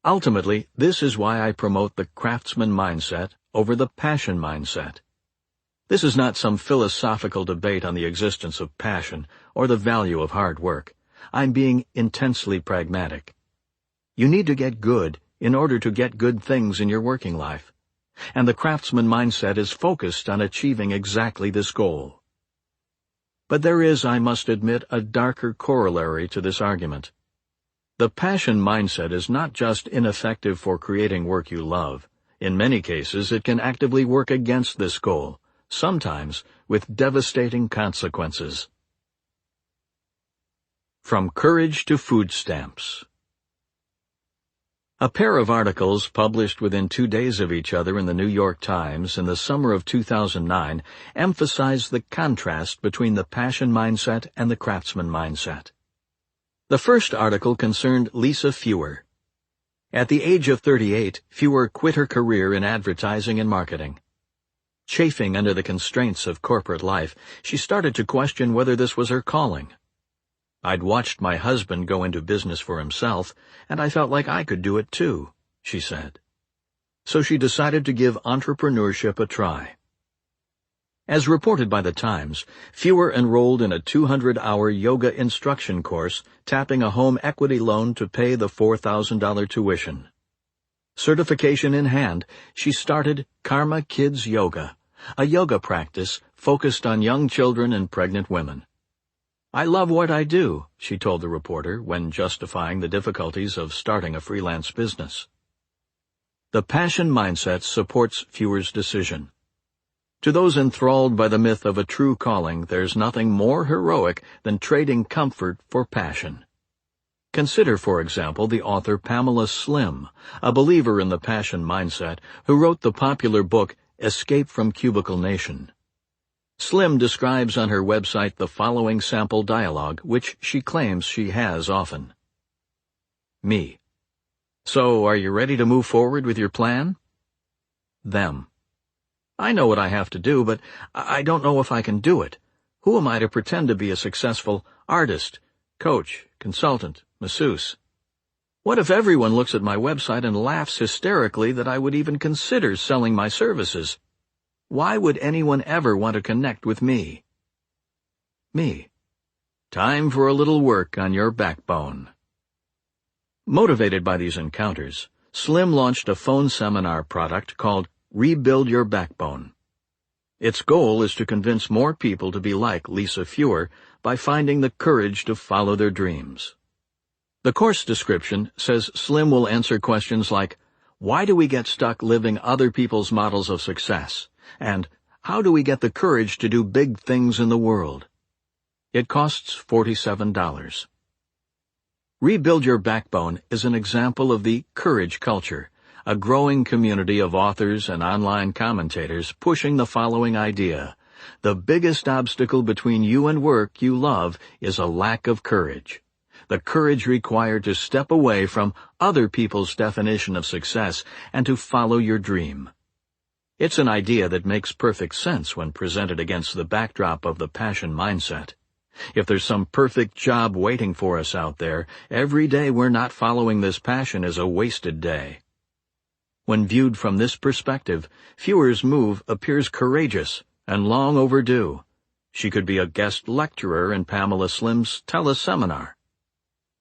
[SPEAKER 1] Ultimately, this is why I promote the craftsman mindset over the passion mindset. This is not some philosophical debate on the existence of passion or the value of hard work. I'm being intensely pragmatic. You need to get good in order to get good things in your working life, and the craftsman mindset is focused on achieving exactly this goal. But there is, I must admit, a darker corollary to this argument. The passion mindset is not just ineffective for creating work you love. In many cases, it can actively work against this goal, sometimes with devastating consequences. From Courage to Food Stamps. A pair of articles published within 2 days of each other in the New York Times in the summer of 2009 emphasized the contrast between the passion mindset and the craftsman mindset. The first article concerned Lisa Fewer. At the age of 38, Fewer quit her career in advertising and marketing. Chafing under the constraints of corporate life, she started to question whether this was her calling. "I'd watched my husband go into business for himself, and I felt like I could do it too," she said. So she decided to give entrepreneurship a try. As reported by the Times, Fewer enrolled in a 200-hour yoga instruction course, tapping a home equity loan to pay the $4,000 tuition. Certification in hand, she started Karma Kids Yoga, a yoga practice focused on young children and pregnant women. "I love what I do," she told the reporter when justifying the difficulties of starting a freelance business. The passion mindset supports Fewer's decision. To those enthralled by the myth of a true calling, there's nothing more heroic than trading comfort for passion. Consider, for example, the author Pamela Slim, a believer in the passion mindset, who wrote the popular book Escape from Cubicle Nation. Slim describes on her website the following sample dialogue, which she claims she has often. Me. "So, are you ready to move forward with your plan?" Them. "I know what I have to do, but I don't know if I can do it. Who am I to pretend to be a successful artist, coach, consultant, masseuse? What if everyone looks at my website and laughs hysterically that I would even consider selling my services? Why would anyone ever want to connect with me?" Me. Time for a little work on your backbone. Motivated by these encounters, Slim launched a phone seminar product called Rebuild Your Backbone. Its goal is to convince more people to be like Lisa Fewer by finding the courage to follow their dreams. The course description says Slim will answer questions like, "Why do we get stuck living other people's models of success?" and "How do we get the courage to do big things in the world?" It costs $47. Rebuild Your Backbone is an example of the courage culture, a growing community of authors and online commentators pushing the following idea: the biggest obstacle between you and work you love is a lack of courage. The courage required to step away from other people's definition of success and to follow your dream. It's an idea that makes perfect sense when presented against the backdrop of the passion mindset. If there's some perfect job waiting for us out there, every day we're not following this passion is a wasted day. When viewed from this perspective, Fewer's move appears courageous and long overdue. She could be a guest lecturer in Pamela Slim's teleseminar.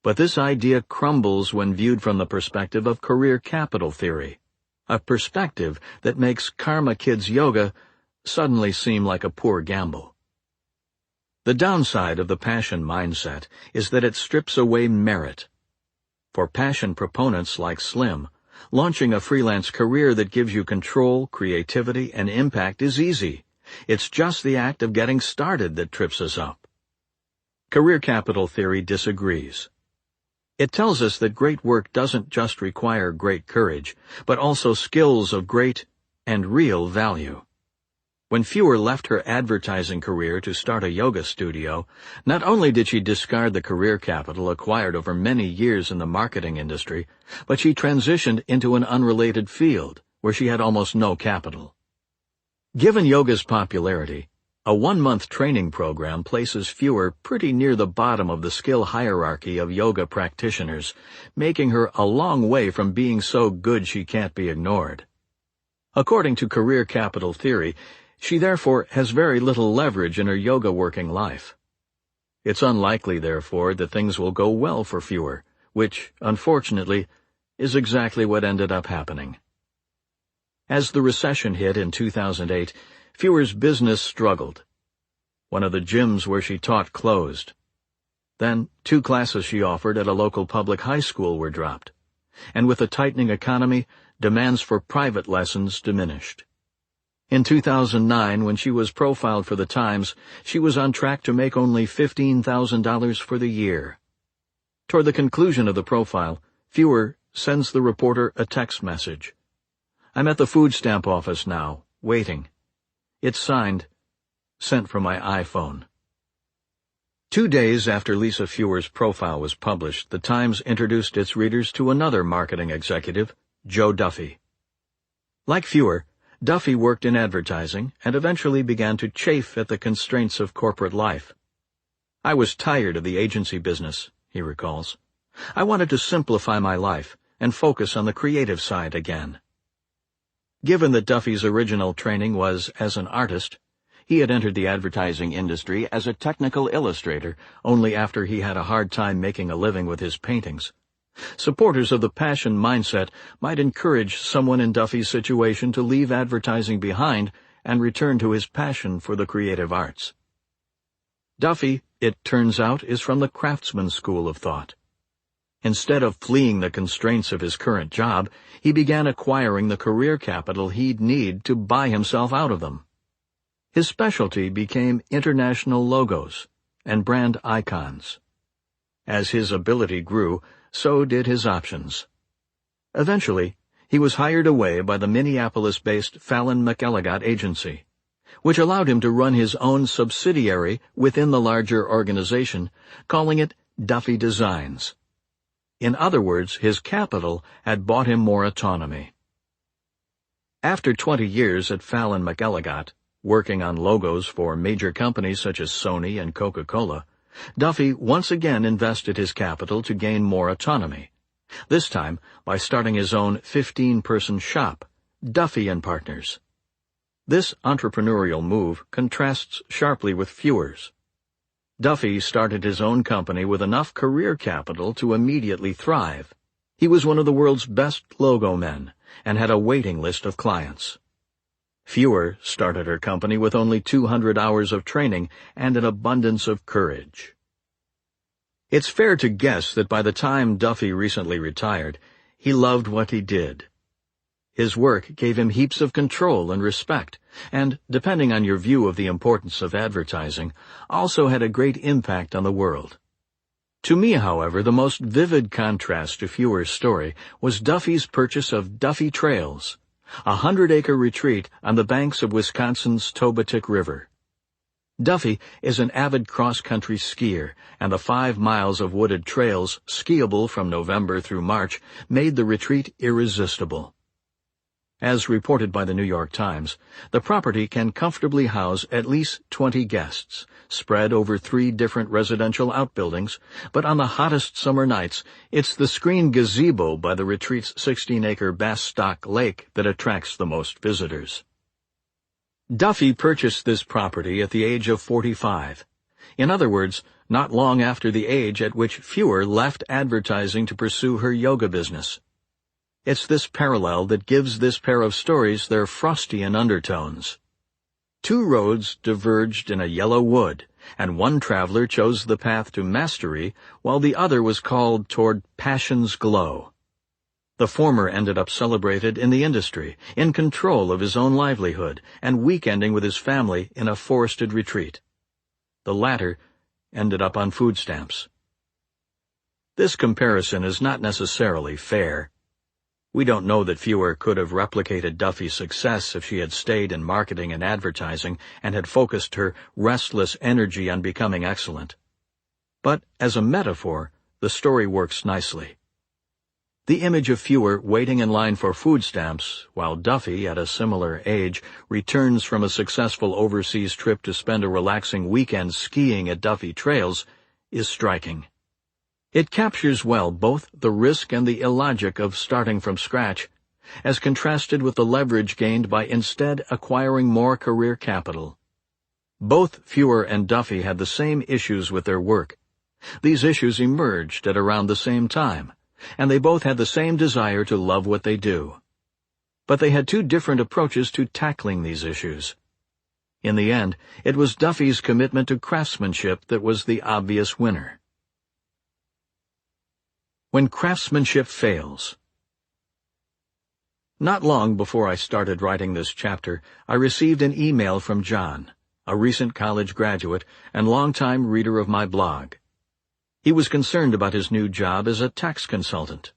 [SPEAKER 1] But this idea crumbles when viewed from the perspective of career capital theory, a perspective that makes Karma Kids yoga suddenly seem like a poor gamble. The downside of the passion mindset is that it strips away merit. For passion proponents like Slim, launching a freelance career that gives you control, creativity, and impact is easy. It's just the act of getting started that trips us up. Career capital theory disagrees. It tells us that great work doesn't just require great courage, but also skills of great and real value. When Fewer left her advertising career to start a yoga studio, not only did she discard the career capital acquired over many years in the marketing industry, but she transitioned into an unrelated field where she had almost no capital. Given yoga's popularity, a 1-month training program places Fewer pretty near the bottom of the skill hierarchy of yoga practitioners, making her a long way from being so good she can't be ignored. According to career capital theory, she therefore has very little leverage in her yoga working life. It's unlikely, therefore, that things will go well for Fewer, which, unfortunately, is exactly what ended up happening. As the recession hit in 2008, Fewer's business struggled. One of the gyms where she taught closed. Then 2 classes she offered at a local public high school were dropped. And with a tightening economy, demands for private lessons diminished. In 2009, when she was profiled for the Times, she was on track to make only $15,000 for the year. Toward the conclusion of the profile, Fewer sends the reporter a text message. "I'm at the food stamp office now, waiting. It's signed, sent from my iPhone." 2 days after Lisa Fewer's profile was published, the Times introduced its readers to another marketing executive, Joe Duffy. Like Fewer, Duffy worked in advertising and eventually began to chafe at the constraints of corporate life. "I was tired of the agency business," he recalls. "I wanted to simplify my life and focus on the creative side again." Given that Duffy's original training was as an artist, he had entered the advertising industry as a technical illustrator only after he had a hard time making a living with his paintings. Supporters of the passion mindset might encourage someone in Duffy's situation to leave advertising behind and return to his passion for the creative arts. Duffy, it turns out, is from the craftsman school of thought. Instead of fleeing the constraints of his current job, he began acquiring the career capital he'd need to buy himself out of them. His specialty became international logos and brand icons. As his ability grew, so did his options. Eventually, he was hired away by the Minneapolis-based Fallon McElligott agency, which allowed him to run his own subsidiary within the larger organization, calling it Duffy Designs. In other words, his capital had bought him more autonomy. After 20 years at Fallon McElligott, working on logos for major companies such as Sony and Coca-Cola, Duffy once again invested his capital to gain more autonomy, this time by starting his own 15-person shop, Duffy & Partners. This entrepreneurial move contrasts sharply with Fewer's. Duffy started his own company with enough career capital to immediately thrive. He was one of the world's best logo men and had a waiting list of clients. Fewer started her company with only 200 hours of training and an abundance of courage. It's fair to guess that by the time Duffy recently retired, he loved what he did. His work gave him heaps of control and respect, and, depending on your view of the importance of advertising, also had a great impact on the world. To me, however, the most vivid contrast to Fewer's story was Duffy's purchase of Duffy Trails, a 100-acre retreat on the banks of Wisconsin's Tobotic River. Duffy is an avid cross-country skier, and the 5 miles of wooded trails, skiable from November through March, made the retreat irresistible. As reported by the New York Times, the property can comfortably house at least 20 guests, spread over 3 different residential outbuildings, but on the hottest summer nights, it's the screened gazebo by the retreat's 16-acre Bass Stock Lake that attracts the most visitors. Duffy purchased this property at the age of 45. In other words, not long after the age at which Fewer left advertising to pursue her yoga business. It's this parallel that gives this pair of stories their Frostian undertones. 2 roads diverged in a yellow wood, and one traveler chose the path to mastery, while the other was called toward passion's glow. The former ended up celebrated in the industry, in control of his own livelihood, and weekending with his family in a forested retreat. The latter ended up on food stamps. This comparison is not necessarily fair. We don't know that Fewer could have replicated Duffy's success if she had stayed in marketing and advertising and had focused her restless energy on becoming excellent. But as a metaphor, the story works nicely. The image of Fewer waiting in line for food stamps, while Duffy, at a similar age, returns from a successful overseas trip to spend a relaxing weekend skiing at Duffy Trails, is striking. It captures well both the risk and the illogic of starting from scratch, as contrasted with the leverage gained by instead acquiring more career capital. Both Fewer and Duffy had the same issues with their work. These issues emerged at around the same time, and they both had the same desire to love what they do. But they had 2 different approaches to tackling these issues. In the end, it was Duffy's commitment to craftsmanship that was the obvious winner. When craftsmanship fails. Not long before I started writing this chapter, I received an email from John, a recent college graduate and longtime reader of my blog. He was concerned about his new job as a tax consultant.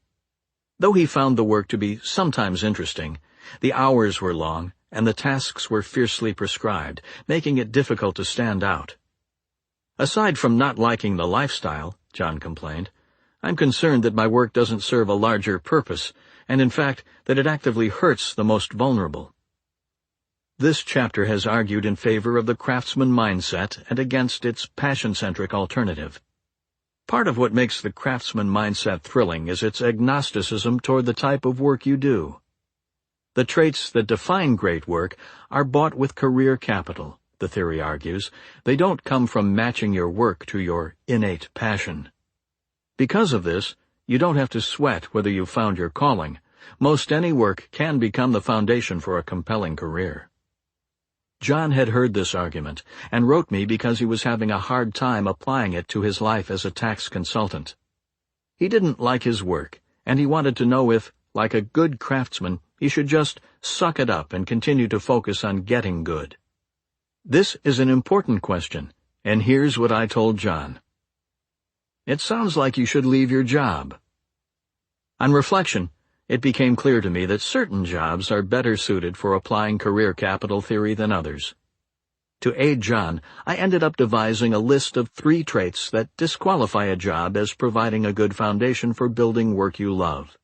[SPEAKER 1] Though he found the work to be sometimes interesting, the hours were long and the tasks were fiercely prescribed, making it difficult to stand out. Aside from not liking the lifestyle, John complained, I'm concerned that my work doesn't serve a larger purpose, and in fact that it actively hurts the most vulnerable. This chapter has argued in favor of the craftsman mindset and against its passion-centric alternative. Part of what makes the craftsman mindset thrilling is its agnosticism toward the type of work you do. The traits that define great work are bought with career capital, the theory argues. They don't come from matching your work to your innate passion. Because of this, you don't have to sweat whether you've found your calling. Most any work can become the foundation for a compelling career. John had heard this argument and wrote me because he was having a hard time applying it to his life as a tax consultant. He didn't like his work, and he wanted to know if, like a good craftsman, he should just suck it up and continue to focus on getting good. This is an important question, and here's what I told John. It sounds like you should leave your job. On reflection, it became clear to me that certain jobs are better suited for applying career capital theory than others. To aid John, I ended up devising a list of 3 traits that disqualify a job as providing a good foundation for building work you love.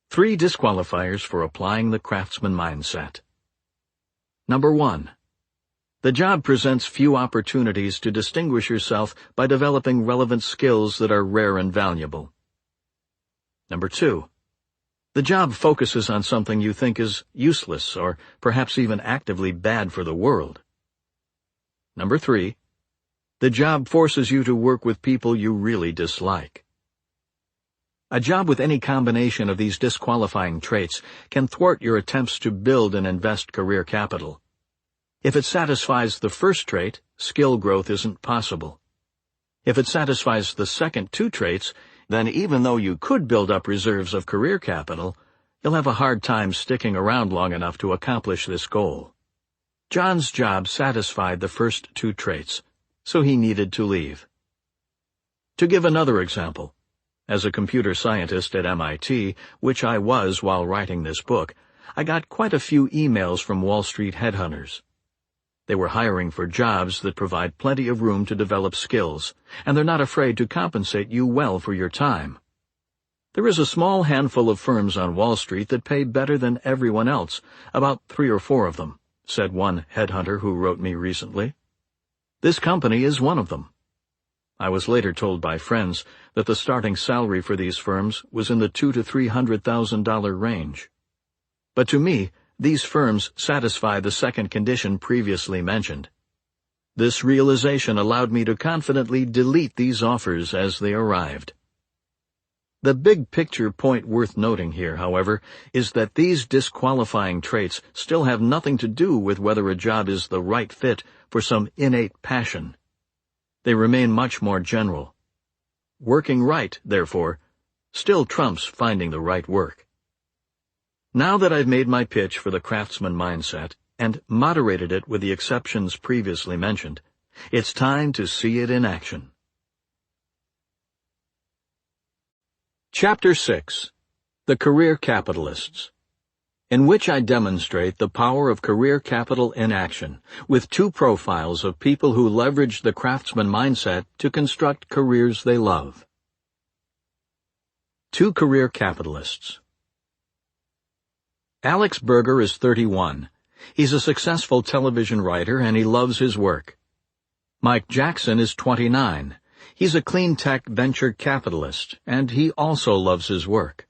[SPEAKER 1] 3 disqualifiers for applying the craftsman mindset. Number 1. The job presents few opportunities to distinguish yourself by developing relevant skills that are rare and valuable. Number 2. The job focuses on something you think is useless or perhaps even actively bad for the world. Number 3. The job forces you to work with people you really dislike. A job with any combination of these disqualifying traits can thwart your attempts to build and invest career capital. If it satisfies the first trait, skill growth isn't possible. If it satisfies the second 2 traits, then even though you could build up reserves of career capital, You'll have a hard time sticking around long enough to accomplish this goal. John's job satisfied the first two traits, so he needed to leave. To give another example, as a computer scientist at MIT, which I was while writing this book, I got quite a few emails from Wall Street headhunters. They were hiring for jobs that provide plenty of room to develop skills, and they're not afraid to compensate you well for your time. There is a small handful of firms on Wall Street that pay better than everyone else, about 3 or 4 of them, said one headhunter who wrote me recently. This company is one of them. I was later told by friends that the starting salary for these firms was in the $200,000 to $300,000 range. But to me, these firms satisfy the second condition previously mentioned. This realization allowed me to confidently delete these offers as they arrived. The big picture point worth noting here, however, is that these disqualifying traits still have nothing to do with whether a job is the right fit for some innate passion. They remain much more general. Working right, therefore, still trumps finding the right work. Now that I've made my pitch for the craftsman mindset and moderated it with the exceptions previously mentioned, it's time to see it in action. Chapter 6. The Career Capitalists, in which I demonstrate the power of career capital in action, with 2 profiles of people who leverage the craftsman mindset to construct careers they love. 2 career capitalists. Alex Berger is 31. He's a successful television writer and he loves his work. Mike Jackson is 29. He's a clean tech venture capitalist and he also loves his work.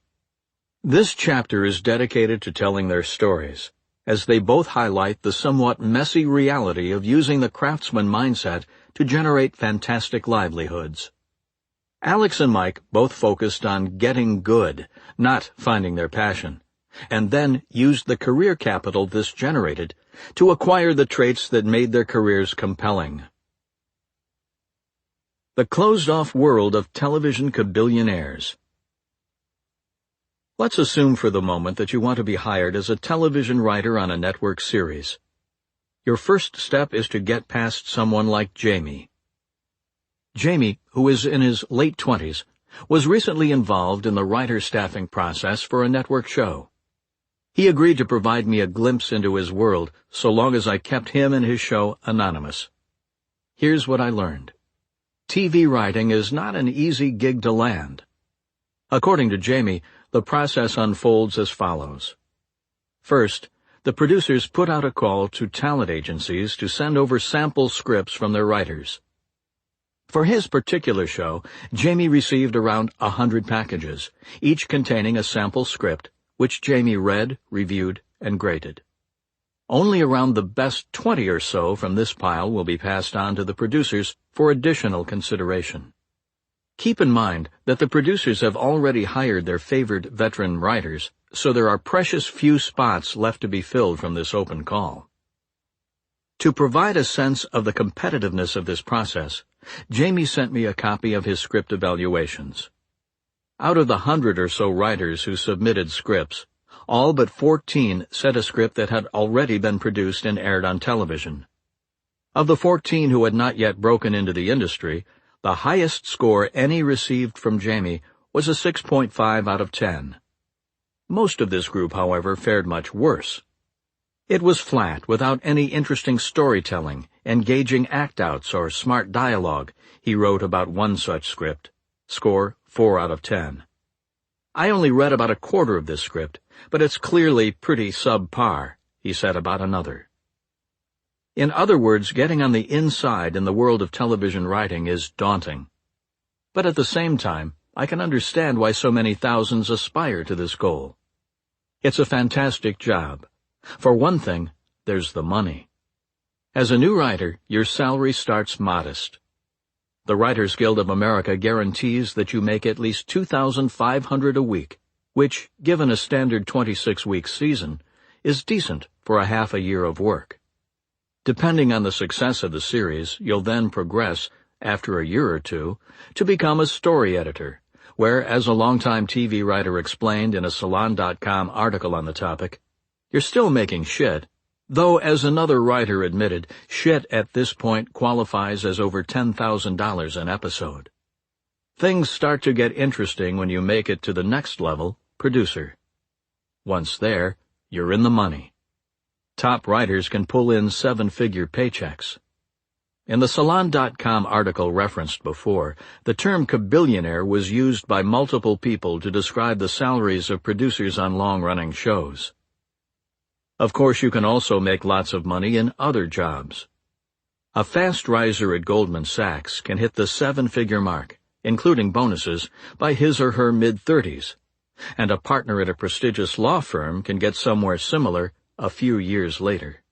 [SPEAKER 1] This chapter is dedicated to telling their stories, as they both highlight the somewhat messy reality of using the craftsman mindset to generate fantastic livelihoods. Alex and Mike both focused on getting good, not finding their passion, and then used the career capital this generated to acquire the traits that made their careers compelling. The closed-off world of television cabillionaires. Let's assume for the moment that you want to be hired as a television writer on a network series. Your first step is to get past someone like Jamie. Jamie, who is in his late 20s, was recently involved in the writer staffing process for a network show. He agreed to provide me a glimpse into his world so long as I kept him and his show anonymous. Here's what I learned. TV writing is not an easy gig to land. According to Jamie, the process unfolds as follows. First, the producers put out a call to talent agencies to send over sample scripts from their writers. For his particular show, Jamie received around 100 packages, each containing a sample script, which Jamie read, reviewed, and graded. Only around the best 20 or so from this pile will be passed on to the producers for additional consideration. Keep in mind that the producers have already hired their favored veteran writers, so there are precious few spots left to be filled from this open call. To provide a sense of the competitiveness of this process, Jamie sent me a copy of his script evaluations. Out of the 100 or so writers who submitted scripts, all but 14 sent a script that had already been produced and aired on television. Of the 14 who had not yet broken into the industry, the highest score any received from Jamie was a 6.5 out of 10. Most of this group, however, fared much worse. It was flat, without any interesting storytelling, engaging act-outs, or smart dialogue, he wrote about one such script. Score 4 out of 10. I only read about a quarter of this script, but it's clearly pretty subpar, he said about another. In other words, getting on the inside in the world of television writing is daunting. But at the same time, I can understand why so many thousands aspire to this goal. It's a fantastic job. For one thing, there's the money. As a new writer, your salary starts modest. The Writers Guild of America guarantees that you make at least $2,500 a week, which, given a standard 26-week season, is decent for a half a year of work. Depending on the success of the series, you'll then progress, after a year or two, to become a story editor, where, as a longtime TV writer explained in a Salon.com article on the topic, you're still making shit, though, as another writer admitted, shit at this point qualifies as over $10,000 an episode. Things start to get interesting when you make it to the next level, producer. Once there, you're in the money. Top writers can pull in seven-figure paychecks. In the Salon.com article referenced before, the term kabillionaire was used by multiple people to describe the salaries of producers on long-running shows. Of course, you can also make lots of money in other jobs. A fast riser at Goldman Sachs can hit the seven-figure mark, including bonuses, by his or her mid-30s, and a partner at a prestigious law firm can get somewhere similar a few years later.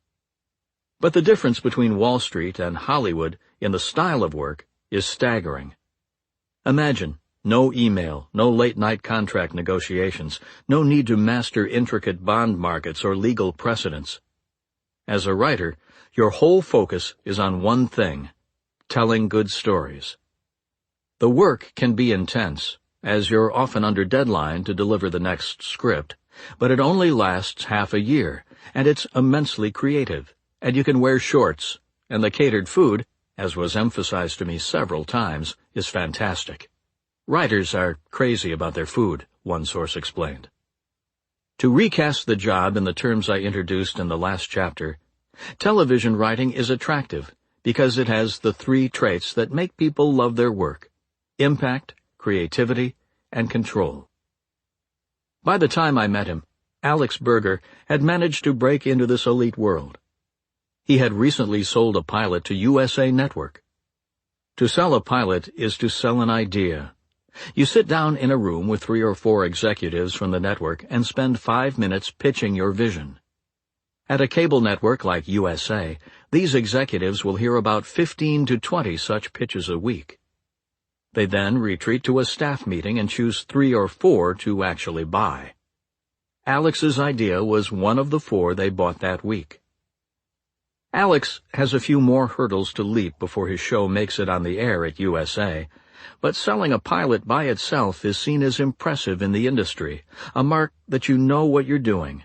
[SPEAKER 1] But the difference between Wall Street and Hollywood in the style of work is staggering. Imagine no email, no late-night contract negotiations, no need to master intricate bond markets or legal precedents. As a writer, your whole focus is on one thing: telling good stories. The work can be intense, as you're often under deadline to deliver the next script, but it only lasts half a year, and it's immensely creative, and you can wear shorts, and the catered food, as was emphasized to me several times, is fantastic. Writers are crazy about their food, one source explained. To recast the job in the terms I introduced in the last chapter, television writing is attractive because it has the three traits that make people love their work: impact, creativity, and control. By the time I met him, Alex Berger had managed to break into this elite world. He had recently sold a pilot to USA Network. To sell a pilot is to sell an idea. You sit down in a room with 3 or 4 executives from the network and spend 5 minutes pitching your vision. At a cable network like USA, these executives will hear about 15 to 20 such pitches a week. They then retreat to a staff meeting and choose 3 or 4 to actually buy. Alex's idea was one of the 4 they bought that week. Alex has a few more hurdles to leap before his show makes it on the air at USA, but selling a pilot by itself is seen as impressive in the industry, a mark that you know what you're doing.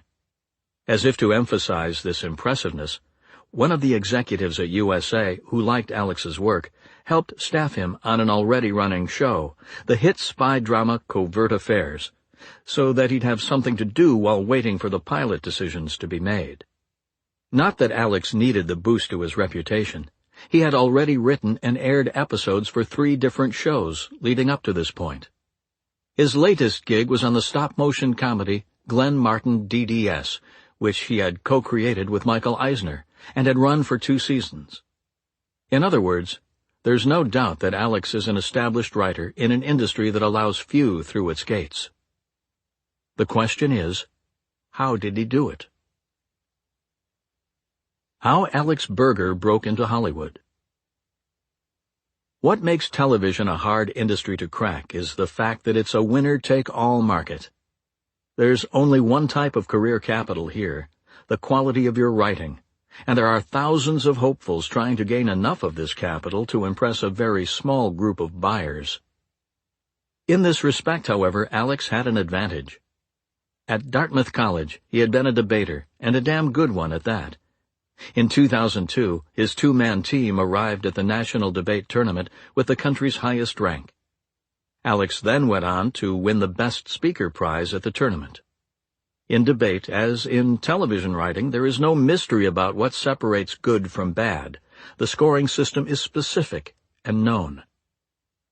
[SPEAKER 1] As if to emphasize this impressiveness, one of the executives at USA who liked Alex's work helped staff him on an already running show, the hit spy drama Covert Affairs, so that he'd have something to do while waiting for the pilot decisions to be made. Not that Alex needed the boost to his reputation. He had already written and aired episodes for 3 different shows leading up to this point. His latest gig was on the stop-motion comedy Glenn Martin DDS, which he had co-created with Michael Eisner and had run for 2 seasons. In other words, there's no doubt that Alex is an established writer in an industry that allows few through its gates. The question is, how did he do it? How Alex Berger broke into Hollywood. What makes television a hard industry to crack is the fact that it's a winner-take-all market. There's only one type of career capital here, the quality of your writing, and there are thousands of hopefuls trying to gain enough of this capital to impress a very small group of buyers. In this respect, however, Alex had an advantage. At Dartmouth College, he had been a debater, and a damn good one at that. In 2002, his 2-man team arrived at the National Debate Tournament with the country's highest rank. Alex then went on to win the Best Speaker prize at the tournament. In debate, as in television writing, there is no mystery about what separates good from bad. The scoring system is specific and known.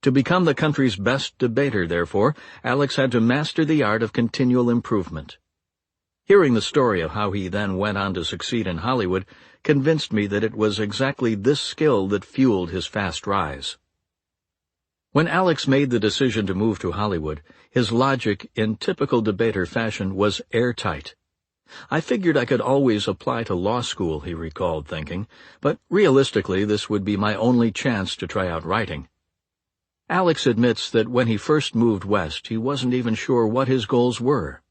[SPEAKER 1] To become the country's best debater, therefore, Alex had to master the art of continual improvement. Hearing the story of how he then went on to succeed in Hollywood convinced me that it was exactly this skill that fueled his fast rise. When Alex made the decision to move to Hollywood, his logic, in typical debater fashion, was airtight. I figured I could always apply to law school, he recalled thinking, but realistically this would be my only chance to try out writing. Alex admits that when he first moved west, he wasn't even sure what his goals were.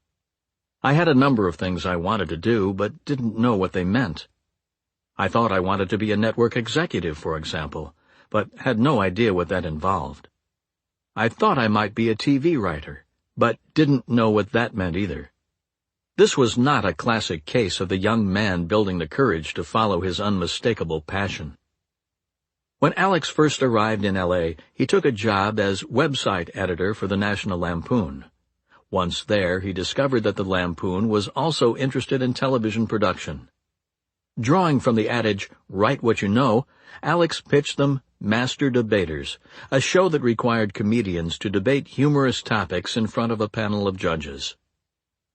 [SPEAKER 1] I had a number of things I wanted to do, but didn't know what they meant. I thought I wanted to be a network executive, for example, but had no idea what that involved. I thought I might be a TV writer, but didn't know what that meant either. This was not a classic case of the young man building the courage to follow his unmistakable passion. When Alex first arrived in L.A., he took a job as website editor for the National Lampoon. Once there, he discovered that the Lampoon was also interested in television production. Drawing from the adage, "Write what you know," Alex pitched them Master Debaters, a show that required comedians to debate humorous topics in front of a panel of judges.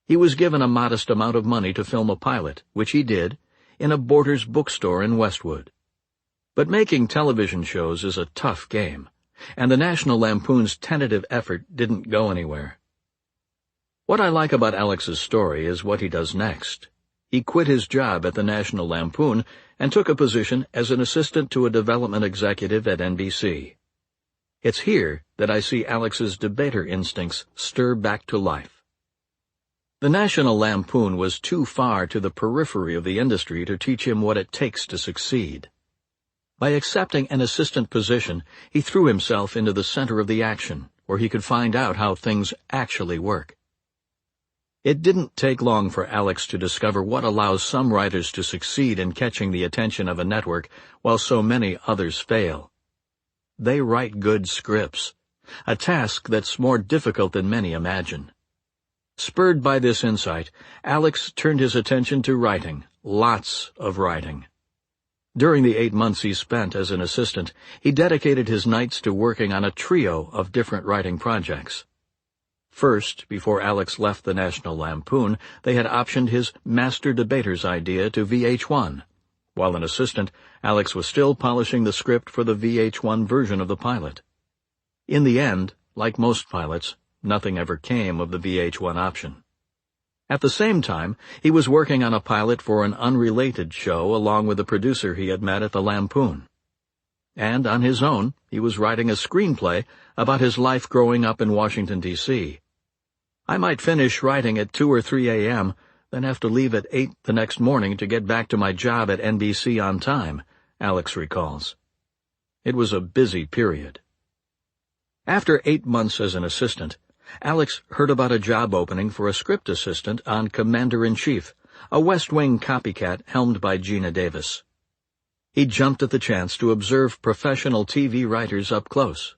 [SPEAKER 1] He was given a modest amount of money to film a pilot, which he did, in a Borders bookstore in Westwood. But making television shows is a tough game, and the National Lampoon's tentative effort didn't go anywhere. What I like about Alex's story is what he does next. He quit his job at the National Lampoon and took a position as an assistant to a development executive at NBC. It's here that I see Alex's debater instincts stir back to life. The National Lampoon was too far to the periphery of the industry to teach him what it takes to succeed. By accepting an assistant position, he threw himself into the center of the action, where he could find out how things actually work. It didn't take long for Alex to discover what allows some writers to succeed in catching the attention of a network while so many others fail. They write good scripts, a task that's more difficult than many imagine. Spurred by this insight, Alex turned his attention to writing, lots of writing. During the 8 months he spent as an assistant, he dedicated his nights to working on a trio of different writing projects. First, before Alex left the National Lampoon, they had optioned his Master Debaters idea to VH1. While an assistant, Alex was still polishing the script for the VH1 version of the pilot. In the end, like most pilots, nothing ever came of the VH1 option. At the same time, he was working on a pilot for an unrelated show along with the producer he had met at the Lampoon. And on his own, he was writing a screenplay about his life growing up in Washington, D.C. "I might finish writing at 2 or 3 a.m., then have to leave at 8 the next morning to get back to my job at NBC on time," Alex recalls. It was a busy period. After 8 months as an assistant, Alex heard about a job opening for a script assistant on Commander-in-Chief, a West Wing copycat helmed by Gina Davis. He jumped at the chance to observe professional TV writers up close,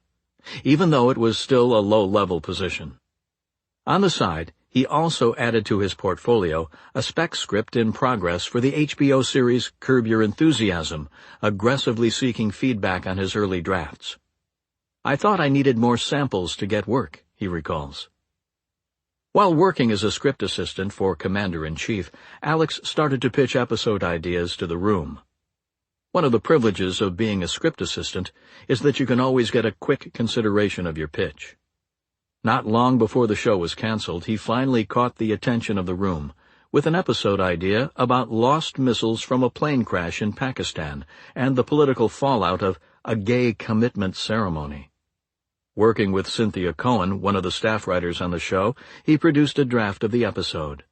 [SPEAKER 1] even though it was still a low-level position. On the side, he also added to his portfolio a spec script in progress for the HBO series Curb Your Enthusiasm, aggressively seeking feedback on his early drafts. "I thought I needed more samples to get work," he recalls. While working as a script assistant for Commander-in-Chief, Alex started to pitch episode ideas to the room. One of the privileges of being a script assistant is that you can always get a quick consideration of your pitch. Not long before the show was canceled, he finally caught the attention of the room with an episode idea about lost missiles from a plane crash in Pakistan and the political fallout of a gay commitment ceremony. Working with Cynthia Cohen, one of the staff writers on the show, he produced a draft of the episode.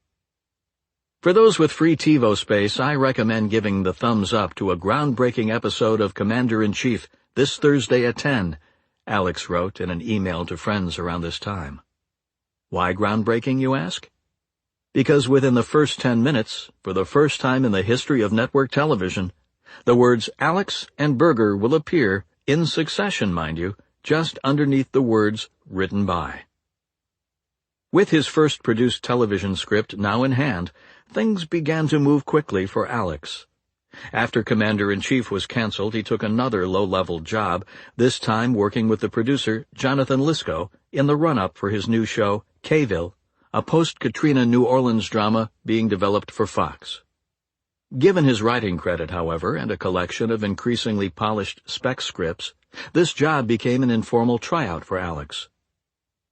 [SPEAKER 1] For those with free TiVo space, I recommend giving the thumbs up to a groundbreaking episode of Commander-in-Chief this Thursday at 10, Alex wrote in an email to friends around this time. Why groundbreaking, you ask? Because within the first 10 minutes, for the first time in the history of network television, the words Alex and Burger will appear, in succession, mind you, just underneath the words written by. With his first produced television script now in hand, things began to move quickly for Alex. After Commander-in-Chief was canceled, he took another low-level job, this time working with the producer, Jonathan Lisco, in the run-up for his new show, K-ville, a post-Katrina New Orleans drama being developed for Fox. Given his writing credit, however, and a collection of increasingly polished spec scripts, this job became an informal tryout for Alex.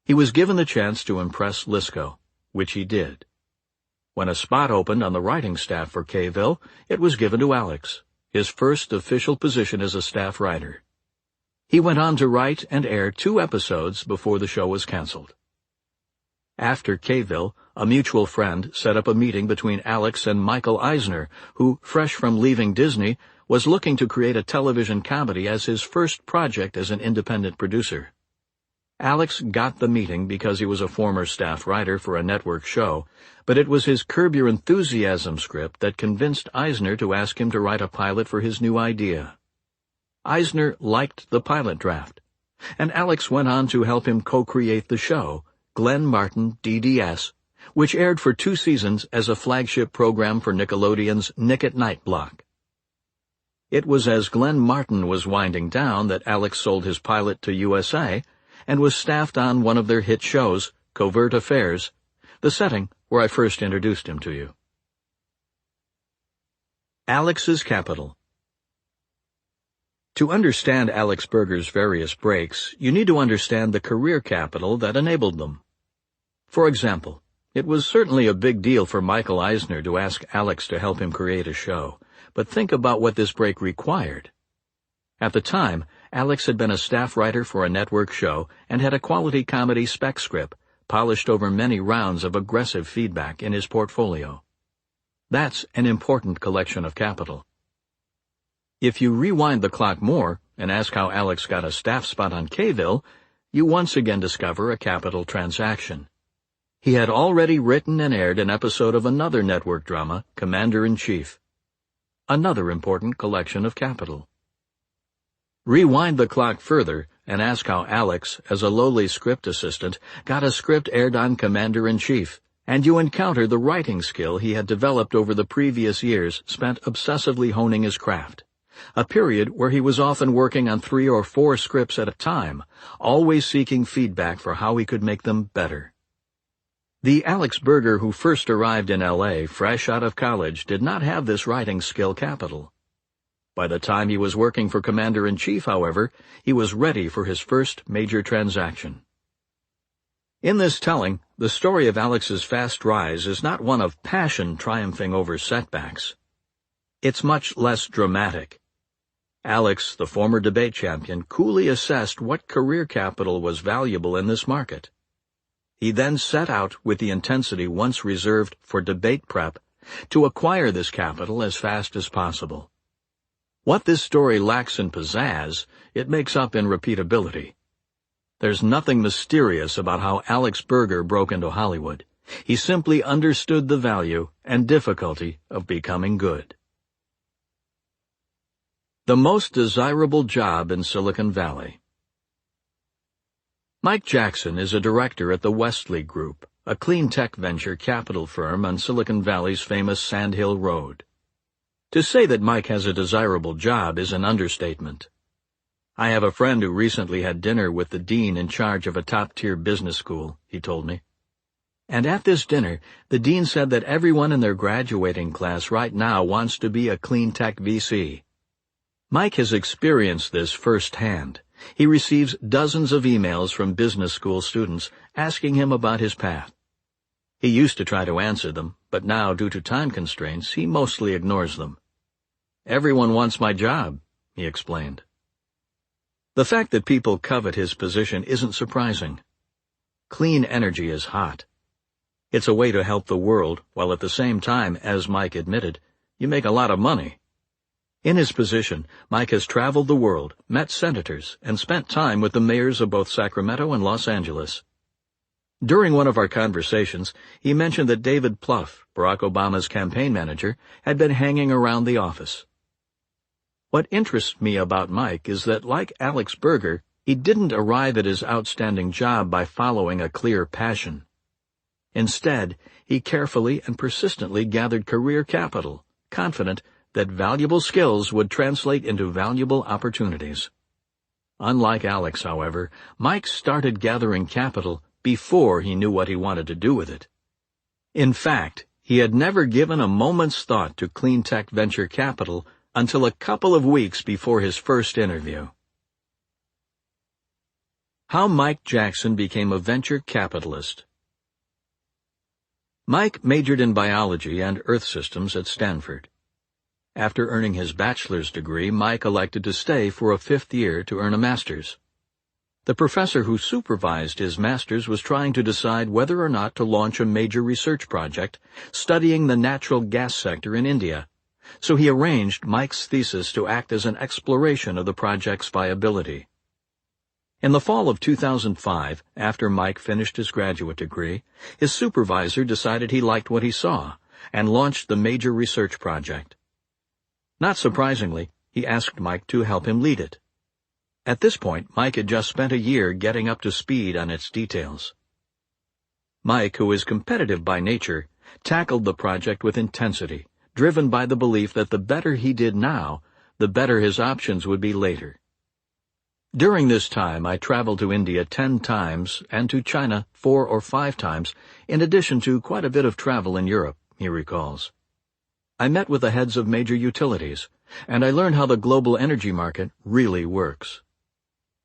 [SPEAKER 1] He was given the chance to impress Lisco, which he did. When a spot opened on the writing staff for K-ville, it was given to Alex, his first official position as a staff writer. He went on to write and air 2 episodes before the show was canceled. After K-ville, a mutual friend set up a meeting between Alex and Michael Eisner, who, fresh from leaving Disney, was looking to create a television comedy as his first project as an independent producer. Alex got the meeting because he was a former staff writer for a network show, but it was his Curb Your Enthusiasm script that convinced Eisner to ask him to write a pilot for his new idea. Eisner liked the pilot draft, and Alex went on to help him co-create the show, Glenn Martin DDS, which aired for 2 seasons as a flagship program for Nickelodeon's Nick at Night block. It was as Glenn Martin was winding down that Alex sold his pilot to USA and was staffed on one of their hit shows, Covert Affairs, the setting where I first introduced him to you. Alex's Capital. To understand Alex Berger's various breaks, you need to understand the career capital that enabled them. For example, it was certainly a big deal for Michael Eisner to ask Alex to help him create a show, but think about what this break required. At the time, Alex had been a staff writer for a network show and had a quality comedy spec script, polished over many rounds of aggressive feedback in his portfolio. That's an important collection of capital. If you rewind the clock more and ask how Alex got a staff spot on K-ville, you once again discover a capital transaction. He had already written and aired an episode of another network drama, Commander-in-Chief. Another important collection of capital. Rewind the clock further and ask how Alex, as a lowly script assistant, got a script aired on Commander-in-Chief, and you encounter the writing skill he had developed over the previous years spent obsessively honing his craft. A period where he was often working on 3 or 4 scripts at a time, always seeking feedback for how he could make them better. The Alex Berger who first arrived in L.A. fresh out of college did not have this writing skill capital. By the time he was working for Commander-in-Chief, however, he was ready for his first major transaction. In this telling, the story of Alex's fast rise is not one of passion triumphing over setbacks. It's much less dramatic. Alex, the former debate champion, coolly assessed what career capital was valuable in this market. He then set out with the intensity once reserved for debate prep to acquire this capital as fast as possible. What this story lacks in pizzazz, it makes up in repeatability. There's nothing mysterious about how Alex Berger broke into Hollywood. He simply understood the value and difficulty of becoming good. The most desirable job in Silicon Valley. Mike Jackson is a director at the Westley Group, a clean tech venture capital firm on Silicon Valley's famous Sand Hill Road. To say that Mike has a desirable job is an understatement. I have a friend who recently had dinner with the dean in charge of a top-tier business school, he told me. And at this dinner, the dean said that everyone in their graduating class right now wants to be a clean tech VC. Mike has experienced this firsthand. He receives dozens of emails from business school students asking him about his path. He used to try to answer them, but now, due to time constraints, he mostly ignores them. Everyone wants my job, he explained. The fact that people covet his position isn't surprising. Clean energy is hot. It's a way to help the world, while at the same time, as Mike admitted, you make a lot of money. In his position, Mike has traveled the world, met senators, and spent time with the mayors of both Sacramento and Los Angeles. During one of our conversations, he mentioned that David Plouffe, Barack Obama's campaign manager, had been hanging around the office. What interests me about Mike is that, like Alex Berger, he didn't arrive at his outstanding job by following a clear passion. Instead, he carefully and persistently gathered career capital, confident that valuable skills would translate into valuable opportunities. Unlike Alex, however, Mike started gathering capital before he knew what he wanted to do with it. In fact, he had never given a moment's thought to clean tech venture capital until a couple of weeks before his first interview. How Mike Jackson became a venture capitalist. Mike majored in biology and earth systems at Stanford. After earning his bachelor's degree, Mike elected to stay for a 5th year to earn a master's. The professor who supervised his master's was trying to decide whether or not to launch a major research project studying the natural gas sector in India, so he arranged Mike's thesis to act as an exploration of the project's viability. In the fall of 2005, after Mike finished his graduate degree, his supervisor decided he liked what he saw and launched the major research project. Not surprisingly, he asked Mike to help him lead it. At this point, Mike had just spent a year getting up to speed on its details. Mike, who is competitive by nature, tackled the project with intensity, driven by the belief that the better he did now, the better his options would be later. During this time, I traveled to India 10 times and to China 4 or 5 times, in addition to quite a bit of travel in Europe, he recalls. I met with the heads of major utilities, and I learned how the global energy market really works.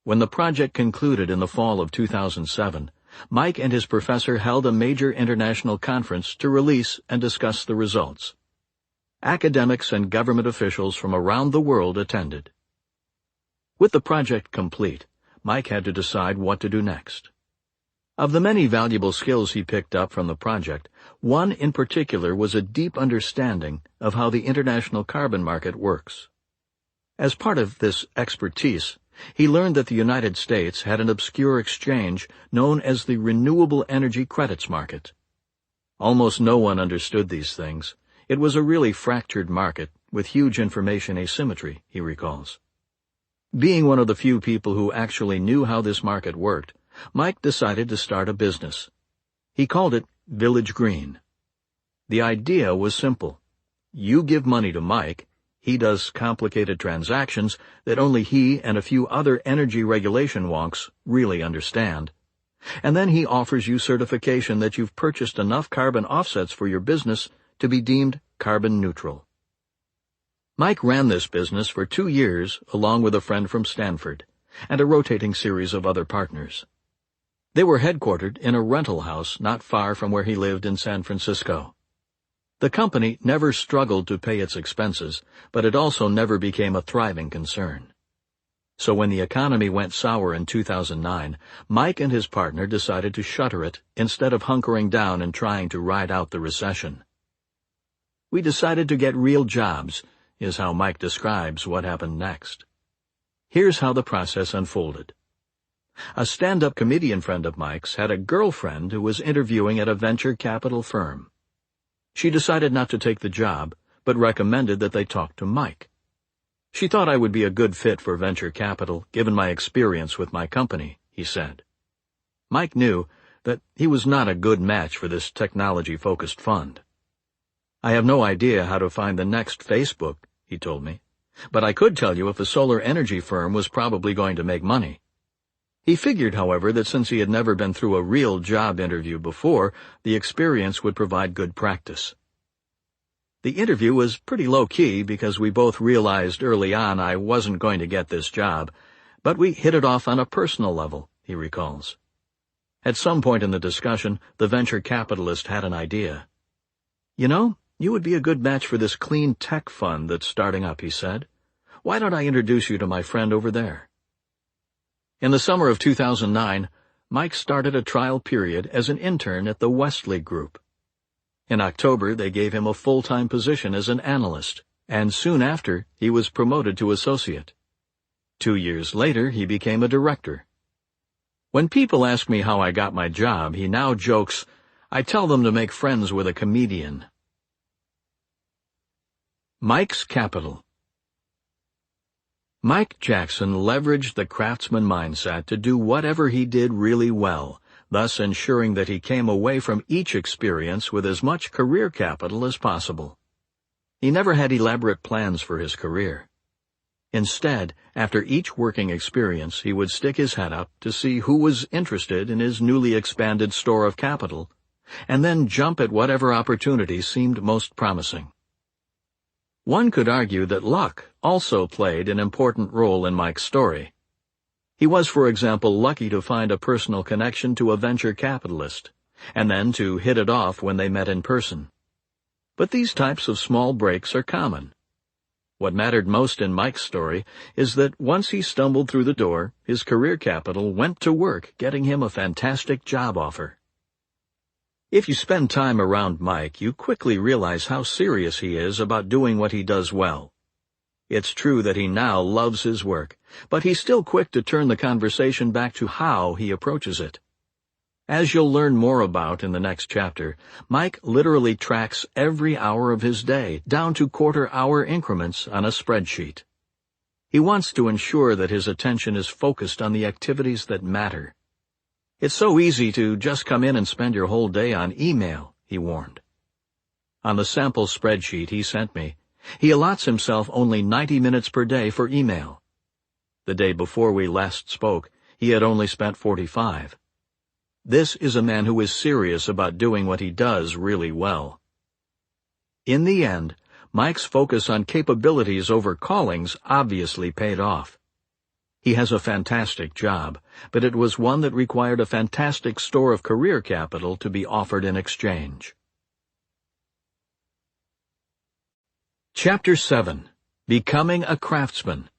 [SPEAKER 1] When the project concluded in the fall of 2007, Mike and his professor held a major international conference to release and discuss the results. Academics and government officials from around the world attended. With the project complete, Mike had to decide what to do next. Of the many valuable skills he picked up from the project, one in particular was a deep understanding of how the international carbon market works. As part of this expertise, he learned that the United States had an obscure exchange known as the Renewable Energy Credits Market. Almost no one understood these things. It was a really fractured market with huge information asymmetry, he recalls. Being one of the few people who actually knew how this market worked, Mike decided to start a business. He called it Village Green. The idea was simple. You give money to Mike, he does complicated transactions that only he and a few other energy regulation wonks really understand. And then he offers you certification that you've purchased enough carbon offsets for your business to be deemed carbon neutral. Mike ran this business for 2 years along with a friend from Stanford and a rotating series of other partners. They were headquartered in a rental house not far from where he lived in San Francisco. The company never struggled to pay its expenses, but it also never became a thriving concern. So when the economy went sour in 2009, Mike and his partner decided to shutter it instead of hunkering down and trying to ride out the recession. We decided to get real jobs, is how Mike describes what happened next. Here's how the process unfolded. A stand-up comedian friend of Mike's had a girlfriend who was interviewing at a venture capital firm. She decided not to take the job, but recommended that they talk to Mike. She thought I would be a good fit for venture capital, given my experience with my company, he said. Mike knew that he was not a good match for this technology-focused fund. I have no idea how to find the next Facebook, he told me, but I could tell you if a solar energy firm was probably going to make money. He figured, however, that since he had never been through a real job interview before, the experience would provide good practice. The interview was pretty low-key because we both realized early on I wasn't going to get this job, but we hit it off on a personal level, he recalls. At some point in the discussion, the venture capitalist had an idea. You know, you would be a good match for this clean tech fund that's starting up, he said. Why don't I introduce you to my friend over there? In the summer of 2009, Mike started a trial period as an intern at the Wesley Group. In October, they gave him a full-time position as an analyst, and soon after, he was promoted to associate. 2 years later, he became a director. When people ask me how I got my job, he now jokes, I tell them to make friends with a comedian. Mike's Capital. Mike Jackson leveraged the craftsman mindset to do whatever he did really well, thus ensuring that he came away from each experience with as much career capital as possible. He never had elaborate plans for his career. Instead, after each working experience, he would stick his head up to see who was interested in his newly expanded store of capital, and then jump at whatever opportunity seemed most promising. One could argue that luck also played an important role in Mike's story. He was, for example, lucky to find a personal connection to a venture capitalist, and then to hit it off when they met in person. But these types of small breaks are common. What mattered most in Mike's story is that once he stumbled through the door, his career capital went to work getting him a fantastic job offer. If you spend time around Mike, you quickly realize how serious he is about doing what he does well. It's true that he now loves his work, but he's still quick to turn the conversation back to how he approaches it. As you'll learn more about in the next chapter, Mike literally tracks every hour of his day, down to quarter-hour increments on a spreadsheet. He wants to ensure that his attention is focused on the activities that matter. It's so easy to just come in and spend your whole day on email, he warned. On the sample spreadsheet he sent me, he allots himself only 90 minutes per day for email. The day before we last spoke, he had only spent 45. This is a man who is serious about doing what he does really well. In the end, Mike's focus on capabilities over callings obviously paid off. He has a fantastic job, but it was one that required a fantastic store of career capital to be offered in exchange. Chapter 7. Becoming a Craftsman,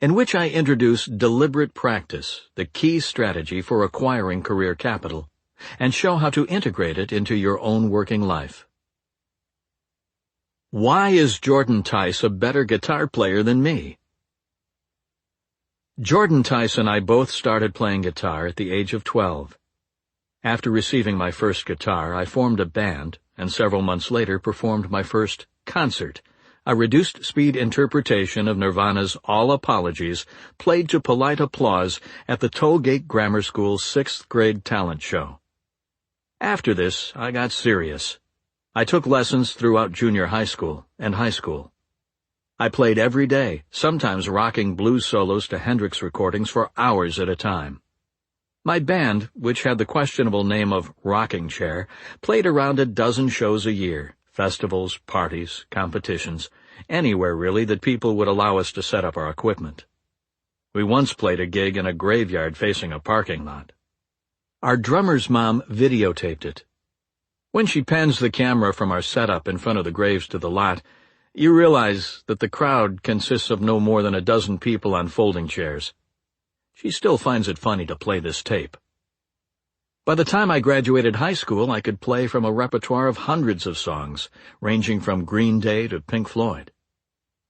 [SPEAKER 1] in which I introduce deliberate practice, the key strategy for acquiring career capital, and show how to integrate it into your own working life. Why is Jordan Tice a better guitar player than me? Jordan Tice and I both started playing guitar at the age of 12. After receiving my first guitar, I formed a band, and several months later performed my first concert, a reduced-speed interpretation of Nirvana's All Apologies, played to polite applause at the Tollgate Grammar School's 6th grade talent show. After this, I got serious. I took lessons throughout junior high school and high school. I played every day, sometimes rocking blues solos to Hendrix recordings for hours at a time. My band, which had the questionable name of Rocking Chair, played around a dozen shows a year. Festivals, parties, competitions, anywhere really that people would allow us to set up our equipment. We once played a gig in a graveyard facing a parking lot. Our drummer's mom videotaped it. When she pans the camera from our setup in front of the graves to the lot, you realize that the crowd consists of no more than a dozen people on folding chairs. She still finds it funny to play this tape. By the time I graduated high school, I could play from a repertoire of hundreds of songs, ranging from Green Day to Pink Floyd.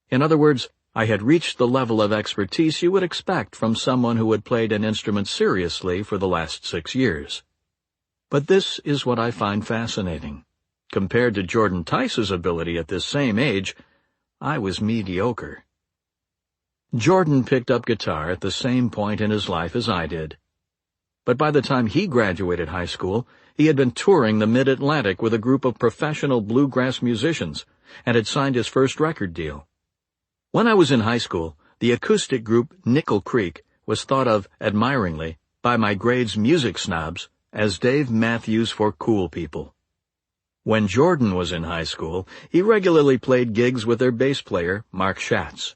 [SPEAKER 1] In other words, I had reached the level of expertise you would expect from someone who had played an instrument seriously for the last 6 years. But this is what I find fascinating. Compared to Jordan Tice's ability at this same age, I was mediocre. Jordan picked up guitar at the same point in his life as I did. But by the time he graduated high school, he had been touring the Mid-Atlantic with a group of professional bluegrass musicians and had signed his first record deal. When I was in high school, the acoustic group Nickel Creek was thought of admiringly by my grade's music snobs as Dave Matthews for cool people. When Jordan was in high school, he regularly played gigs with their bass player, Mark Schatz.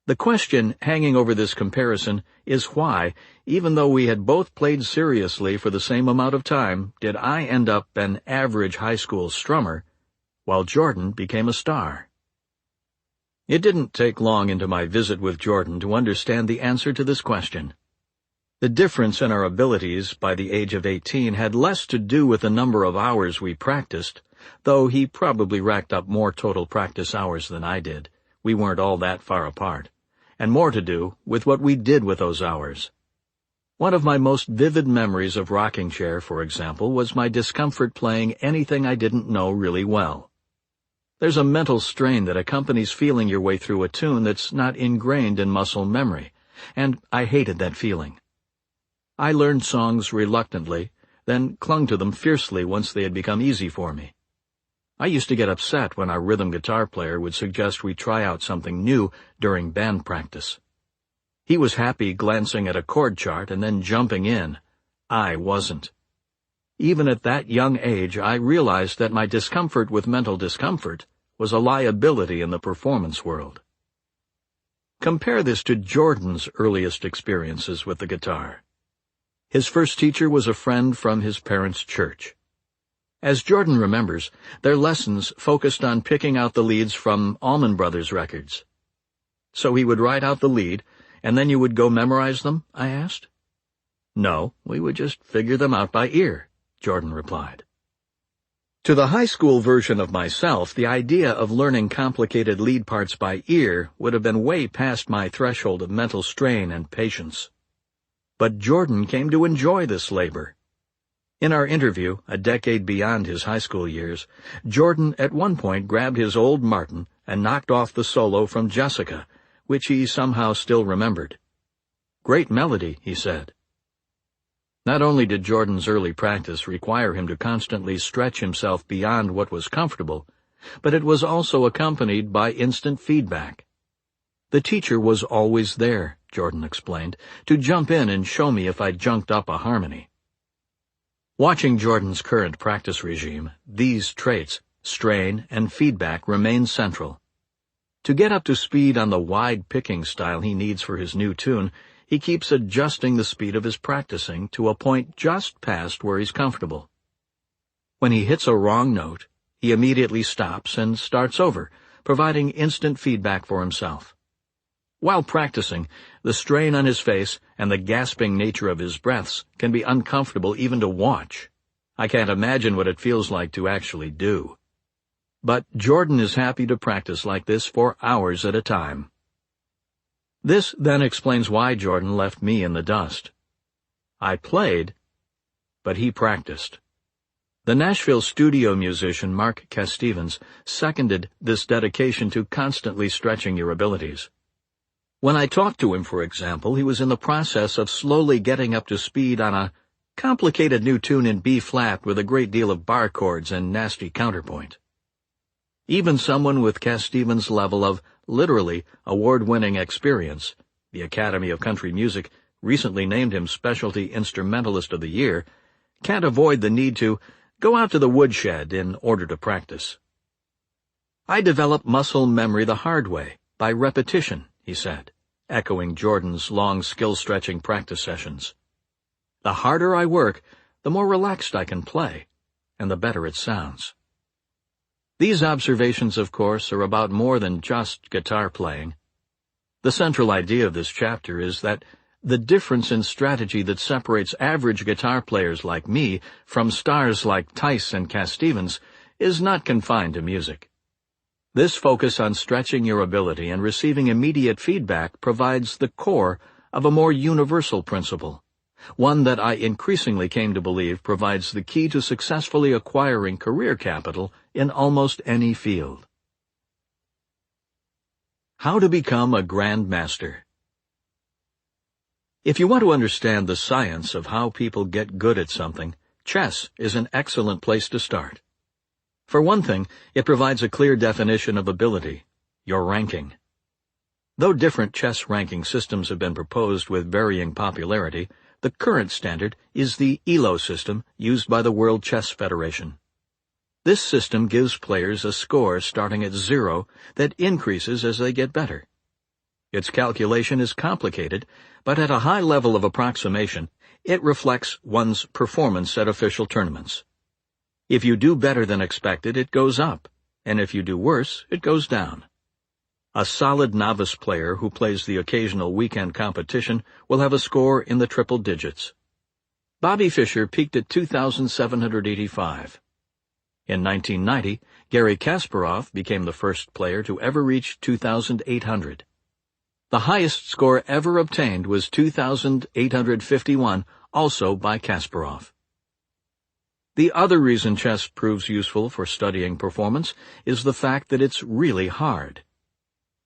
[SPEAKER 1] The question hanging over this comparison is why, even though we had both played seriously for the same amount of time, did I end up an average high school strummer, while Jordan became a star? It didn't take long into my visit with Jordan to understand the answer to this question. The difference in our abilities by the age of 18 had less to do with the number of hours we practiced, though he probably racked up more total practice hours than I did. We weren't all that far apart. And more to do with what we did with those hours. One of my most vivid memories of Rocking Chair, for example, was my discomfort playing anything I didn't know really well. There's a mental strain that accompanies feeling your way through a tune that's not ingrained in muscle memory, and I hated that feeling. I learned songs reluctantly, then clung to them fiercely once they had become easy for me. I used to get upset when our rhythm guitar player would suggest we try out something new during band practice. He was happy glancing at a chord chart and then jumping in. I wasn't. Even at that young age, I realized that my discomfort with mental discomfort was a liability in the performance world. Compare this to Jordan's earliest experiences with the guitar. His first teacher was a friend from his parents' church. As Jordan remembers, their lessons focused on picking out the leads from Allman Brothers records. So he would write out the lead, and then you would go memorize them? I asked. No, we would just figure them out by ear, Jordan replied. To the high school version of myself, the idea of learning complicated lead parts by ear would have been way past my threshold of mental strain and patience. But Jordan came to enjoy this labor. In our interview, a decade beyond his high school years, Jordan at one point grabbed his old Martin and knocked off the solo from Jessica, which he somehow still remembered. "Great melody," he said. Not only did Jordan's early practice require him to constantly stretch himself beyond what was comfortable, but it was also accompanied by instant feedback. The teacher was always there, Jordan explained, to jump in and show me if I'd junked up a harmony. Watching Jordan's current practice regime, these traits, strain and feedback, remain central. To get up to speed on the wide picking style he needs for his new tune, he keeps adjusting the speed of his practicing to a point just past where he's comfortable. When he hits a wrong note, he immediately stops and starts over, providing instant feedback for himself. While practicing, the strain on his face and the gasping nature of his breaths can be uncomfortable even to watch. I can't imagine what it feels like to actually do. But Jordan is happy to practice like this for hours at a time. This then explains why Jordan left me in the dust. I played, but he practiced. The Nashville studio musician Mark Castevens seconded this dedication to constantly stretching your abilities. When I talked to him, for example, he was in the process of slowly getting up to speed on a complicated new tune in B-flat with a great deal of bar chords and nasty counterpoint. Even someone with Castevens' level of, literally, award-winning experience, the Academy of Country Music recently named him Specialty Instrumentalist of the Year, can't avoid the need to go out to the woodshed in order to practice. "I develop muscle memory the hard way, by repetition," he said, echoing Jordan's long skill-stretching practice sessions. "The harder I work, the more relaxed I can play, and the better it sounds." These observations, of course, are about more than just guitar playing. The central idea of this chapter is that the difference in strategy that separates average guitar players like me from stars like Tice and Castevens is not confined to music. This focus on stretching your ability and receiving immediate feedback provides the core of a more universal principle, one that I increasingly came to believe provides the key to successfully acquiring career capital in almost any field. How to become a Grand Master. If you want to understand the science of how people get good at something, chess is an excellent place to start. For one thing, it provides a clear definition of ability, your ranking. Though different chess ranking systems have been proposed with varying popularity, the current standard is the ELO system used by the World Chess Federation. This system gives players a score starting at 0 that increases as they get better. Its calculation is complicated, but at a high level of approximation, it reflects one's performance at official tournaments. If you do better than expected, it goes up, and if you do worse, it goes down. A solid novice player who plays the occasional weekend competition will have a score in the triple digits. Bobby Fischer peaked at 2,785. In 1990, Garry Kasparov became the first player to ever reach 2,800. The highest score ever obtained was 2,851, also by Kasparov. The other reason chess proves useful for studying performance is the fact that it's really hard.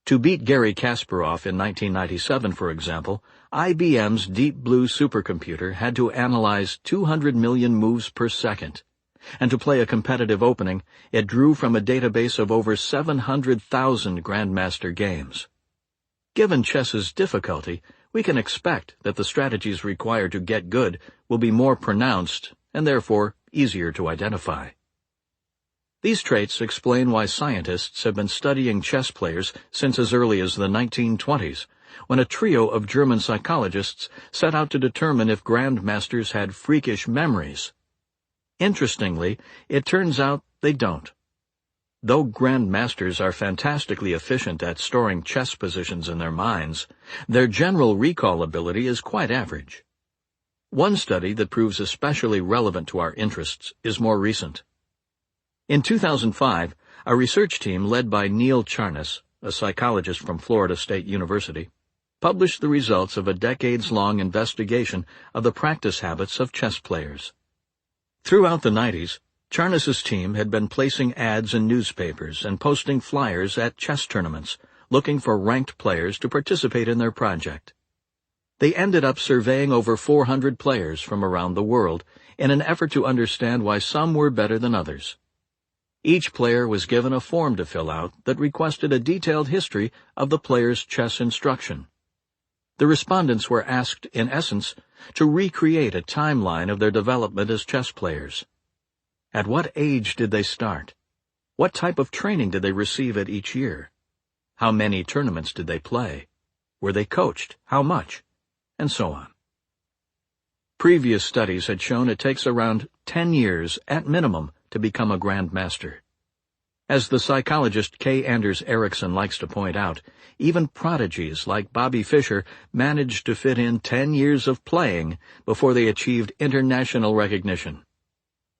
[SPEAKER 1] To beat Garry Kasparov in 1997, for example, IBM's Deep Blue supercomputer had to analyze 200 million moves per second. And to play a competitive opening, it drew from a database of over 700,000 Grandmaster games. Given chess's difficulty, we can expect that the strategies required to get good will be more pronounced and therefore easier to identify. These traits explain why scientists have been studying chess players since as early as the 1920s, when a trio of German psychologists set out to determine if grandmasters had freakish memories. Interestingly, it turns out they don't. Though grandmasters are fantastically efficient at storing chess positions in their minds, their general recall ability is quite average. One study that proves especially relevant to our interests is more recent. In 2005, a research team led by Neil Charnas, a psychologist from Florida State University, published the results of a decades-long investigation of the practice habits of chess players. Throughout the 90s, Charnas's team had been placing ads in newspapers and posting flyers at chess tournaments, looking for ranked players to participate in their project. They ended up surveying over 400 players from around the world in an effort to understand why some were better than others. Each player was given a form to fill out that requested a detailed history of the player's chess instruction. The respondents were asked, in essence, to recreate a timeline of their development as chess players. At what age did they start? What type of training did they receive at each year? How many tournaments did they play? Were they coached? How much? And so on. Previous studies had shown it takes around 10 years, at minimum, to become a grandmaster. As the psychologist K. Anders Ericsson likes to point out, even prodigies like Bobby Fischer managed to fit in 10 years of playing before they achieved international recognition.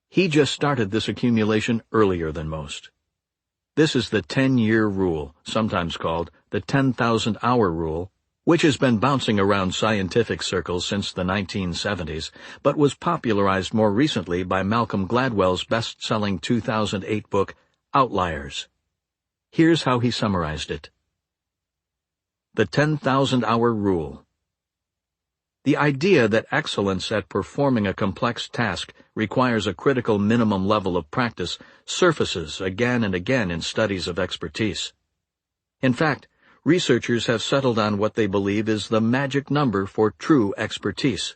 [SPEAKER 1] He just started this accumulation earlier than most. This is the 10-year rule, sometimes called the 10,000-hour rule, which has been bouncing around scientific circles since the 1970s, but was popularized more recently by Malcolm Gladwell's best-selling 2008 book, Outliers. Here's how he summarized it. The 10,000-hour rule. The idea that excellence at performing a complex task requires a critical minimum level of practice surfaces again and again in studies of expertise. In fact, researchers have settled on what they believe is the magic number for true expertise: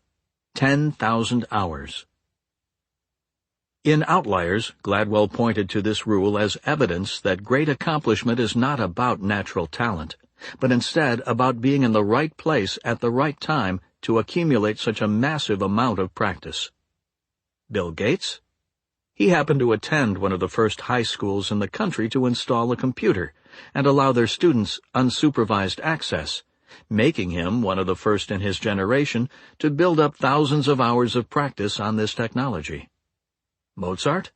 [SPEAKER 1] 10,000 hours. In Outliers, Gladwell pointed to this rule as evidence that great accomplishment is not about natural talent, but instead about being in the right place at the right time to accumulate such a massive amount of practice. Bill Gates? He happened to attend one of the first high schools in the country to install a computer and allow their students unsupervised access, making him one of the first in his generation to build up thousands of hours of practice on this technology. Mozart?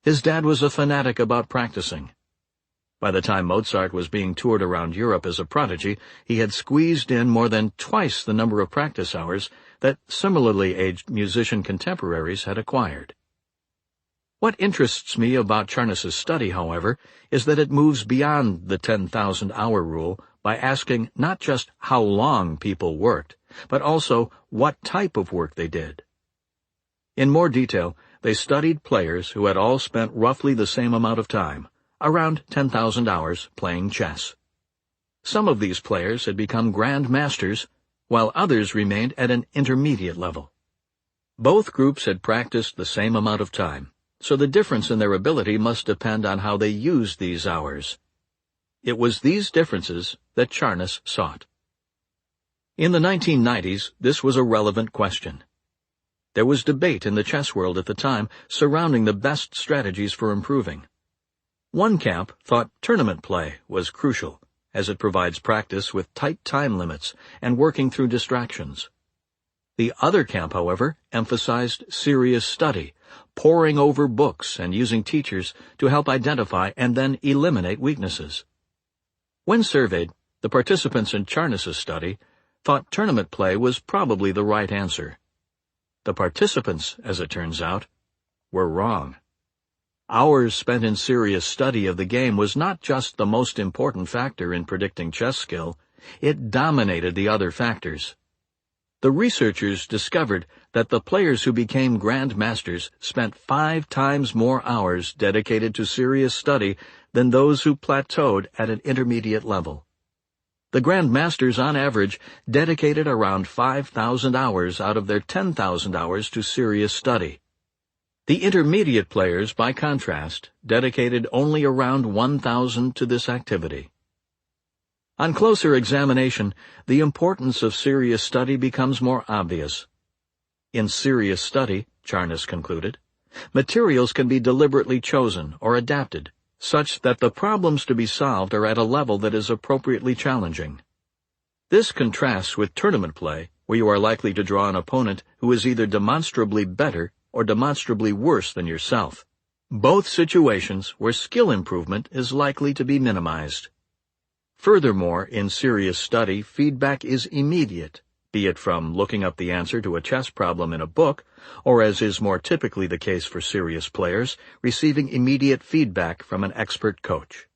[SPEAKER 1] His dad was a fanatic about practicing. By the time Mozart was being toured around Europe as a prodigy, he had squeezed in more than twice the number of practice hours that similarly aged musician contemporaries had acquired. What interests me about Charnas's study, however, is that it moves beyond the 10,000-hour rule by asking not just how long people worked, but also what type of work they did. In more detail, they studied players who had all spent roughly the same amount of time, around 10,000 hours, playing chess. Some of these players had become grandmasters, while others remained at an intermediate level. Both groups had practiced the same amount of time, so the difference in their ability must depend on how they used these hours. It was these differences that Charnas sought. In the 1990s, this was a relevant question. There was debate in the chess world at the time surrounding the best strategies for improving. One camp thought tournament play was crucial, as it provides practice with tight time limits and working through distractions. The other camp, however, emphasized serious study, poring over books and using teachers to help identify and then eliminate weaknesses. When surveyed, the participants in Charnas's study thought tournament play was probably the right answer. The participants, as it turns out, were wrong. Hours spent in serious study of the game was not just the most important factor in predicting chess skill, it dominated the other factors. The researchers discovered that the players who became grandmasters spent 5 times more hours dedicated to serious study than those who plateaued at an intermediate level. The grandmasters, on average, dedicated around 5,000 hours out of their 10,000 hours to serious study. The intermediate players, by contrast, dedicated only around 1,000 to this activity. On closer examination, the importance of serious study becomes more obvious. In serious study, Charnas concluded, materials can be deliberately chosen or adapted, such that the problems to be solved are at a level that is appropriately challenging. This contrasts with tournament play, where you are likely to draw an opponent who is either demonstrably better or demonstrably worse than yourself. both situations where skill improvement is likely to be minimized. Furthermore, in serious study, feedback is immediate, be it from looking up the answer to a chess problem in a book, or as is more typically the case for serious players, receiving immediate feedback from an expert coach.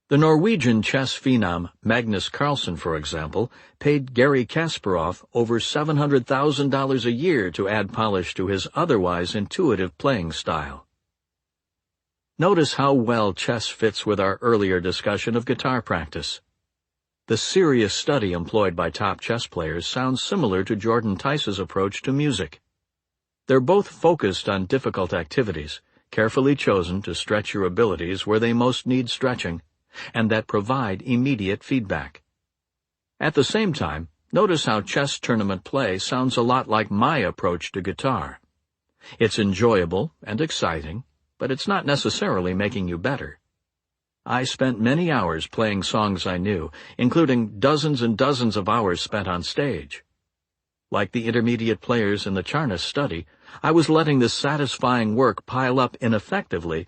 [SPEAKER 1] The Norwegian chess phenom Magnus Carlsen, for example, paid Garry Kasparov over $700,000 a year to add polish to his otherwise intuitive playing style. Notice how well chess fits with our earlier discussion of guitar practice. The serious study employed by top chess players sounds similar to Jordan Tice's approach to music. They're both focused on difficult activities, carefully chosen to stretch your abilities where they most need stretching, and that provide immediate feedback. At the same time, notice how chess tournament play sounds a lot like my approach to guitar. It's enjoyable and exciting, but it's not necessarily making you better. I spent many hours playing songs I knew, including dozens and dozens of hours spent on stage. Like the intermediate players in the Charnas study, I was letting this satisfying work pile up ineffectively,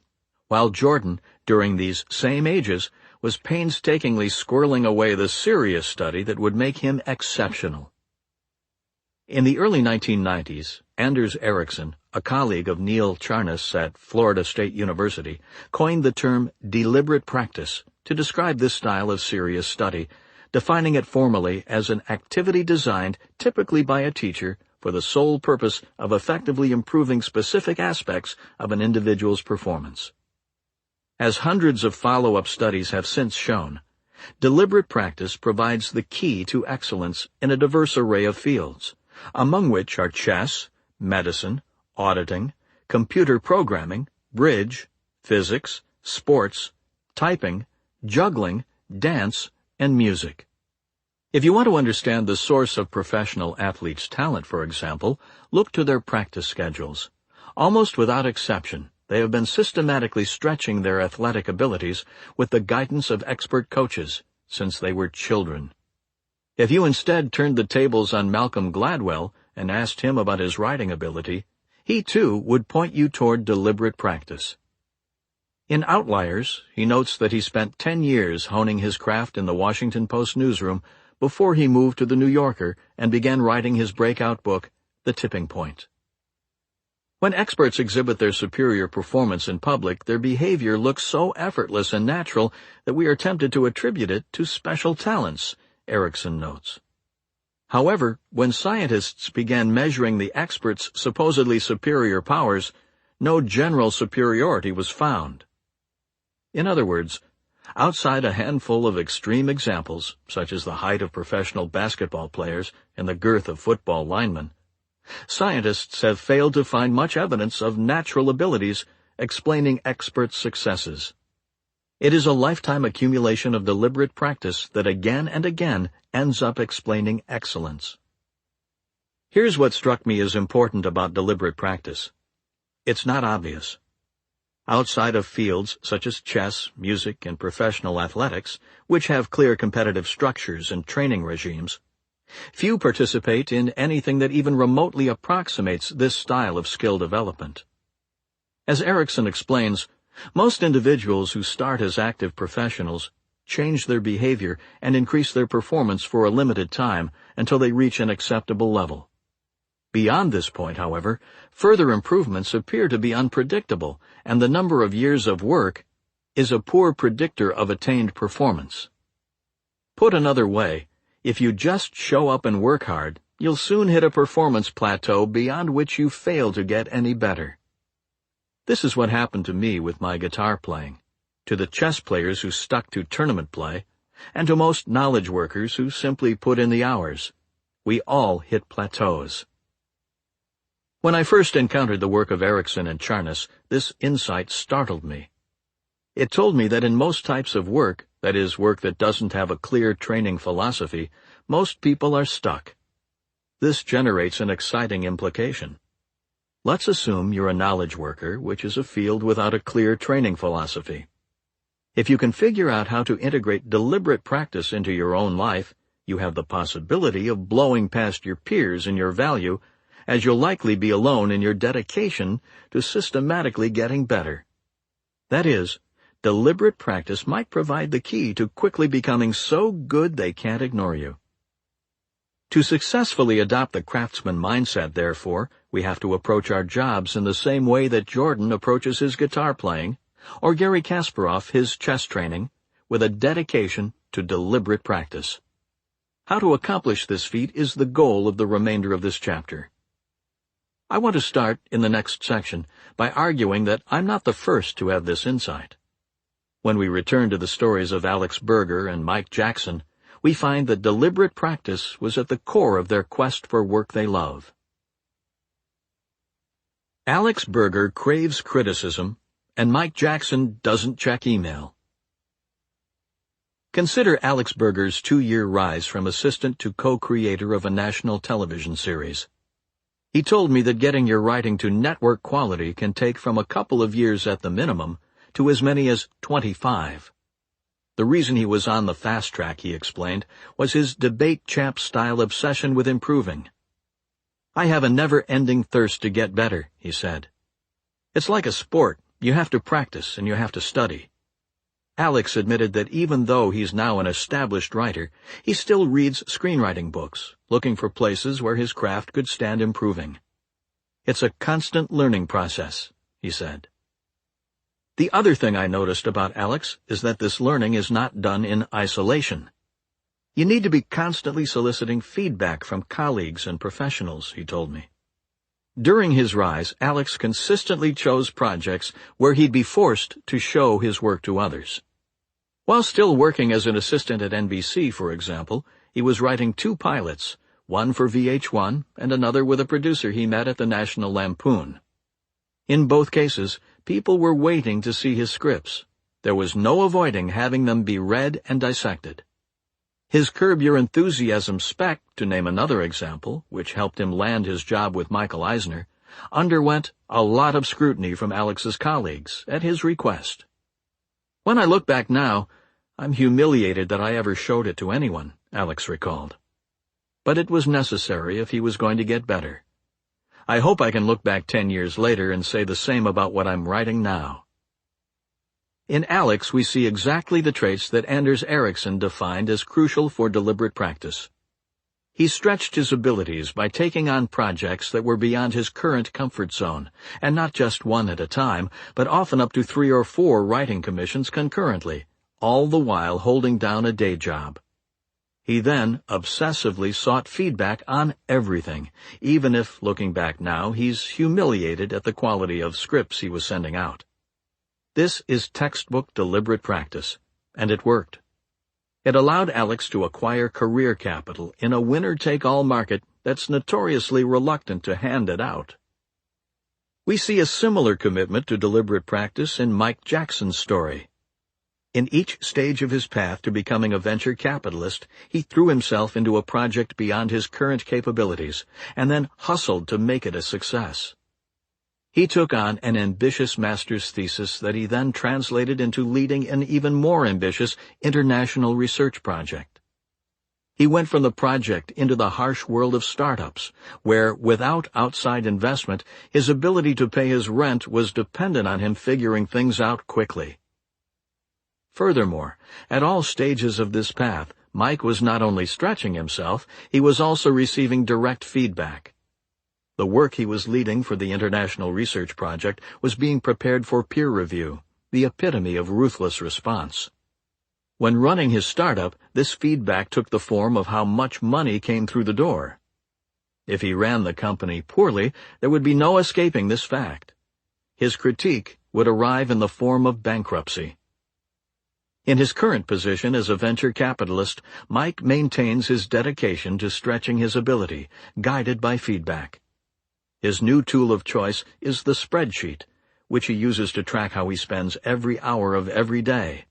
[SPEAKER 1] while Jordan, during these same ages, was painstakingly squirreling away the serious study that would make him exceptional. In the early 1990s, Anders Ericsson, a colleague of Neil Charnas at Florida State University, coined the term deliberate practice to describe this style of serious study, defining it formally as an activity designed typically by a teacher for the sole purpose of effectively improving specific aspects of an individual's performance. As hundreds of follow-up studies have since shown, deliberate practice provides the key to excellence in a diverse array of fields, among which are chess, medicine, auditing, computer programming, bridge, physics, sports, typing, juggling, dance, and music. If you want to understand the source of professional athletes' talent, for example, look to their practice schedules. Almost without exception, they have been systematically stretching their athletic abilities with the guidance of expert coaches since they were children. If you instead turned the tables on Malcolm Gladwell and asked him about his writing ability, he too would point you toward deliberate practice. In Outliers, he notes that he spent 10 years honing his craft in the Washington Post newsroom before he moved to the New Yorker and began writing his breakout book, The Tipping Point. When experts exhibit their superior performance in public, their behavior looks so effortless and natural that we are tempted to attribute it to special talents, Ericsson notes. However, when scientists began measuring the experts' supposedly superior powers, no general superiority was found. In other words, outside a handful of extreme examples, such as the height of professional basketball players and the girth of football linemen, scientists have failed to find much evidence of natural abilities explaining experts' successes. It is a lifetime accumulation of deliberate practice that again and again ends up explaining excellence. Here's what struck me as important about deliberate practice. It's not obvious. Outside of fields such as chess, music, and professional athletics, which have clear competitive structures and training regimes, few participate in anything that even remotely approximates this style of skill development. As Ericsson explains, most individuals who start as active professionals change their behavior and increase their performance for a limited time until they reach an acceptable level. Beyond this point, however, further improvements appear to be unpredictable, and the number of years of work is a poor predictor of attained performance. Put another way, if you just show up and work hard, you'll soon hit a performance plateau beyond which you fail to get any better. This is what happened to me with my guitar playing, to the chess players who stuck to tournament play, and to most knowledge workers who simply put in the hours. We all hit plateaus. When I first encountered the work of Ericsson and Charnas, this insight startled me. It told me that in most types of work, that is, work that doesn't have a clear training philosophy, most people are stuck. This generates an exciting implication. Let's assume you're a knowledge worker, which is a field without a clear training philosophy. If you can figure out how to integrate deliberate practice into your own life, you have the possibility of blowing past your peers in your value as you'll likely be alone in your dedication to systematically getting better. That is, deliberate practice might provide the key to quickly becoming so good they can't ignore you. To successfully adopt the craftsman mindset, therefore, we have to approach our jobs in the same way that Jordan approaches his guitar playing, or Gary Kasparov his chess training, with a dedication to deliberate practice. How to accomplish this feat is the goal of the remainder of this chapter. I want to start in the next section by arguing that I'm not the first to have this insight. When we return to the stories of Alex Berger and Mike Jackson, we find that deliberate practice was at the core of their quest for work they love. Alex Berger craves criticism, and Mike Jackson doesn't check email. Consider Alex Berger's 2-year rise from assistant to co-creator of a national television series. He told me that getting your writing to network quality can take from a couple of years at the minimum to as many as 25. The reason he was on the fast track, he explained, was his debate champ-style obsession with improving. I have a never-ending thirst to get better, he said. It's like a sport. You have to practice and you have to study. Alex admitted that even though he's now an established writer, he still reads screenwriting books, looking for places where his craft could stand improving. It's a constant learning process, he said. The other thing I noticed about Alex is that this learning is not done in isolation. You need to be constantly soliciting feedback from colleagues and professionals, he told me. During his rise, Alex consistently chose projects where he'd be forced to show his work to others. While still working as an assistant at NBC, for example, he was writing 2 pilots, one for VH1 and another with a producer he met at the National Lampoon. In both cases, people were waiting to see his scripts. There was no avoiding having them be read and dissected. His Curb Your Enthusiasm spec, to name another example, which helped him land his job with Michael Eisner, underwent a lot of scrutiny from Alex's colleagues at his request. When I look back now, I'm humiliated that I ever showed it to anyone, Alex recalled. But it was necessary if he was going to get better. I hope I can look back 10 years later and say the same about what I'm writing now. In Alex, we see exactly the traits that Anders Ericsson defined as crucial for deliberate practice. He stretched his abilities by taking on projects that were beyond his current comfort zone, and not just one at a time, but often up to 3 or 4 writing commissions concurrently, all the while holding down a day job. He then obsessively sought feedback on everything, even if, looking back now, he's humiliated at the quality of scripts he was sending out. This is textbook deliberate practice, and it worked. It allowed Alex to acquire career capital in a winner-take-all market that's notoriously reluctant to hand it out. We see a similar commitment to deliberate practice in Mike Jackson's story. In each stage of his path to becoming a venture capitalist, he threw himself into a project beyond his current capabilities, and then hustled to make it a success. He took on an ambitious master's thesis that he then translated into leading an even more ambitious international research project. He went from the project into the harsh world of startups, where, without outside investment, his ability to pay his rent was dependent on him figuring things out quickly. Furthermore, at all stages of this path, Mike was not only stretching himself, he was also receiving direct feedback. The work he was leading for the International Research Project was being prepared for peer review, the epitome of ruthless response. When running his startup, this feedback took the form of how much money came through the door. If he ran the company poorly, there would be no escaping this fact. His critique would arrive in the form of bankruptcy. In his current position as a venture capitalist, Mike maintains his dedication to stretching his ability, guided by feedback. His new tool of choice is the spreadsheet, which he uses to track how he spends every hour of every day.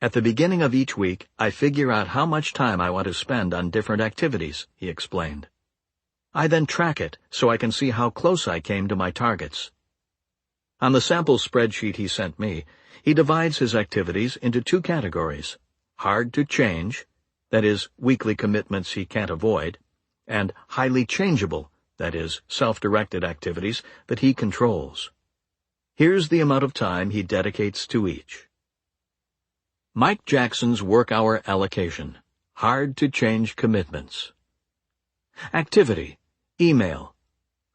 [SPEAKER 1] At the beginning of each week, I figure out how much time I want to spend on different activities, he explained. I then track it so I can see how close I came to my targets. On the sample spreadsheet he sent me, he divides his activities into 2 categories: hard to change, that is, weekly commitments he can't avoid, and highly changeable, that is, self-directed activities that he controls. Here's the amount of time he dedicates to each. Mike Jackson's work hour allocation. Hard-to-change commitments. Activity. Email.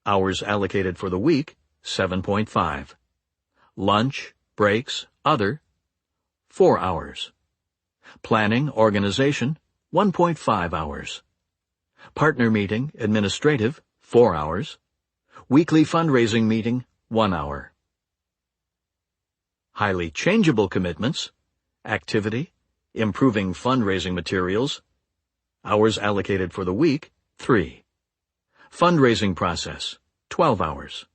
[SPEAKER 1] Hours allocated for the week, 7.5. Lunch, breaks, other, 4 hours. Planning, organization, 1.5 hours. Partner meeting, administrative, 4 hours. Weekly fundraising meeting, 1 hour. Highly changeable commitments. Activity, improving fundraising materials, hours allocated for the week, 3. Fundraising process, 12 hours.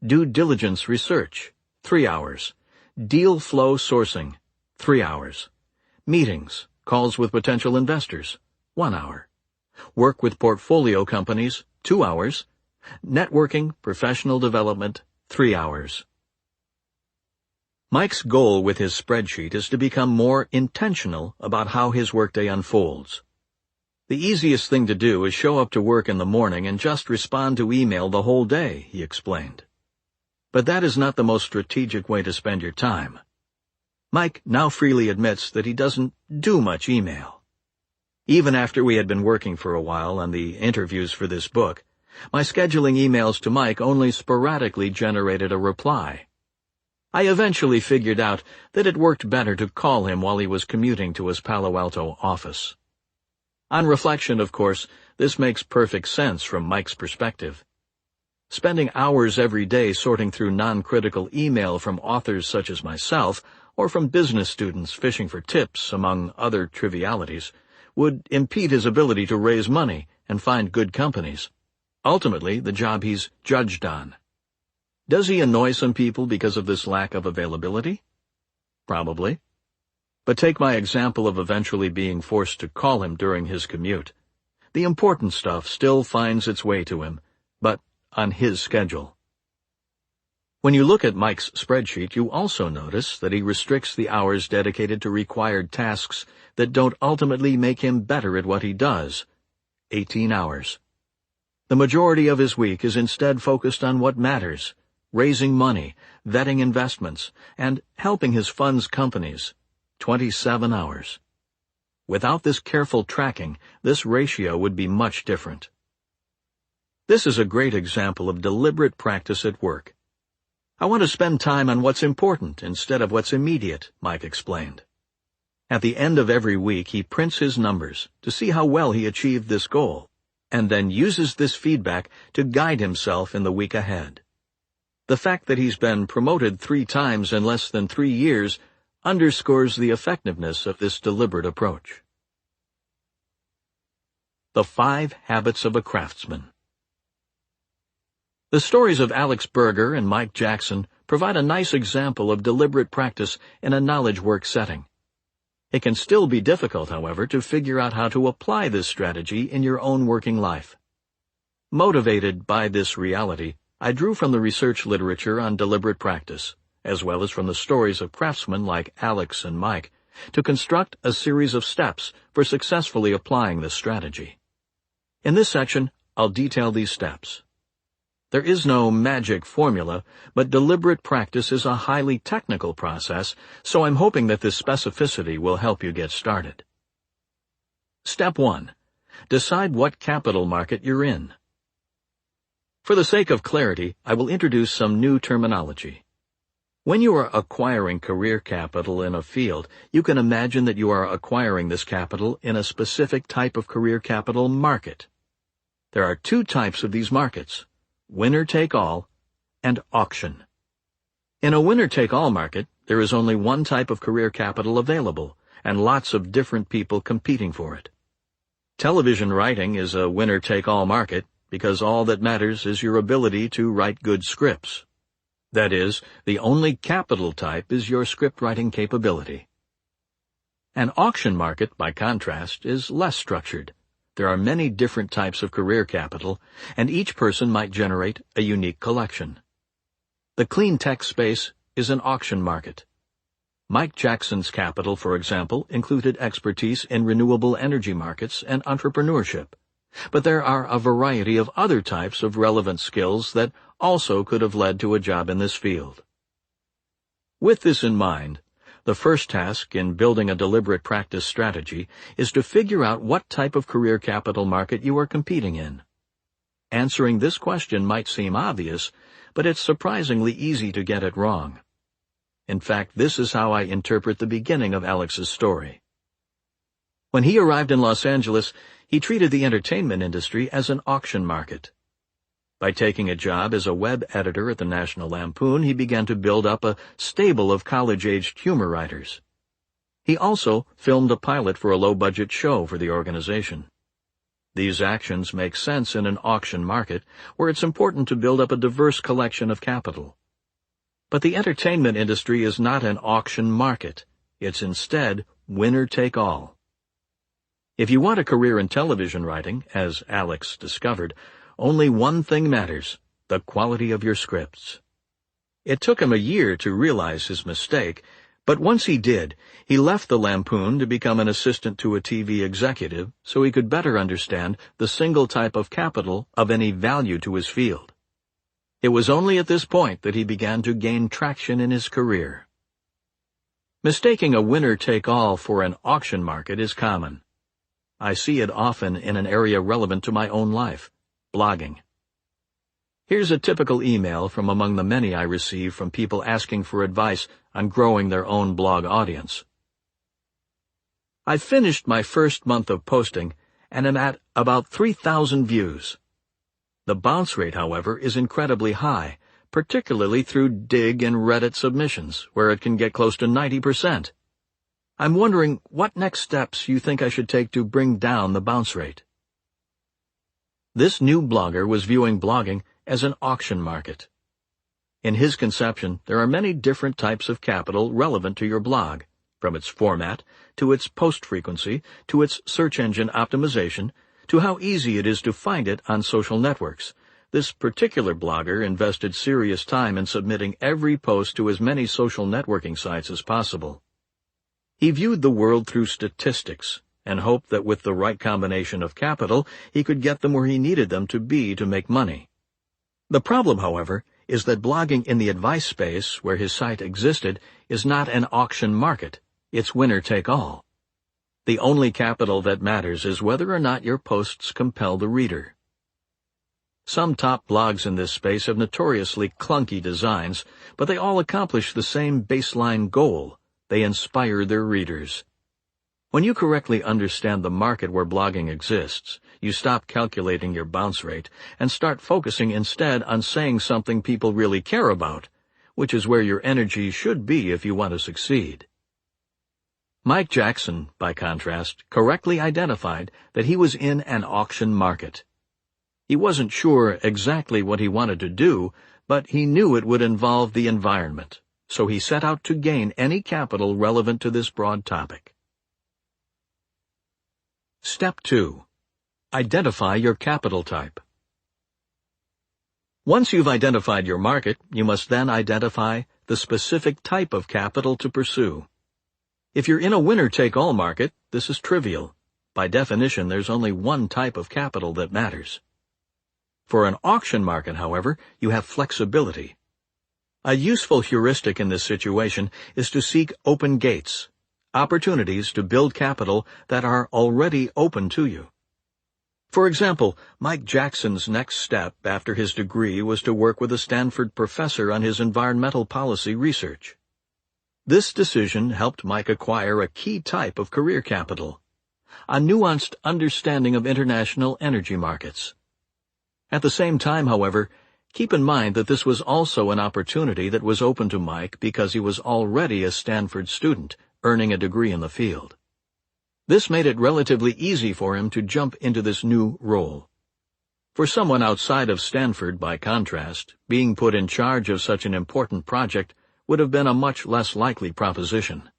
[SPEAKER 1] Due diligence research, 3 hours. Deal flow sourcing, 3 hours. Meetings, calls with potential investors, 1 hour. Work with portfolio companies, 2 hours. Networking, professional development, 3 hours. Mike's goal with his spreadsheet is to become more intentional about how his workday unfolds. The easiest thing to do is show up to work in the morning and just respond to email the whole day, he explained. But that is not the most strategic way to spend your time. Mike now freely admits that he doesn't do much email. Even after we had been working for a while on the interviews for this book, my scheduling emails to Mike only sporadically generated a reply. I eventually figured out that it worked better to call him while he was commuting to his Palo Alto office. On reflection, of course, this makes perfect sense from Mike's perspective. Spending hours every day sorting through non-critical email from authors such as myself, or from business students fishing for tips, among other trivialities, would impede his ability to raise money and find good companies. Ultimately, the job he's judged on. Does he annoy some people because of this lack of availability? Probably. But take my example of eventually being forced to call him during his commute. The important stuff still finds its way to him, but on his schedule. When you look at Mike's spreadsheet, you also notice that he restricts the hours dedicated to required tasks that don't ultimately make him better at what he does. 18 hours. The majority of his week is instead focused on what matters: raising money, vetting investments, and helping his fund's companies. 27 hours. Without this careful tracking, this ratio would be much different. This is a great example of deliberate practice at work. I want to spend time on what's important instead of what's immediate, Mike explained. At the end of every week, he prints his numbers to see how well he achieved this goal, and then uses this feedback to guide himself in the week ahead. The fact that he's been promoted 3 times in less than 3 years underscores the effectiveness of this deliberate approach. The 5 Habits of a Craftsman. The stories of Alex Berger and Mike Jackson provide a nice example of deliberate practice in a knowledge work setting. It can still be difficult, however, to figure out how to apply this strategy in your own working life. Motivated by this reality, I drew from the research literature on deliberate practice, as well as from the stories of craftsmen like Alex and Mike, to construct a series of steps for successfully applying this strategy. In this section, I'll detail these steps. There is no magic formula, but deliberate practice is a highly technical process, so I'm hoping that this specificity will help you get started. Step 1. Decide what capital market you're in. For the sake of clarity, I will introduce some new terminology. When you are acquiring career capital in a field, you can imagine that you are acquiring this capital in a specific type of career capital market. There are 2 types of these markets: winner-take-all and auction. In a winner-take-all market, there is only one type of career capital available, and lots of different people competing for it. Television writing is a winner-take-all market because all that matters is your ability to write good scripts. That is, the only capital type is your script-writing capability. An auction market, by contrast, is less structured. There are many different types of career capital, and each person might generate a unique collection. The clean tech space is an auction market. Mike Jackson's capital, for example, included expertise in renewable energy markets and entrepreneurship. But there are a variety of other types of relevant skills that also could have led to a job in this field. With this in mind, the first task in building a deliberate practice strategy is to figure out what type of career capital market you are competing in. Answering this question might seem obvious, but it's surprisingly easy to get it wrong. In fact, this is how I interpret the beginning of Alex's story. When he arrived in Los Angeles, he treated the entertainment industry as an auction market. By taking a job as a web editor at the National Lampoon, he began to build up a stable of college-aged humor writers. He also filmed a pilot for a low-budget show for the organization. These actions make sense in an auction market, where it's important to build up a diverse collection of capital. But the entertainment industry is not an auction market. It's instead winner-take-all. If you want a career in television writing, as Alex discovered, only one thing matters: the quality of your scripts. It took him a year to realize his mistake, but once he did, he left the Lampoon to become an assistant to a TV executive so he could better understand the single type of capital of any value to his field. It was only at this point that he began to gain traction in his career. Mistaking a winner-take-all for an auction market is common. I see it often in an area relevant to my own life: blogging. Here's a typical email from among the many I receive from people asking for advice on growing their own blog audience. I've finished my first month of posting and am at about 3,000 views. The bounce rate, however, is incredibly high, particularly through Dig and Reddit submissions, where it can get close to 90%. I'm wondering what next steps you think I should take to bring down the bounce rate. This new blogger was viewing blogging as an auction market. In his conception, there are many different types of capital relevant to your blog, from its format, to its post frequency, to its search engine optimization, to how easy it is to find it on social networks. This particular blogger invested serious time in submitting every post to as many social networking sites as possible. He viewed the world through statistics and hoped that with the right combination of capital, he could get them where he needed them to be to make money. The problem, however, is that blogging in the advice space where his site existed is not an auction market. It's winner-take-all. The only capital that matters is whether or not your posts compel the reader. Some top blogs in this space have notoriously clunky designs, but they all accomplish the same baseline goal: they inspire their readers. When you correctly understand the market where blogging exists, you stop calculating your bounce rate and start focusing instead on saying something people really care about, which is where your energy should be if you want to succeed. Mike Jackson, by contrast, correctly identified that he was in an auction market. He wasn't sure exactly what he wanted to do, but he knew it would involve the environment, so he set out to gain any capital relevant to this broad topic. Step 2. Identify your capital type. Once you've identified your market, you must then identify the specific type of capital to pursue. If you're in a winner-take-all market, this is trivial. By definition, there's only one type of capital that matters. For an auction market, however, you have flexibility. A useful heuristic in this situation is to seek open gates, opportunities to build capital that are already open to you. For example, Mike Jackson's next step after his degree was to work with a Stanford professor on his environmental policy research. This decision helped Mike acquire a key type of career capital: a nuanced understanding of international energy markets. At the same time, however, keep in mind that this was also an opportunity that was open to Mike because he was already a Stanford student, earning a degree in the field. This made it relatively easy for him to jump into this new role. For someone outside of Stanford, by contrast, being put in charge of such an important project would have been a much less likely proposition.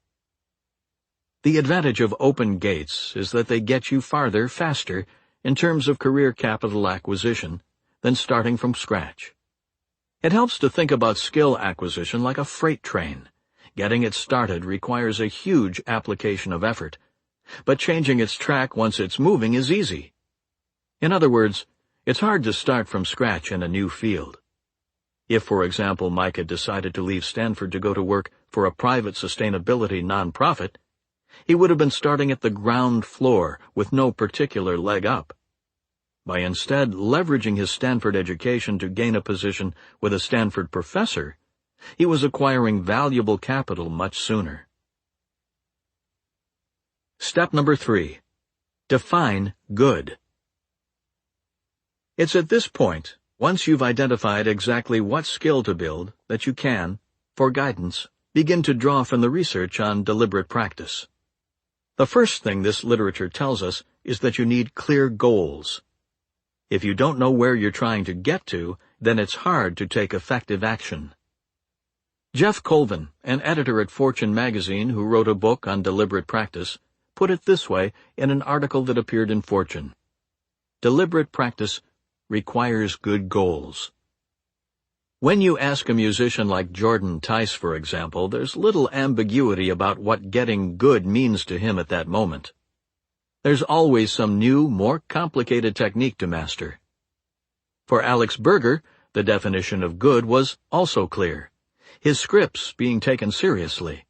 [SPEAKER 1] The advantage of open gates is that they get you farther faster in terms of career capital acquisition than starting from scratch. It helps to think about skill acquisition like a freight train. Getting it started requires a huge application of effort, but changing its track once it's moving is easy. In other words, it's hard to start from scratch in a new field. If, for example, Mike had decided to leave Stanford to go to work for a private sustainability nonprofit, he would have been starting at the ground floor with no particular leg up. By instead leveraging his Stanford education to gain a position with a Stanford professor, he was acquiring valuable capital much sooner. Step number 3. Define good. It's at this point, once you've identified exactly what skill to build, that you can, for guidance, begin to draw from the research on deliberate practice. The first thing this literature tells us is that you need clear goals. If you don't know where you're trying to get to, then it's hard to take effective action. Jeff Colvin, an editor at Fortune magazine who wrote a book on deliberate practice, put it this way in an article that appeared in Fortune: deliberate practice requires good goals. When you ask a musician like Jordan Tice, for example, there's little ambiguity about what getting good means to him at that moment. There's always some new, more complicated technique to master. For Alex Berger, the definition of good was also clear: his scripts being taken seriously.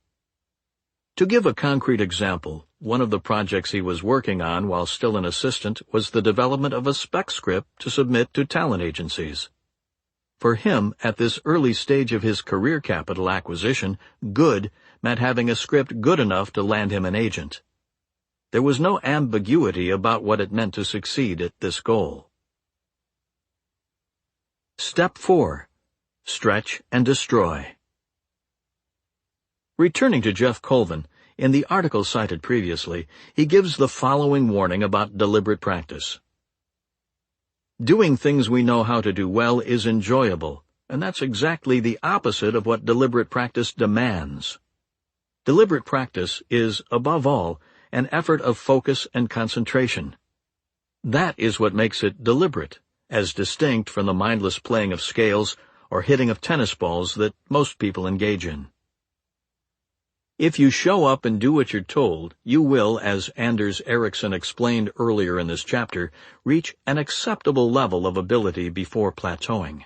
[SPEAKER 1] To give a concrete example, one of the projects he was working on while still an assistant was the development of a spec script to submit to talent agencies. For him, at this early stage of his career capital acquisition, good meant having a script good enough to land him an agent. There was no ambiguity about what it meant to succeed at this goal. Step 4. Stretch and destroy. Returning to Jeff Colvin, in the article cited previously, he gives the following warning about deliberate practice. Doing things we know how to do well is enjoyable, and that's exactly the opposite of what deliberate practice demands. Deliberate practice is, above all, an effort of focus and concentration. That is what makes it deliberate, as distinct from the mindless playing of scales or hitting of tennis balls that most people engage in. If you show up and do what you're told, you will, as Anders Ericsson explained earlier in this chapter, reach an acceptable level of ability before plateauing.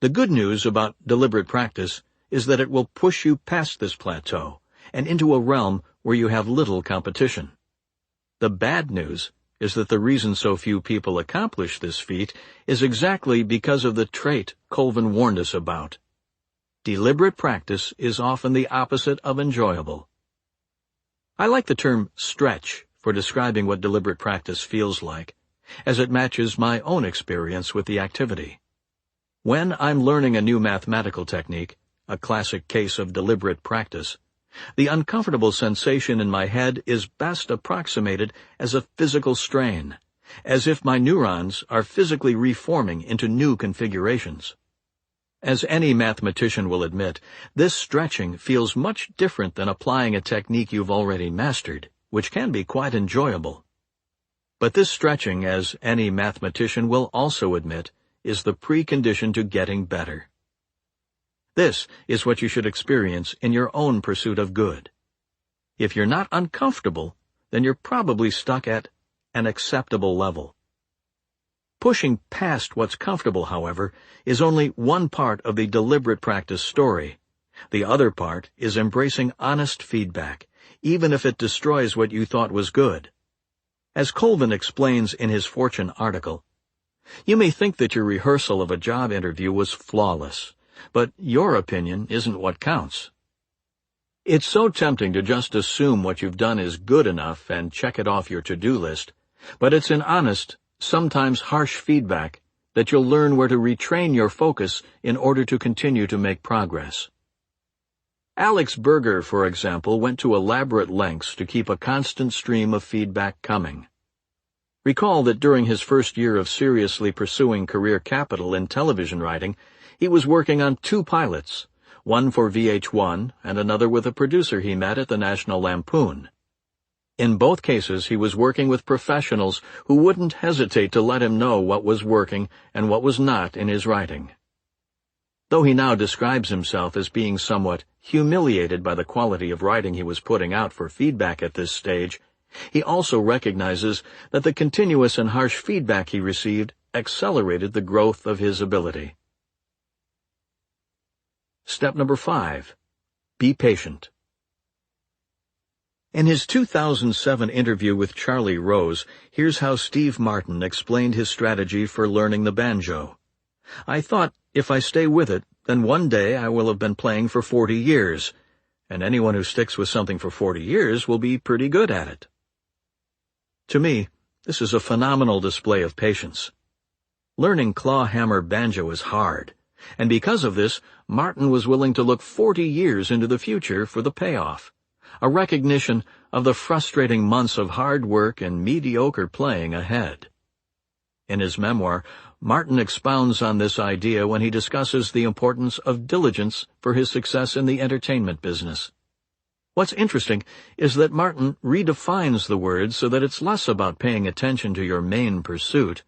[SPEAKER 1] The good news about deliberate practice is that it will push you past this plateau and into a realm where you have little competition. The bad news is that the reason so few people accomplish this feat is exactly because of the trait Colvin warned us about. Deliberate practice is often the opposite of enjoyable. I like the term stretch for describing what deliberate practice feels like, as it matches my own experience with the activity. When I'm learning a new mathematical technique, a classic case of deliberate practice, the uncomfortable sensation in my head is best approximated as a physical strain, as if my neurons are physically reforming into new configurations. As any mathematician will admit, this stretching feels much different than applying a technique you've already mastered, which can be quite enjoyable. But this stretching, as any mathematician will also admit, is the precondition to getting better. This is what you should experience in your own pursuit of good. If you're not uncomfortable, then you're probably stuck at an acceptable level. Pushing past what's comfortable, however, is only one part of the deliberate practice story. The other part is embracing honest feedback, even if it destroys what you thought was good. As Colvin explains in his Fortune article, you may think that your rehearsal of a job interview was flawless, but your opinion isn't what counts. It's so tempting to just assume what you've done is good enough and check it off your to-do list, but it's an honest, sometimes harsh feedback that you'll learn where to retrain your focus in order to continue to make progress. Alex Berger, for example, went to elaborate lengths to keep a constant stream of feedback coming. Recall that during his first year of seriously pursuing career capital in television writing, he was working on 2 pilots, one for VH1 and another with a producer he met at the National Lampoon. In both cases, he was working with professionals who wouldn't hesitate to let him know what was working and what was not in his writing. Though he now describes himself as being somewhat humiliated by the quality of writing he was putting out for feedback at this stage, He also recognizes that the continuous and harsh feedback he received accelerated the growth of his ability. Step number 5. Be patient. In his 2007 interview with Charlie Rose, here's how Steve Martin explained his strategy for learning the banjo. "I thought, if I stay with it, then one day I will have been playing for 40 years, and anyone who sticks with something for 40 years will be pretty good at it." To me, this is a phenomenal display of patience. Learning clawhammer banjo is hard, and because of this, Martin was willing to look 40 years into the future for the payoff, a recognition of the frustrating months of hard work and mediocre playing ahead. In his memoir, Martin expounds on this idea when he discusses the importance of diligence for his success in the entertainment business. What's interesting is that Martin redefines the word so that it's less about paying attention to your main pursuit,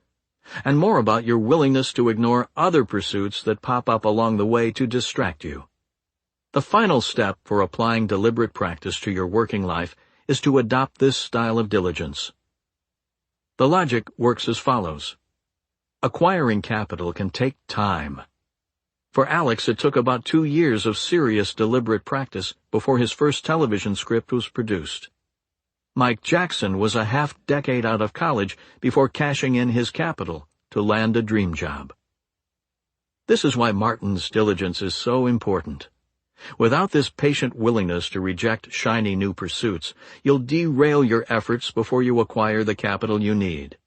[SPEAKER 1] and more about your willingness to ignore other pursuits that pop up along the way to distract you. The final step for applying deliberate practice to your working life is to adopt this style of diligence. The logic works as follows. Acquiring capital can take time. For Alex, it took about 2 years of serious, deliberate practice before his first television script was produced. Mike Jackson was a half-decade out of college before cashing in his capital to land a dream job. This is why Martin's diligence is so important. Without this patient willingness to reject shiny new pursuits, you'll derail your efforts before you acquire the capital you need.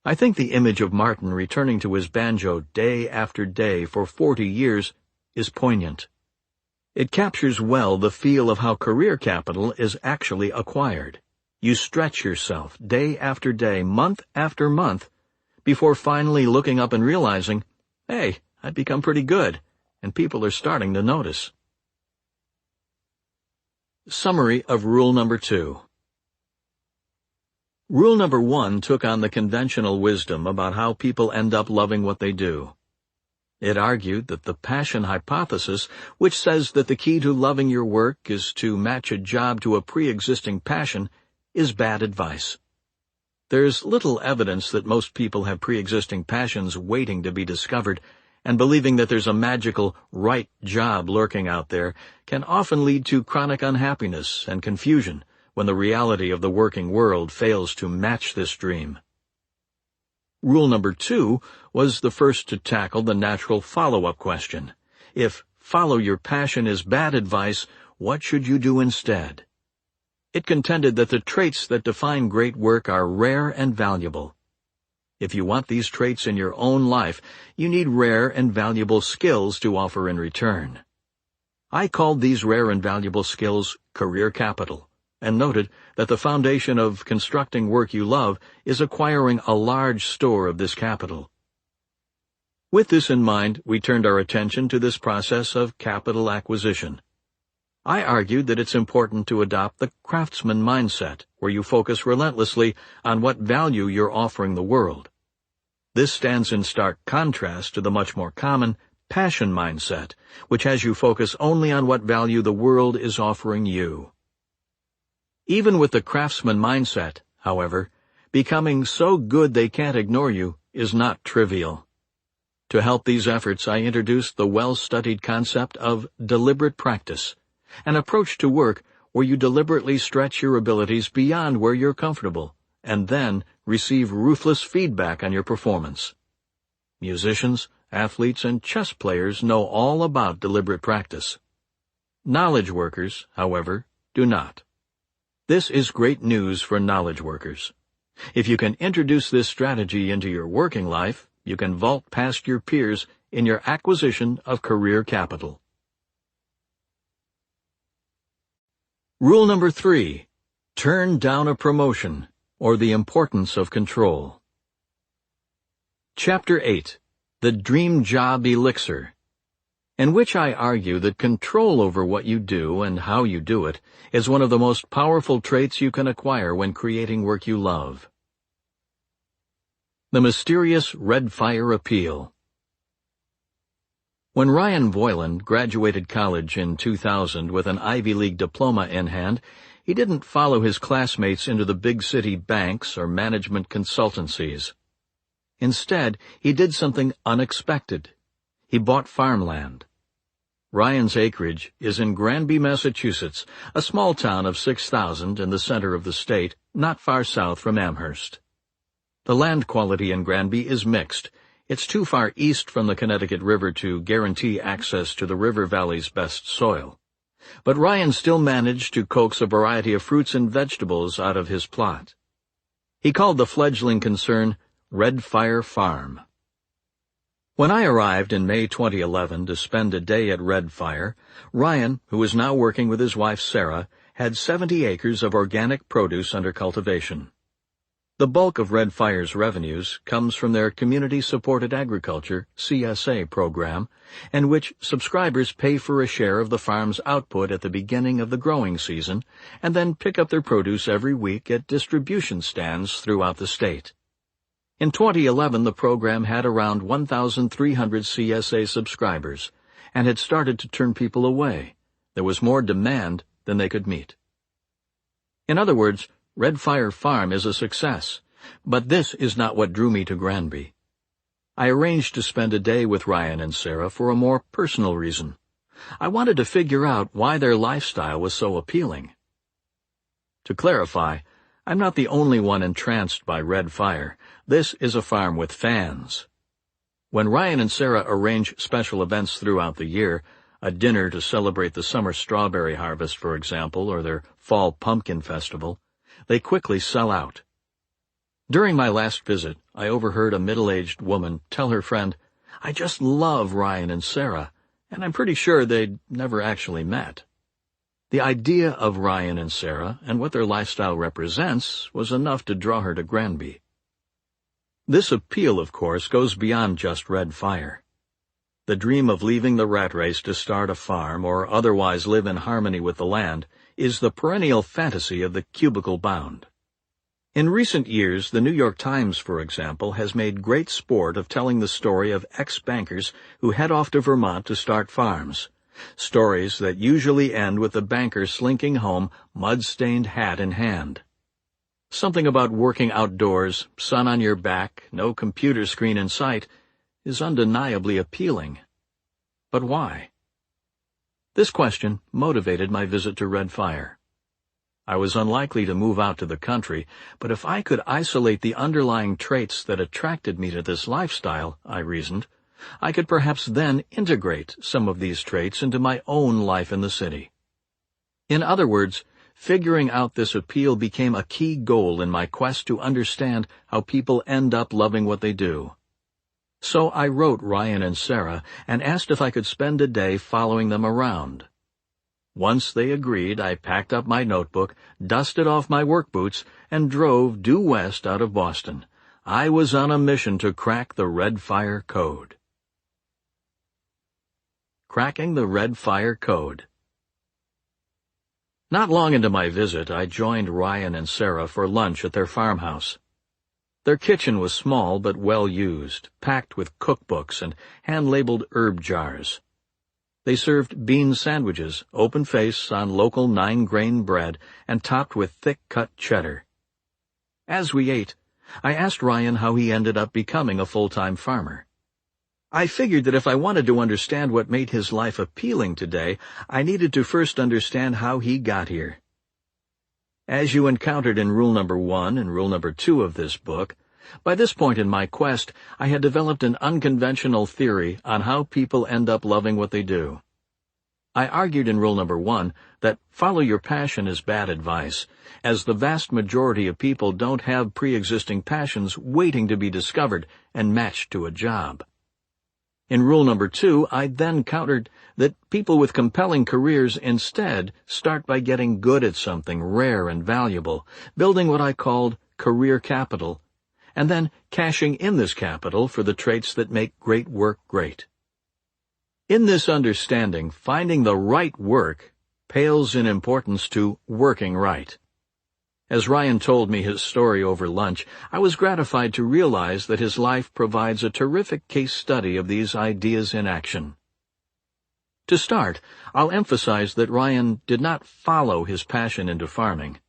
[SPEAKER 1] I think the image of Martin returning to his banjo day after day for 40 years is poignant. It captures well the feel of how career capital is actually acquired. You stretch yourself day after day, month after month, before finally looking up and realizing, hey, I've become pretty good, and people are starting to notice. Summary of rule number 2. Rule number 1 took on the conventional wisdom about how people end up loving what they do. It argued that the passion hypothesis, which says that the key to loving your work is to match a job to a pre-existing passion, is bad advice. There's little evidence that most people have pre-existing passions waiting to be discovered, and believing that there's a magical right job lurking out there can often lead to chronic unhappiness and confusion when the reality of the working world fails to match this dream. Rule number 2 was the first to tackle the natural follow-up question. If follow your passion is bad advice, what should you do instead? It contended that the traits that define great work are rare and valuable. If you want these traits in your own life, you need rare and valuable skills to offer in return. I called these rare and valuable skills career capital, and noted that the foundation of constructing work you love is acquiring a large store of this capital. With this in mind, we turned our attention to this process of capital acquisition. I argued that it's important to adopt the craftsman mindset, where you focus relentlessly on what value you're offering the world. This stands in stark contrast to the much more common passion mindset, which has you focus only on what value the world is offering you. Even with the craftsman mindset, however, becoming so good they can't ignore you is not trivial. To help these efforts, I introduced the well-studied concept of deliberate practice, an approach to work where you deliberately stretch your abilities beyond where you're comfortable, and then receive ruthless feedback on your performance. Musicians, athletes, and chess players know all about deliberate practice. Knowledge workers, however, do not. This is great news for knowledge workers. If you can introduce this strategy into your working life, you can vault past your peers in your acquisition of career capital. Rule number 3. Turn down a promotion, or the importance of control. Chapter 8. The Dream Job Elixir, in which I argue that control over what you do and how you do it is one of the most powerful traits you can acquire when creating work you love. The mysterious red fire appeal. When Ryan Voiland graduated college in 2000 with an Ivy League diploma in hand, he didn't follow his classmates into the big city banks or management consultancies. Instead, he did something unexpected. He bought farmland. Ryan's acreage is in Granby, Massachusetts, a small town of 6,000 in the center of the state, not far south from Amherst. The land quality in Granby is mixed. It's too far east from the Connecticut River to guarantee access to the river valley's best soil. But Ryan still managed to coax a variety of fruits and vegetables out of his plot. He called the fledgling concern Red Fire Farm. When I arrived in May 2011 to spend a day at Red Fire, Ryan, who was now working with his wife Sarah, had 70 acres of organic produce under cultivation. The bulk of Red Fire's revenues comes from their Community-Supported Agriculture (CSA) program, in which subscribers pay for a share of the farm's output at the beginning of the growing season and then pick up their produce every week at distribution stands throughout the state. In 2011, the program had around 1,300 CSA subscribers and had started to turn people away. There was more demand than they could meet. In other words, Red Fire Farm is a success, but this is not what drew me to Granby. I arranged to spend a day with Ryan and Sarah for a more personal reason. I wanted to figure out why their lifestyle was so appealing. To clarify, I'm not the only one entranced by Red Fire. This is a farm with fans. When Ryan and Sarah arrange special events throughout the year, a dinner to celebrate the summer strawberry harvest, for example, or their fall pumpkin festival, they quickly sell out. During my last visit, I overheard a middle-aged woman tell her friend, "I just love Ryan and Sarah, and I'm pretty sure they'd never actually met." The idea of Ryan and Sarah and what their lifestyle represents was enough to draw her to Granby. This appeal, of course, goes beyond just Red Fire. The dream of leaving the rat race to start a farm or otherwise live in harmony with the land is the perennial fantasy of the cubicle-bound. In recent years, the New York Times, for example, has made great sport of telling the story of ex-bankers who head off to Vermont to start farms, stories that usually end with the banker slinking home, mud-stained hat in hand. Something about working outdoors, sun on your back, no computer screen in sight, is undeniably appealing. But why? This question motivated my visit to Red Fire. I was unlikely to move out to the country, but if I could isolate the underlying traits that attracted me to this lifestyle, I reasoned, I could perhaps then integrate some of these traits into my own life in the city. In other words, figuring out this appeal became a key goal in my quest to understand how people end up loving what they do. So I wrote Ryan and Sarah and asked if I could spend a day following them around. Once they agreed, I packed up my notebook, dusted off my work boots, and drove due west out of Boston. I was on a mission to crack the Red Fire Code. Cracking the Red Fire Code. Not long into my visit, I joined Ryan and Sarah for lunch at their farmhouse. Their kitchen was small but well used, packed with cookbooks and hand-labeled herb jars. They served bean sandwiches, open-face on local 9-grain bread and topped with thick-cut cheddar. As we ate, I asked Ryan how he ended up becoming a full-time farmer. I figured that if I wanted to understand what made his life appealing today, I needed to first understand how he got here. As you encountered in rule number 1 and rule number 2 of this book, by this point in my quest, I had developed an unconventional theory on how people end up loving what they do. I argued in rule number 1 that follow your passion is bad advice, as the vast majority of people don't have pre-existing passions waiting to be discovered and matched to a job. In rule number 2, I then countered that people with compelling careers instead start by getting good at something rare and valuable, building what I called career capital, and then cashing in this capital for the traits that make great work great. In this understanding, finding the right work pales in importance to working right. As Ryan told me his story over lunch, I was gratified to realize that his life provides a terrific case study of these ideas in action. To start, I'll emphasize that Ryan did not follow his passion into farming.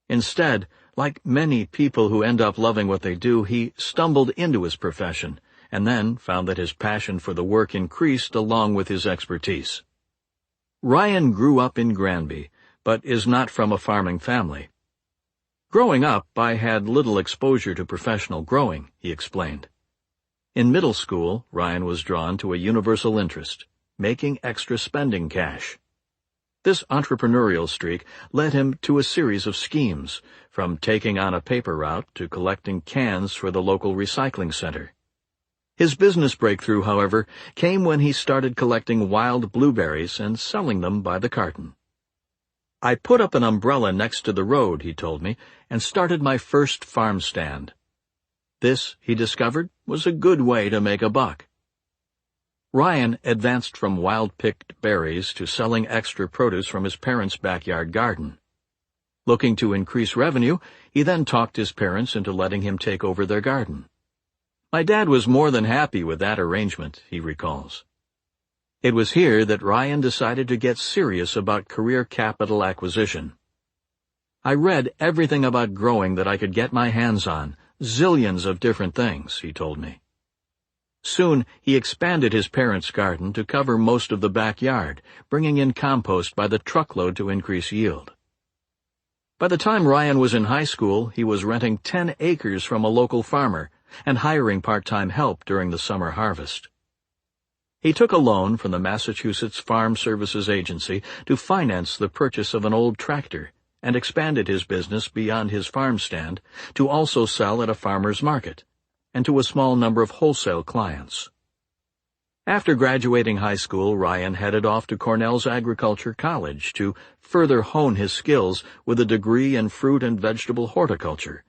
[SPEAKER 1] Instead, like many people who end up loving what they do, he stumbled into his profession and then found that his passion for the work increased along with his expertise. Ryan grew up in Granby, but is not from a farming family. Growing up, I had little exposure to professional growing, he explained. In middle school, Ryan was drawn to a universal interest, making extra spending cash. This entrepreneurial streak led him to a series of schemes, from taking on a paper route to collecting cans for the local recycling center. His business breakthrough, however, came when he started collecting wild blueberries and selling them by the carton. I put up an umbrella next to the road, he told me, and started my first farm stand. This, he discovered, was a good way to make a buck. Ryan advanced from wild-picked berries to selling extra produce from his parents' backyard garden. Looking to increase revenue, he then talked his parents into letting him take over their garden. My dad was more than happy with that arrangement, he recalls. It was here that Ryan decided to get serious about career capital acquisition. I read everything about growing that I could get my hands on, zillions of different things, he told me. Soon, he expanded his parents' garden to cover most of the backyard, bringing in compost by the truckload to increase yield. By the time Ryan was in high school, he was renting 10 acres from a local farmer and hiring part-time help during the summer harvest. He took a loan from the Massachusetts Farm Services Agency to finance the purchase of an old tractor and expanded his business beyond his farm stand to also sell at a farmer's market and to a small number of wholesale clients. After graduating high school, Ryan headed off to Cornell's Agriculture College to further hone his skills with a degree in fruit and vegetable horticulture,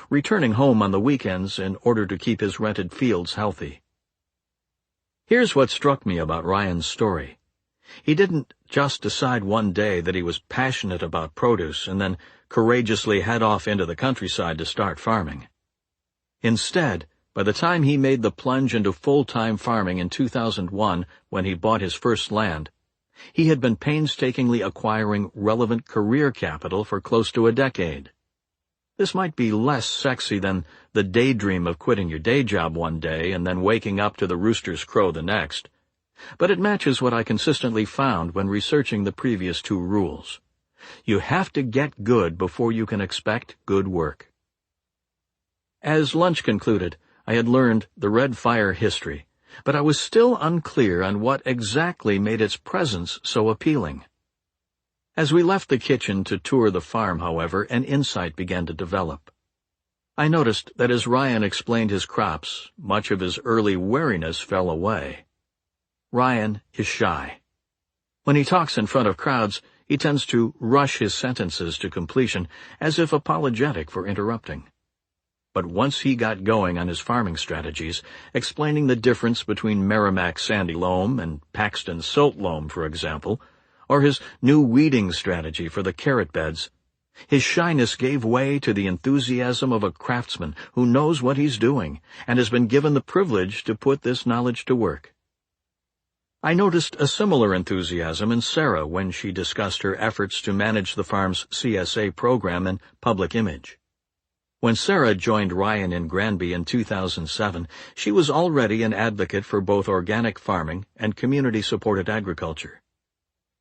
[SPEAKER 1] returning home on the weekends in order to keep his rented fields healthy. Here's what struck me about Ryan's story. He didn't just decide one day that he was passionate about produce and then courageously head off into the countryside to start farming. Instead, by the time he made the plunge into full-time farming in 2001, when he bought his first land, he had been painstakingly acquiring relevant career capital for close to a decade. This might be less sexy than the daydream of quitting your day job one day and then waking up to the rooster's crow the next, but it matches what I consistently found when researching the previous two rules. You have to get good before you can expect good work. As lunch concluded, I had learned the red fire history, but I was still unclear on what exactly made its presence so appealing. As we left the kitchen to tour the farm, however, an insight began to develop. I noticed that as Ryan explained his crops, much of his early wariness fell away. Ryan is shy. When he talks in front of crowds, he tends to rush his sentences to completion, as if apologetic for interrupting. But once he got going on his farming strategies, explaining the difference between Merrimack sandy loam and Paxton silt loam, for example, or his new weeding strategy for the carrot beds, his shyness gave way to the enthusiasm of a craftsman who knows what he's doing and has been given the privilege to put this knowledge to work. I noticed a similar enthusiasm in Sarah when she discussed her efforts to manage the farm's CSA program and public image. When Sarah joined Ryan in Granby in 2007, she was already an advocate for both organic farming and community-supported agriculture.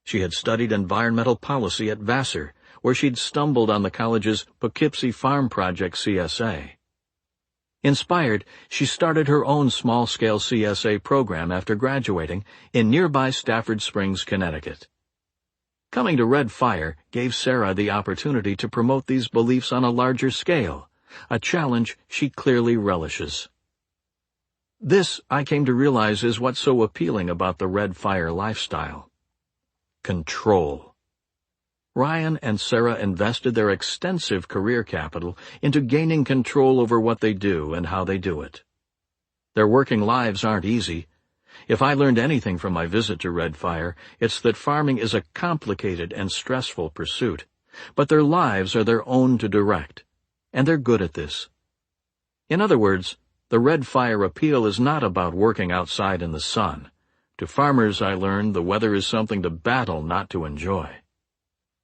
[SPEAKER 1] She had studied environmental policy at Vassar, where she'd stumbled on the college's Poughkeepsie Farm Project CSA. Inspired, she started her own small-scale CSA program after graduating in nearby Stafford Springs, Connecticut. Coming to Red Fire gave Sarah the opportunity to promote these beliefs on a larger scale, a challenge she clearly relishes. This, I came to realize, is what's so appealing about the Red Fire lifestyle. Control. Ryan and Sarah invested their extensive career capital into gaining control over what they do and how they do it. Their working lives aren't easy. If I learned anything from my visit to Red Fire, it's that farming is a complicated and stressful pursuit, but their lives are their own to direct, and they're good at this. In other words, the Red Fire appeal is not about working outside in the sun, To farmers, I learned, the weather is something to battle, not to enjoy.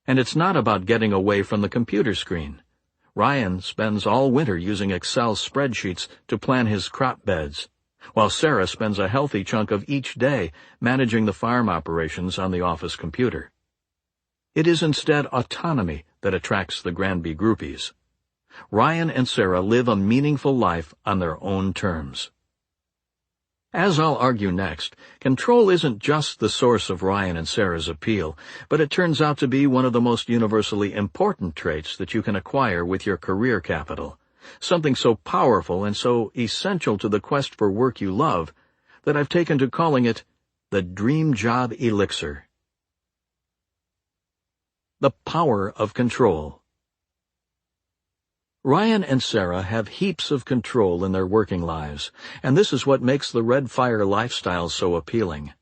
[SPEAKER 1] And it's not about getting away from the computer screen. Ryan spends all winter using Excel spreadsheets to plan his crop beds, while Sarah spends a healthy chunk of each day managing the farm operations on the office computer. It is instead autonomy that attracts the Granby groupies. Ryan and Sarah live a meaningful life on their own terms. As I'll argue next, control isn't just the source of Ryan and Sarah's appeal, but it turns out to be one of the most universally important traits that you can acquire with your career capital, something so powerful and so essential to the quest for work you love that I've taken to calling it the dream job elixir. The power of control. Ryan and Sarah have heaps of control in their working lives, and this is what makes the Red Fire lifestyle so appealing.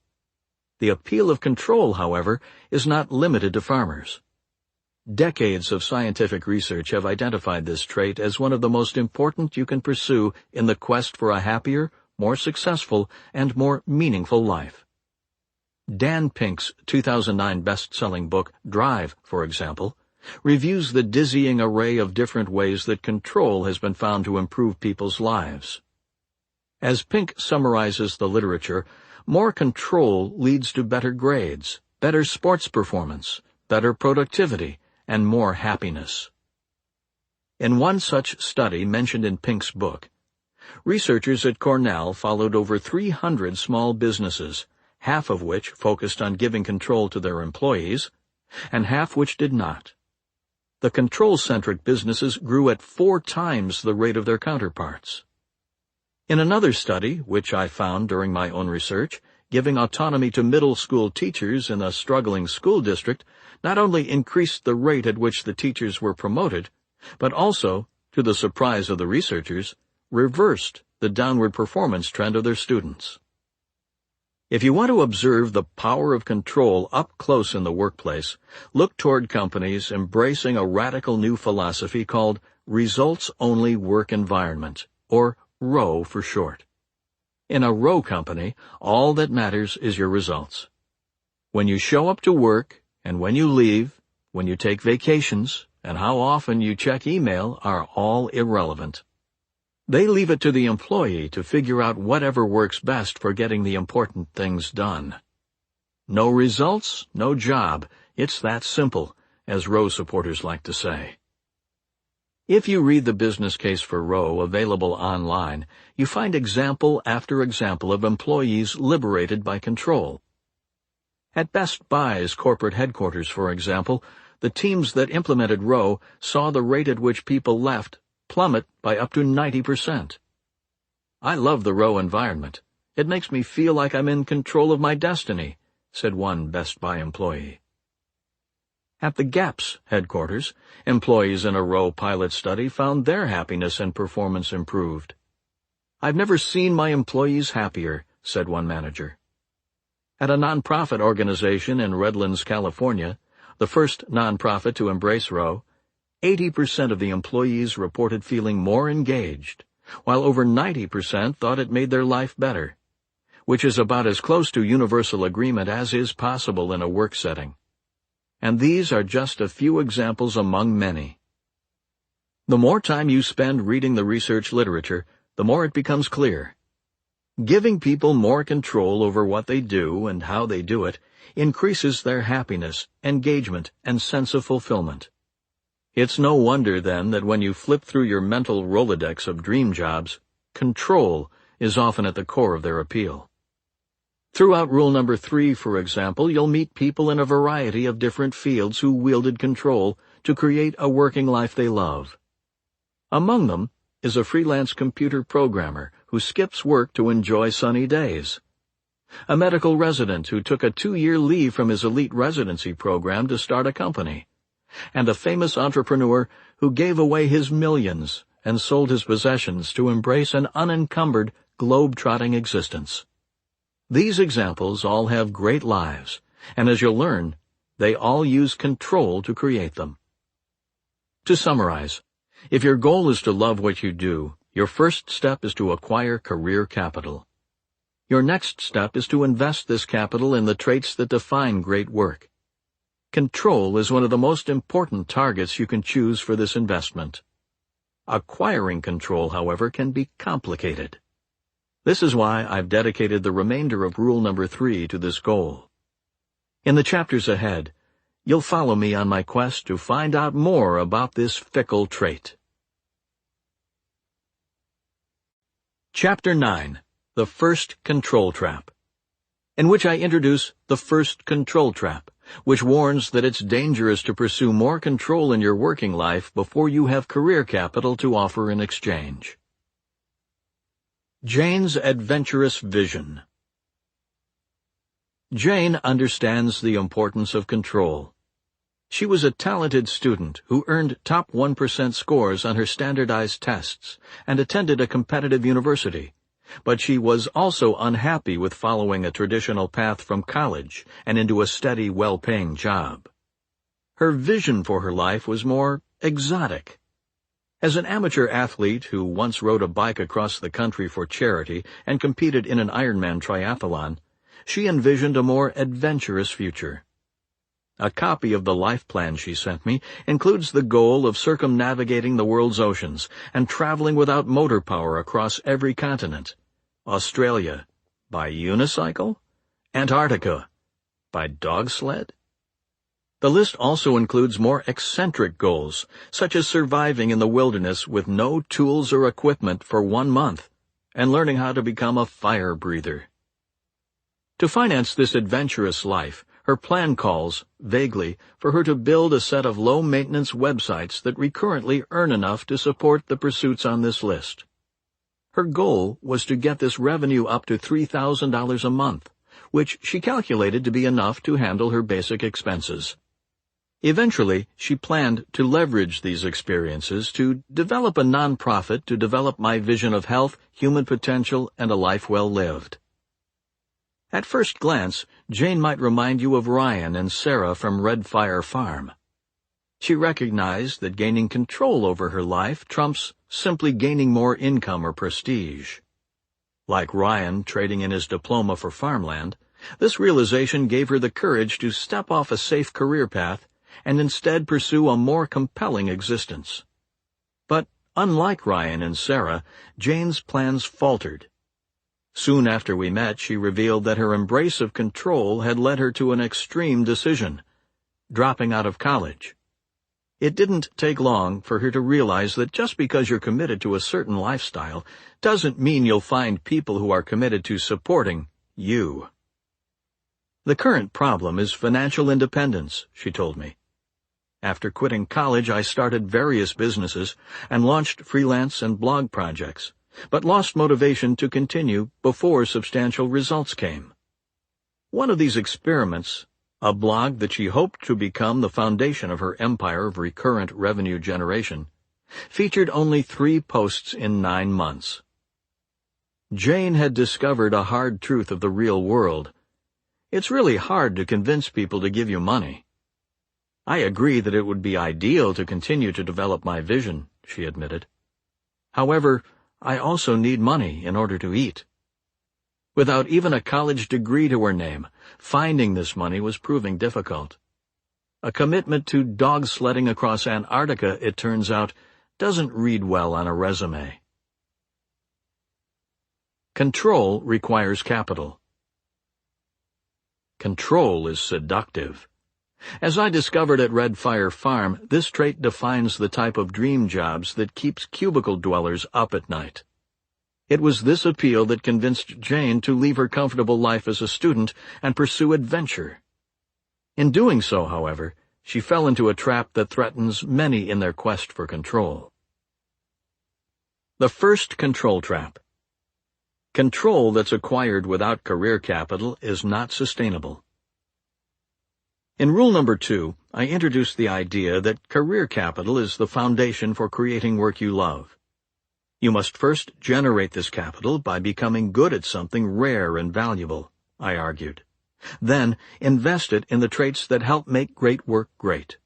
[SPEAKER 1] The appeal of control, however, is not limited to farmers. Decades of scientific research have identified this trait as one of the most important you can pursue in the quest for a happier, more successful, and more meaningful life. Dan Pink's 2009 best-selling book, Drive, for example, reviews the dizzying array of different ways that control has been found to improve people's lives. As Pink summarizes the literature, more control leads to better grades, better sports performance, better productivity, and more happiness. In one such study mentioned in Pink's book, researchers at Cornell followed over 300 small businesses, half of which focused on giving control to their employees, and half which did not. The control-centric businesses grew at 4 times the rate of their counterparts. In another study, which I found during my own research, giving autonomy to middle school teachers in a struggling school district not only increased the rate at which the teachers were promoted, but also, to the surprise of the researchers, reversed the downward performance trend of their students. If you want to observe the power of control up close in the workplace, look toward companies embracing a radical new philosophy called Results-Only Work Environment, or ROWE for short. In a ROWE company, all that matters is your results. When you show up to work, and when you leave, when you take vacations, and how often you check email are all irrelevant. They leave it to the employee to figure out whatever works best for getting the important things done. No results, no job. It's that simple, as Rowe supporters like to say. If you read the business case for Rowe available online, you find example after example of employees liberated by control. At Best Buy's corporate headquarters, for example, the teams that implemented Rowe saw the rate at which people left plummet by up to 90%. I love the Rowe environment. It makes me feel like I'm in control of my destiny, said one Best Buy employee. At the Gap's headquarters, employees in a Rowe pilot study found their happiness and performance improved. I've never seen my employees happier, said one manager. At a nonprofit organization in Redlands, California, the first nonprofit to embrace Rowe, 80% of the employees reported feeling more engaged, while over 90% thought it made their life better, which is about as close to universal agreement as is possible in a work setting. And these are just a few examples among many. The more time you spend reading the research literature, the more it becomes clear. Giving people more control over what they do and how they do it increases their happiness, engagement, and sense of fulfillment. It's no wonder, then, that when you flip through your mental Rolodex of dream jobs, control is often at the core of their appeal. Throughout rule number 3, for example, you'll meet people in a variety of different fields who wielded control to create a working life they love. Among them is a freelance computer programmer who skips work to enjoy sunny days, a medical resident who took a 2-year leave from his elite residency program to start a company, and a famous entrepreneur who gave away his millions and sold his possessions to embrace an unencumbered, globe-trotting existence. These examples all have great lives, and as you'll learn, they all use control to create them. To summarize, if your goal is to love what you do, your first step is to acquire career capital. Your next step is to invest this capital in the traits that define great work. Control is one of the most important targets you can choose for this investment. Acquiring control, however, can be complicated. This is why I've dedicated the remainder of rule number 3 to this goal. In the chapters ahead, you'll follow me on my quest to find out more about this fickle trait. Chapter 9. The First Control Trap, in which I introduce the first control trap, which warns that it's dangerous to pursue more control in your working life before you have career capital to offer in exchange. Jane's adventurous vision. Jane understands the importance of control. She was a talented student who earned top 1% scores on her standardized tests and attended a competitive university. But she was also unhappy with following a traditional path from college and into a steady, well-paying job. Her vision for her life was more exotic. As an amateur athlete who once rode a bike across the country for charity and competed in an Ironman triathlon, she envisioned a more adventurous future. A copy of the life plan she sent me includes the goal of circumnavigating the world's oceans and traveling without motor power across every continent. Australia, by unicycle? Antarctica, by dog sled? The list also includes more eccentric goals, such as surviving in the wilderness with no tools or equipment for 1 month, and learning how to become a fire breather. To finance this adventurous life, her plan calls, vaguely, for her to build a set of low-maintenance websites that recurrently earn enough to support the pursuits on this list. Her goal was to get this revenue up to $3,000 a month, which she calculated to be enough to handle her basic expenses. Eventually, she planned to leverage these experiences to develop a nonprofit to develop my vision of health, human potential, and a life well lived. At first glance, Jane might remind you of Ryan and Sarah from Red Fire Farm. She recognized that gaining control over her life trumps simply gaining more income or prestige. Like Ryan trading in his diploma for farmland, this realization gave her the courage to step off a safe career path and instead pursue a more compelling existence. But unlike Ryan and Sarah, Jane's plans faltered. Soon after we met, she revealed that her embrace of control had led her to an extreme decision: dropping out of college. It didn't take long for her to realize that just because you're committed to a certain lifestyle doesn't mean you'll find people who are committed to supporting you. The current problem is financial independence, she told me. After quitting college, I started various businesses and launched freelance and blog projects, but lost motivation to continue before substantial results came. One of these experiments, a blog that she hoped to become the foundation of her empire of recurrent revenue generation, featured only 3 posts in 9 months. Jane had discovered a hard truth of the real world. It's really hard to convince people to give you money. I agree that it would be ideal to continue to develop my vision, she admitted. However, I also need money in order to eat. Without even a college degree to her name, finding this money was proving difficult. A commitment to dog sledding across Antarctica, it turns out, doesn't read well on a resume. Control requires capital. Control is seductive. As I discovered at Red Fire Farm, this trait defines the type of dream jobs that keeps cubicle dwellers up at night. It was this appeal that convinced Jane to leave her comfortable life as a student and pursue adventure. In doing so, however, she fell into a trap that threatens many in their quest for control. The first control trap. Control that's acquired without career capital is not sustainable. In rule number 2, I introduced the idea that career capital is the foundation for creating work you love. You must first generate this capital by becoming good at something rare and valuable, I argued. Then invest it in the traits that help make great work great.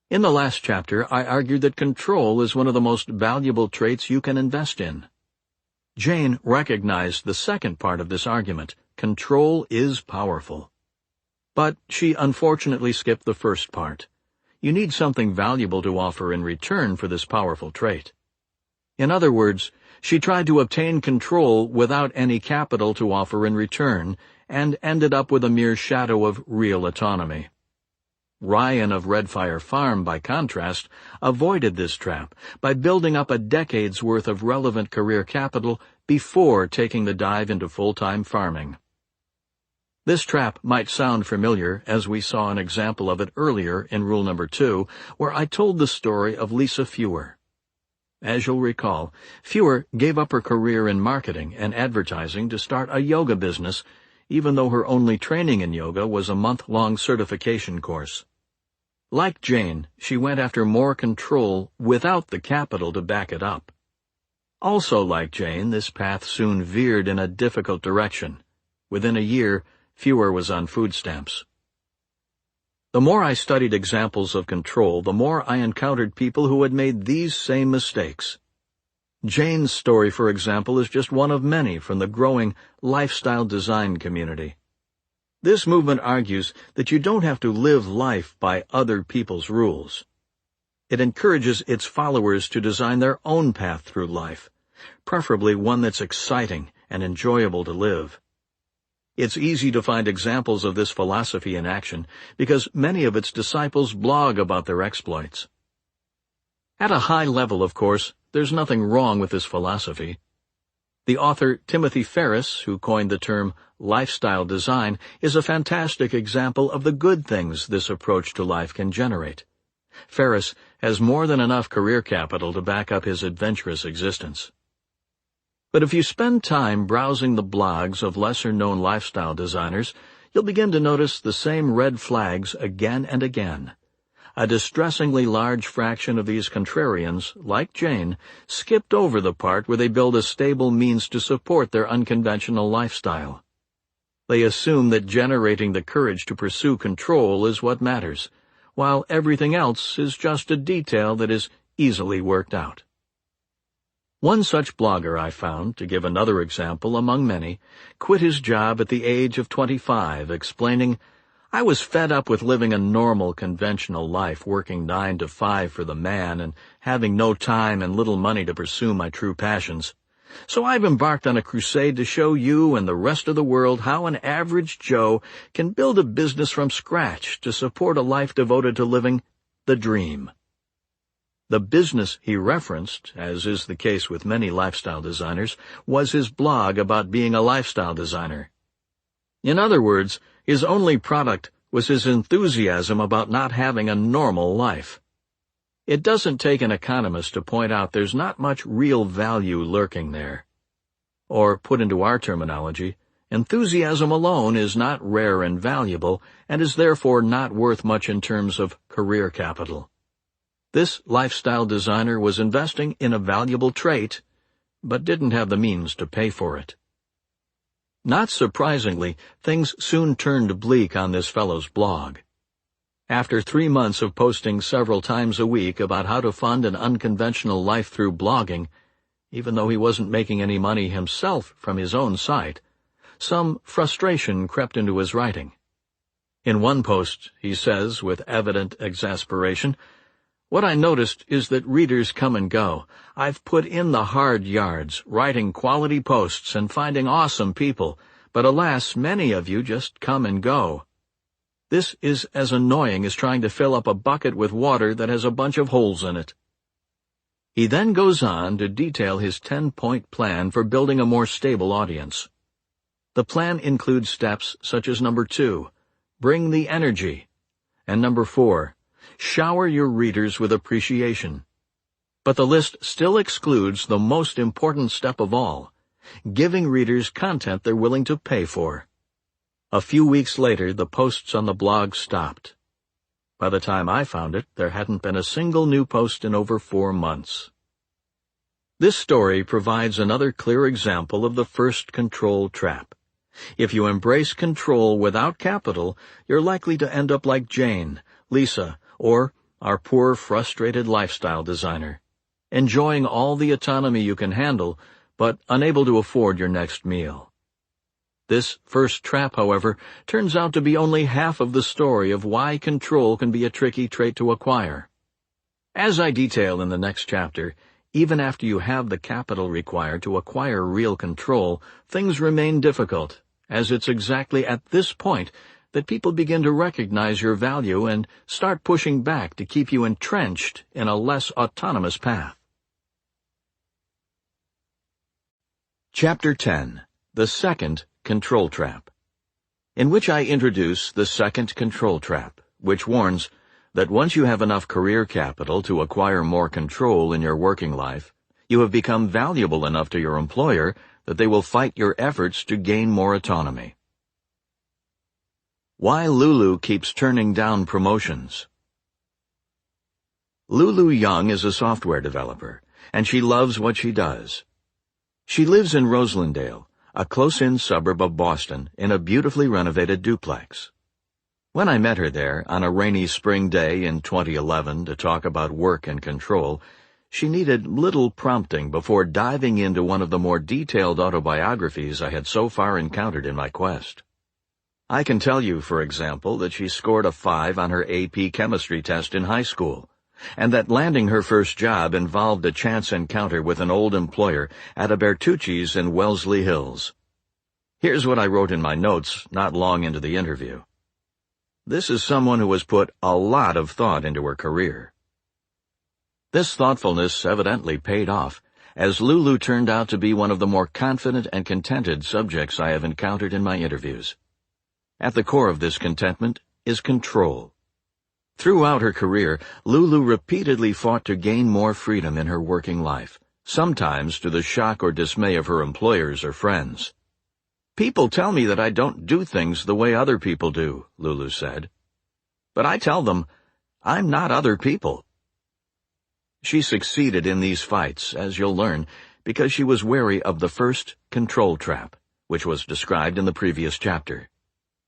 [SPEAKER 1] In the last chapter, I argued that control is one of the most valuable traits you can invest in. Jane recognized the second part of this argument: control is powerful. But she unfortunately skipped the first part. You need something valuable to offer in return for this powerful trait. In other words, she tried to obtain control without any capital to offer in return, and ended up with a mere shadow of real autonomy. Ryan of Redfire Farm, by contrast, avoided this trap by building up a decade's worth of relevant career capital before taking the dive into full-time farming. This trap might sound familiar, as we saw an example of it earlier in rule number 2, where I told the story of Lisa Fewer. As you'll recall, Fewer gave up her career in marketing and advertising to start a yoga business, even though her only training in yoga was a month-long certification course. Like Jane, she went after more control without the capital to back it up. Also like Jane, this path soon veered in a difficult direction. Within a year, Fewer was on food stamps. The more I studied examples of control, the more I encountered people who had made these same mistakes. Jane's story, for example, is just one of many from the growing lifestyle design community. This movement argues that you don't have to live life by other people's rules. It encourages its followers to design their own path through life, preferably one that's exciting and enjoyable to live. It's easy to find examples of this philosophy in action because many of its disciples blog about their exploits. At a high level, of course, there's nothing wrong with this philosophy. The author Timothy Ferriss, who coined the term lifestyle design, is a fantastic example of the good things this approach to life can generate. Ferriss has more than enough career capital to back up his adventurous existence. But if you spend time browsing the blogs of lesser-known lifestyle designers, you'll begin to notice the same red flags again and again. A distressingly large fraction of these contrarians, like Jane, skipped over the part where they build a stable means to support their unconventional lifestyle. They assume that generating the courage to pursue control is what matters, while everything else is just a detail that is easily worked out. One such blogger I found, to give another example among many, quit his job at the age of 25, explaining, "I was fed up with living a normal, conventional life, working 9 to 5 for the man and having no time and little money to pursue my true passions. So I've embarked on a crusade to show you and the rest of the world how an average Joe can build a business from scratch to support a life devoted to living the dream." The business he referenced, as is the case with many lifestyle designers, was his blog about being a lifestyle designer. In other words, his only product was his enthusiasm about not having a normal life. It doesn't take an economist to point out there's not much real value lurking there. Or, put into our terminology, enthusiasm alone is not rare and valuable, and is therefore not worth much in terms of career capital. This lifestyle designer was investing in a valuable trait, but didn't have the means to pay for it. Not surprisingly, things soon turned bleak on this fellow's blog. After 3 months of posting several times a week about how to fund an unconventional life through blogging, even though he wasn't making any money himself from his own site, some frustration crept into his writing. In one post, he says, with evident exasperation, "What I noticed is that readers come and go. I've put in the hard yards, writing quality posts and finding awesome people, but alas, many of you just come and go. This is as annoying as trying to fill up a bucket with water that has a bunch of holes in it." He then goes on to detail his 10-point plan for building a more stable audience. The plan includes steps such as number 2, bring the energy, and number 4, shower your readers with appreciation. But the list still excludes the most important step of all, giving readers content they're willing to pay for. A few weeks later, the posts on the blog stopped. By the time I found it, there hadn't been a single new post in over 4 months. This story provides another clear example of the first control trap. If you embrace control without capital, you're likely to end up like Jane, Lisa, or our poor, frustrated lifestyle designer, enjoying all the autonomy you can handle, but unable to afford your next meal. This first trap, however, turns out to be only half of the story of why control can be a tricky trait to acquire. As I detail in the next chapter, even after you have the capital required to acquire real control, things remain difficult, as it's exactly at this point that people begin to recognize your value and start pushing back to keep you entrenched in a less autonomous path. Chapter 10. The Second Control Trap, in which I introduce the second control trap, which warns that once you have enough career capital to acquire more control in your working life, you have become valuable enough to your employer that they will fight your efforts to gain more autonomy. Why Lulu keeps turning down promotions. Lulu Young is a software developer, and she loves what she does. She lives in Roselandale, a close-in suburb of Boston, in a beautifully renovated duplex. When I met her there on a rainy spring day in 2011 to talk about work and control, she needed little prompting before diving into one of the more detailed autobiographies I had so far encountered in my quest. I can tell you, for example, that she scored a 5 on her AP chemistry test in high school, and that landing her first job involved a chance encounter with an old employer at a Bertucci's in Wellesley Hills. Here's what I wrote in my notes not long into the interview. This is someone who has put a lot of thought into her career. This thoughtfulness evidently paid off, as Lulu turned out to be one of the more confident and contented subjects I have encountered in my interviews. At the core of this contentment is control. Throughout her career, Lulu repeatedly fought to gain more freedom in her working life, sometimes to the shock or dismay of her employers or friends. "People tell me that I don't do things the way other people do," Lulu said. "But I tell them, I'm not other people." She succeeded in these fights, as you'll learn, because she was wary of the first control trap, which was described in the previous chapter.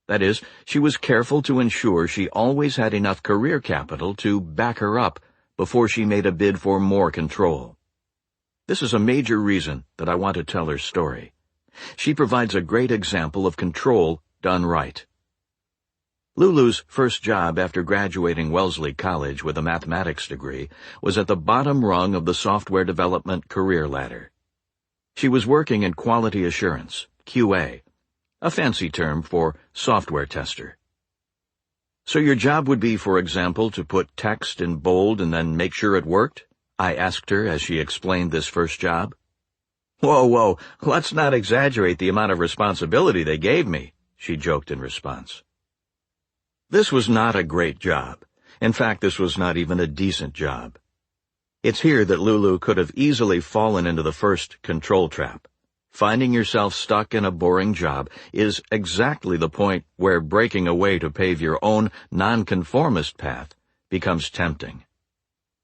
[SPEAKER 1] That is, she was careful to ensure she always had enough career capital to back her up before she made a bid for more control. This is a major reason that I want to tell her story. She provides a great example of control done right. Lulu's first job after graduating Wellesley College with a mathematics degree was at the bottom rung of the software development career ladder. She was working in quality assurance, QA, a fancy term for software tester. "So your job would be, for example, to put text in bold and then make sure it worked?" I asked her as she explained this first job. Whoa, let's not exaggerate the amount of responsibility they gave me," she joked in response. This was not a great job. In fact, this was not even a decent job. It's here that Lulu could have easily fallen into the first control trap. Finding yourself stuck in a boring job is exactly the point where breaking away to pave your own nonconformist path becomes tempting.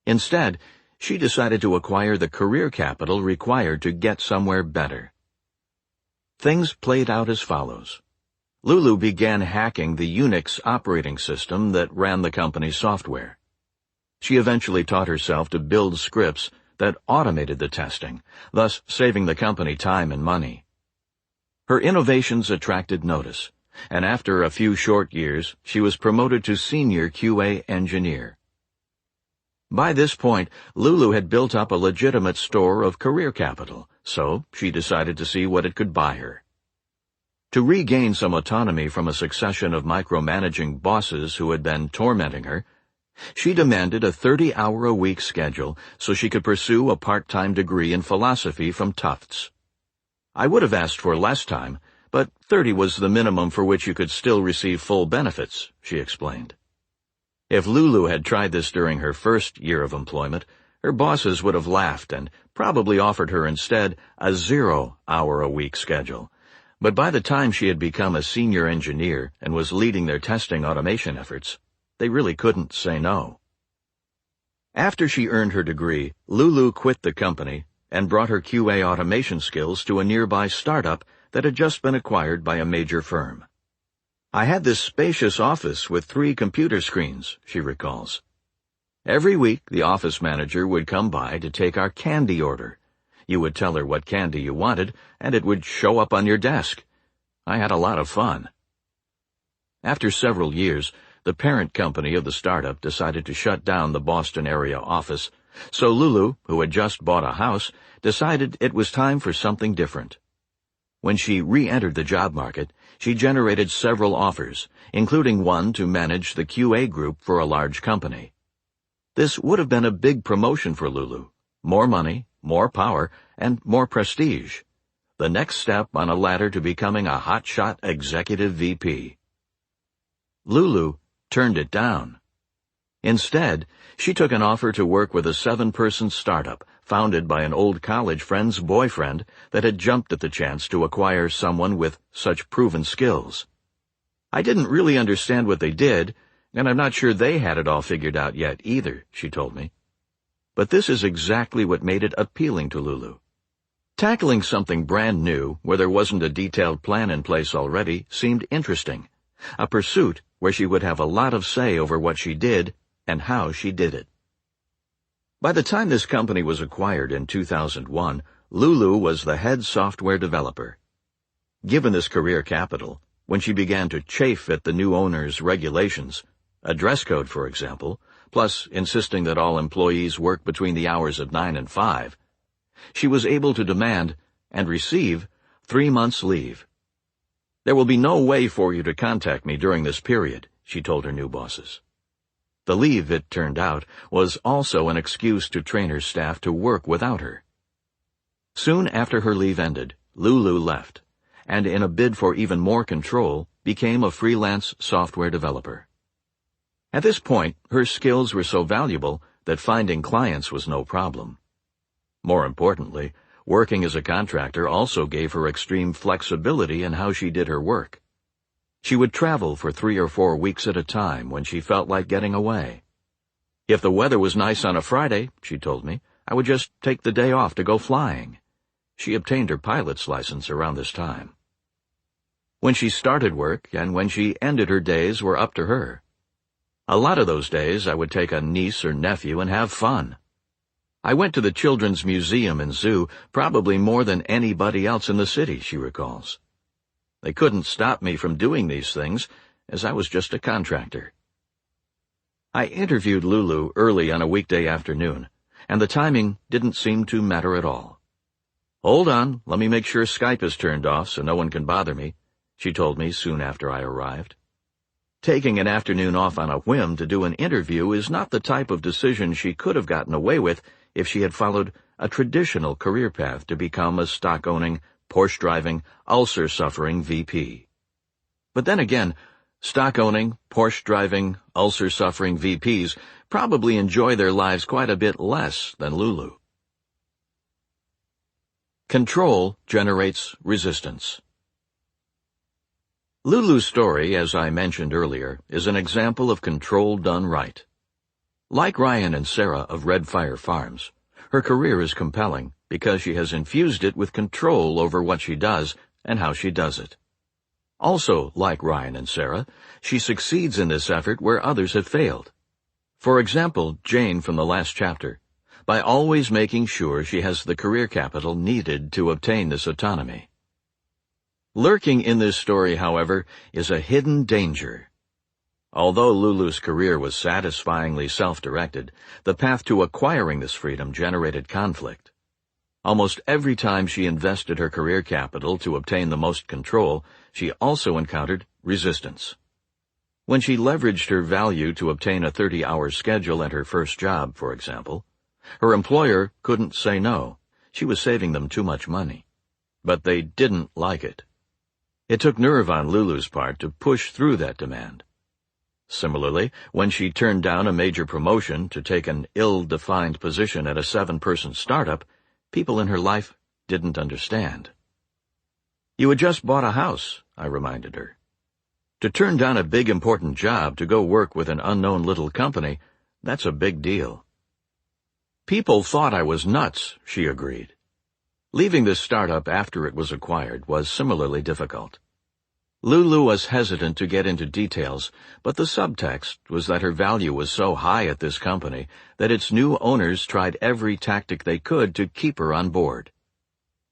[SPEAKER 1] Instead, she decided to acquire the career capital required to get somewhere better. Things played out as follows. Lulu began hacking the Unix operating system that ran the company's software. She eventually taught herself to build scripts that automated the testing, thus saving the company time and money. Her innovations attracted notice, and after a few short years, she was promoted to senior QA engineer. By this point, Lulu had built up a legitimate store of career capital, so she decided to see what it could buy her. To regain some autonomy from a succession of micromanaging bosses who had been tormenting her, she demanded a 30-hour-a-week schedule so she could pursue a part-time degree in philosophy from Tufts. I would have asked for less time, but 30 was the minimum for which you could still receive full benefits, she explained. If Lulu had tried this during her first year of employment, her bosses would have laughed and probably offered her instead a 0-hour-a-week schedule. But by the time she had become a senior engineer and was leading their testing automation efforts, they really couldn't say no. After she earned her degree, Lulu quit the company and brought her QA automation skills to a nearby startup that had just been acquired by a major firm. "I had this spacious office with 3 computer screens," she recalls. "Every week, the office manager would come by to take our candy order. You would tell her what candy you wanted, and it would show up on your desk. I had a lot of fun. After several years, the parent company of the startup decided to shut down the Boston area office, so Lulu, who had just bought a house, decided it was time for something different. When she re-entered the job market, she generated several offers, including one to manage the QA group for a large company. This would have been a big promotion for Lulu. More money, more power, and more prestige. The next step on a ladder to becoming a hotshot executive VP. Lulu turned it down. Instead, she took an offer to work with a 7-person startup founded by an old college friend's boyfriend that had jumped at the chance to acquire someone with such proven skills. I didn't really understand what they did, and I'm not sure they had it all figured out yet either, she told me. But this is exactly what made it appealing to Lulu. Tackling something brand new, where there wasn't a detailed plan in place already, seemed interesting. A pursuit where she would have a lot of say over what she did and how she did it. By the time this company was acquired in 2001, Lulu was the head software developer. Given this career capital, when she began to chafe at the new owner's regulations, a dress code, for example, plus insisting that all employees work between the hours of 9 and 5, she was able to demand and receive 3 months' leave. There will be no way for you to contact me during this period, she told her new bosses. The leave, it turned out, was also an excuse to train her staff to work without her. Soon after her leave ended, Lulu left, and in a bid for even more control, became a freelance software developer. At this point, her skills were so valuable that finding clients was no problem. More importantly, working as a contractor also gave her extreme flexibility in how she did her work. She would travel for 3 or 4 weeks at a time when she felt like getting away. If the weather was nice on a Friday, she told me, I would just take the day off to go flying. She obtained her pilot's license around this time. When she started work and when she ended her days were up to her. A lot of those days I would take a niece or nephew and have fun. I went to the Children's Museum and Zoo probably more than anybody else in the city, she recalls. They couldn't stop me from doing these things, as I was just a contractor. I interviewed Lulu early on a weekday afternoon, and the timing didn't seem to matter at all. Hold on, let me make sure Skype is turned off so no one can bother me, she told me soon after I arrived. Taking an afternoon off on a whim to do an interview is not the type of decision she could have gotten away with if she had followed a traditional career path to become a stock-owning, Porsche-driving, ulcer-suffering VP. But then again, stock-owning, Porsche-driving, ulcer-suffering VPs probably enjoy their lives quite a bit less than Lulu. Control generates resistance. Lulu's story, as I mentioned earlier, is an example of control done right. Like Ryan and Sarah of Red Fire Farms, her career is compelling because she has infused it with control over what she does and how she does it. Also, like Ryan and Sarah, she succeeds in this effort where others have failed. For example, Jane from the last chapter, by always making sure she has the career capital needed to obtain this autonomy. Lurking in this story, however, is a hidden danger. Although Lulu's career was satisfyingly self-directed, the path to acquiring this freedom generated conflict. Almost every time she invested her career capital to obtain the most control, she also encountered resistance. When she leveraged her value to obtain a 30-hour schedule at her first job, for example, her employer couldn't say no. She was saving them too much money. But they didn't like it. It took nerve on Lulu's part to push through that demand. Similarly, when she turned down a major promotion to take an ill-defined position at a 7-person startup, people in her life didn't understand. You had just bought a house, I reminded her. To turn down a big important job to go work with an unknown little company, that's a big deal. People thought I was nuts, she agreed. Leaving this startup after it was acquired was similarly difficult. Lulu was hesitant to get into details, but the subtext was that her value was so high at this company that its new owners tried every tactic they could to keep her on board.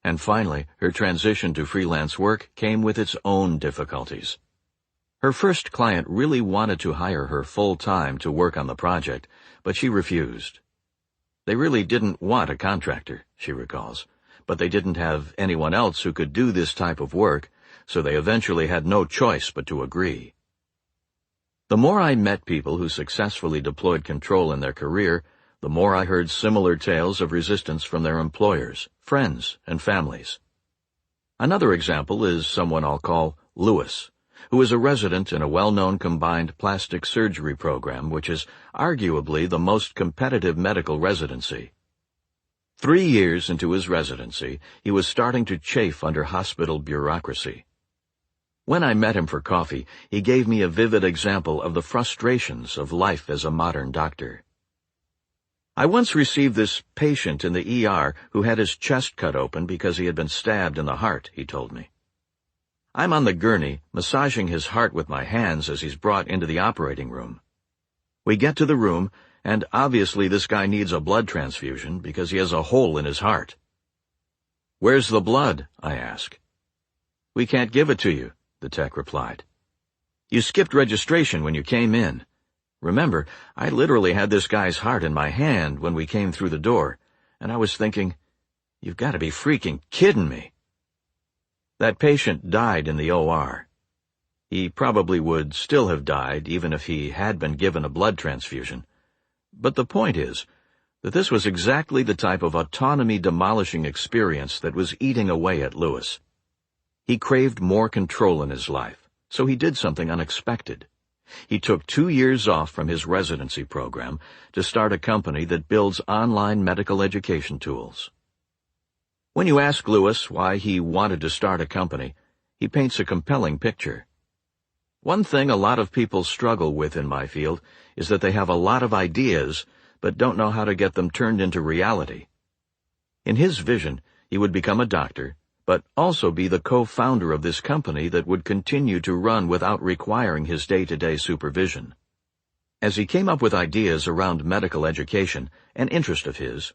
[SPEAKER 1] And finally, her transition to freelance work came with its own difficulties. Her first client really wanted to hire her full-time to work on the project, but she refused. They really didn't want a contractor, she recalls, but they didn't have anyone else who could do this type of work, so they eventually had no choice but to agree. The more I met people who successfully deployed control in their career, the more I heard similar tales of resistance from their employers, friends, and families. Another example is someone I'll call Lewis, who is a resident in a well-known combined plastic surgery program, which is arguably the most competitive medical residency. 3 years into his residency, he was starting to chafe under hospital bureaucracy. When I met him for coffee, he gave me a vivid example of the frustrations of life as a modern doctor. I once received this patient in the ER who had his chest cut open because he had been stabbed in the heart, he told me. I'm on the gurney, massaging his heart with my hands as he's brought into the operating room. We get to the room, and obviously this guy needs a blood transfusion because he has a hole in his heart. Where's the blood? I ask. We can't give it to you, the tech replied. You skipped registration when you came in. Remember, I literally had this guy's heart in my hand when we came through the door, and I was thinking, you've got to be freaking kidding me. That patient died in the OR. He probably would still have died even if he had been given a blood transfusion. But the point is that this was exactly the type of autonomy-demolishing experience that was eating away at Lewis. He craved more control in his life, so he did something unexpected. He took 2 years off from his residency program to start a company that builds online medical education tools. When you ask Lewis why he wanted to start a company, he paints a compelling picture. One thing a lot of people struggle with in my field is that they have a lot of ideas but don't know how to get them turned into reality. In his vision, he would become a doctor, but also be the co-founder of this company that would continue to run without requiring his day-to-day supervision. As he came up with ideas around medical education, an interest of his,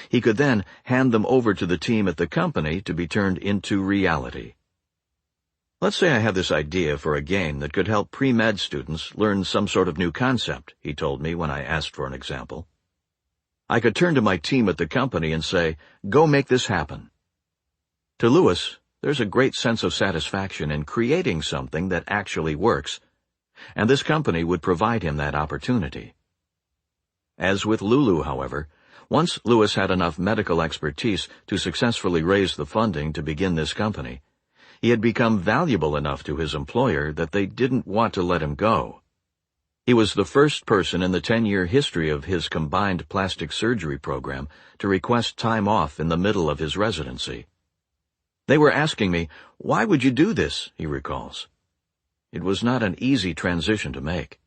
[SPEAKER 1] he could then hand them over to the team at the company to be turned into reality. Let's say I have this idea for a game that could help pre-med students learn some sort of new concept, he told me when I asked for an example. I could turn to my team at the company and say, go make this happen. To Lewis, there's a great sense of satisfaction in creating something that actually works, and this company would provide him that opportunity. As with Lulu, however, once Lewis had enough medical expertise to successfully raise the funding to begin this company, he had become valuable enough to his employer that they didn't want to let him go. He was the first person in the 10-year history of his combined plastic surgery program to request time off in the middle of his residency. They were asking me, why would you do this, he recalls. It was not an easy transition to make.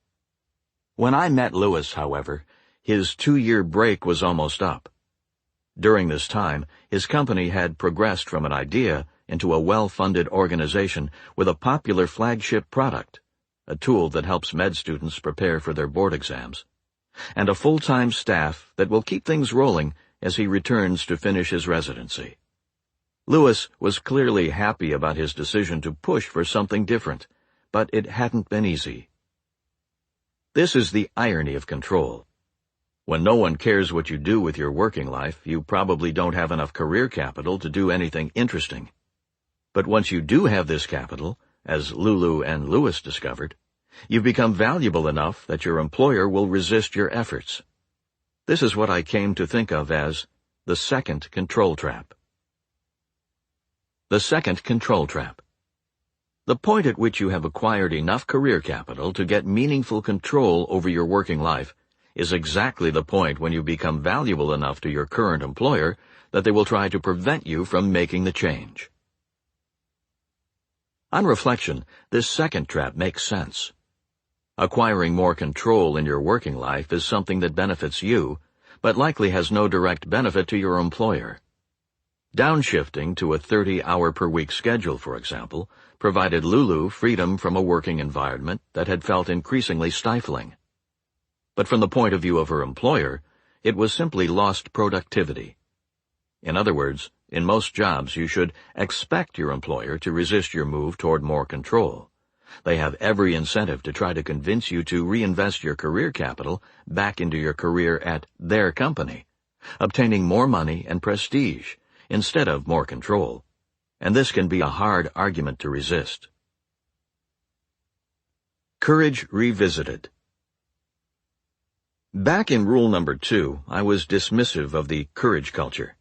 [SPEAKER 1] When I met Lewis, however, his 2-year break was almost up. During this time, his company had progressed from an idea into a well-funded organization with a popular flagship product, a tool that helps med students prepare for their board exams, and a full-time staff that will keep things rolling as he returns to finish his residency. Lewis was clearly happy about his decision to push for something different, but it hadn't been easy. This is the irony of control. When no one cares what you do with your working life, you probably don't have enough career capital to do anything interesting. But once you do have this capital, as Lulu and Lewis discovered, you've become valuable enough that your employer will resist your efforts. This is what I came to think of as the second control trap. The second control trap. The point at which you have acquired enough career capital to get meaningful control over your working life is exactly the point when you become valuable enough to your current employer that they will try to prevent you from making the change. On reflection, this second trap makes sense. Acquiring more control in your working life is something that benefits you, but likely has no direct benefit to your employer. Downshifting to a 30-hour-per-week schedule, for example, provided Lulu freedom from a working environment that had felt increasingly stifling. But from the point of view of her employer, it was simply lost productivity. In other words, in most jobs you should expect your employer to resist your move toward more control. They have every incentive to try to convince you to reinvest your career capital back into your career at their company, obtaining more money and prestige instead of more control. And this can be a hard argument to resist. Courage Revisited. Back in rule number 2, I was dismissive of the courage culture.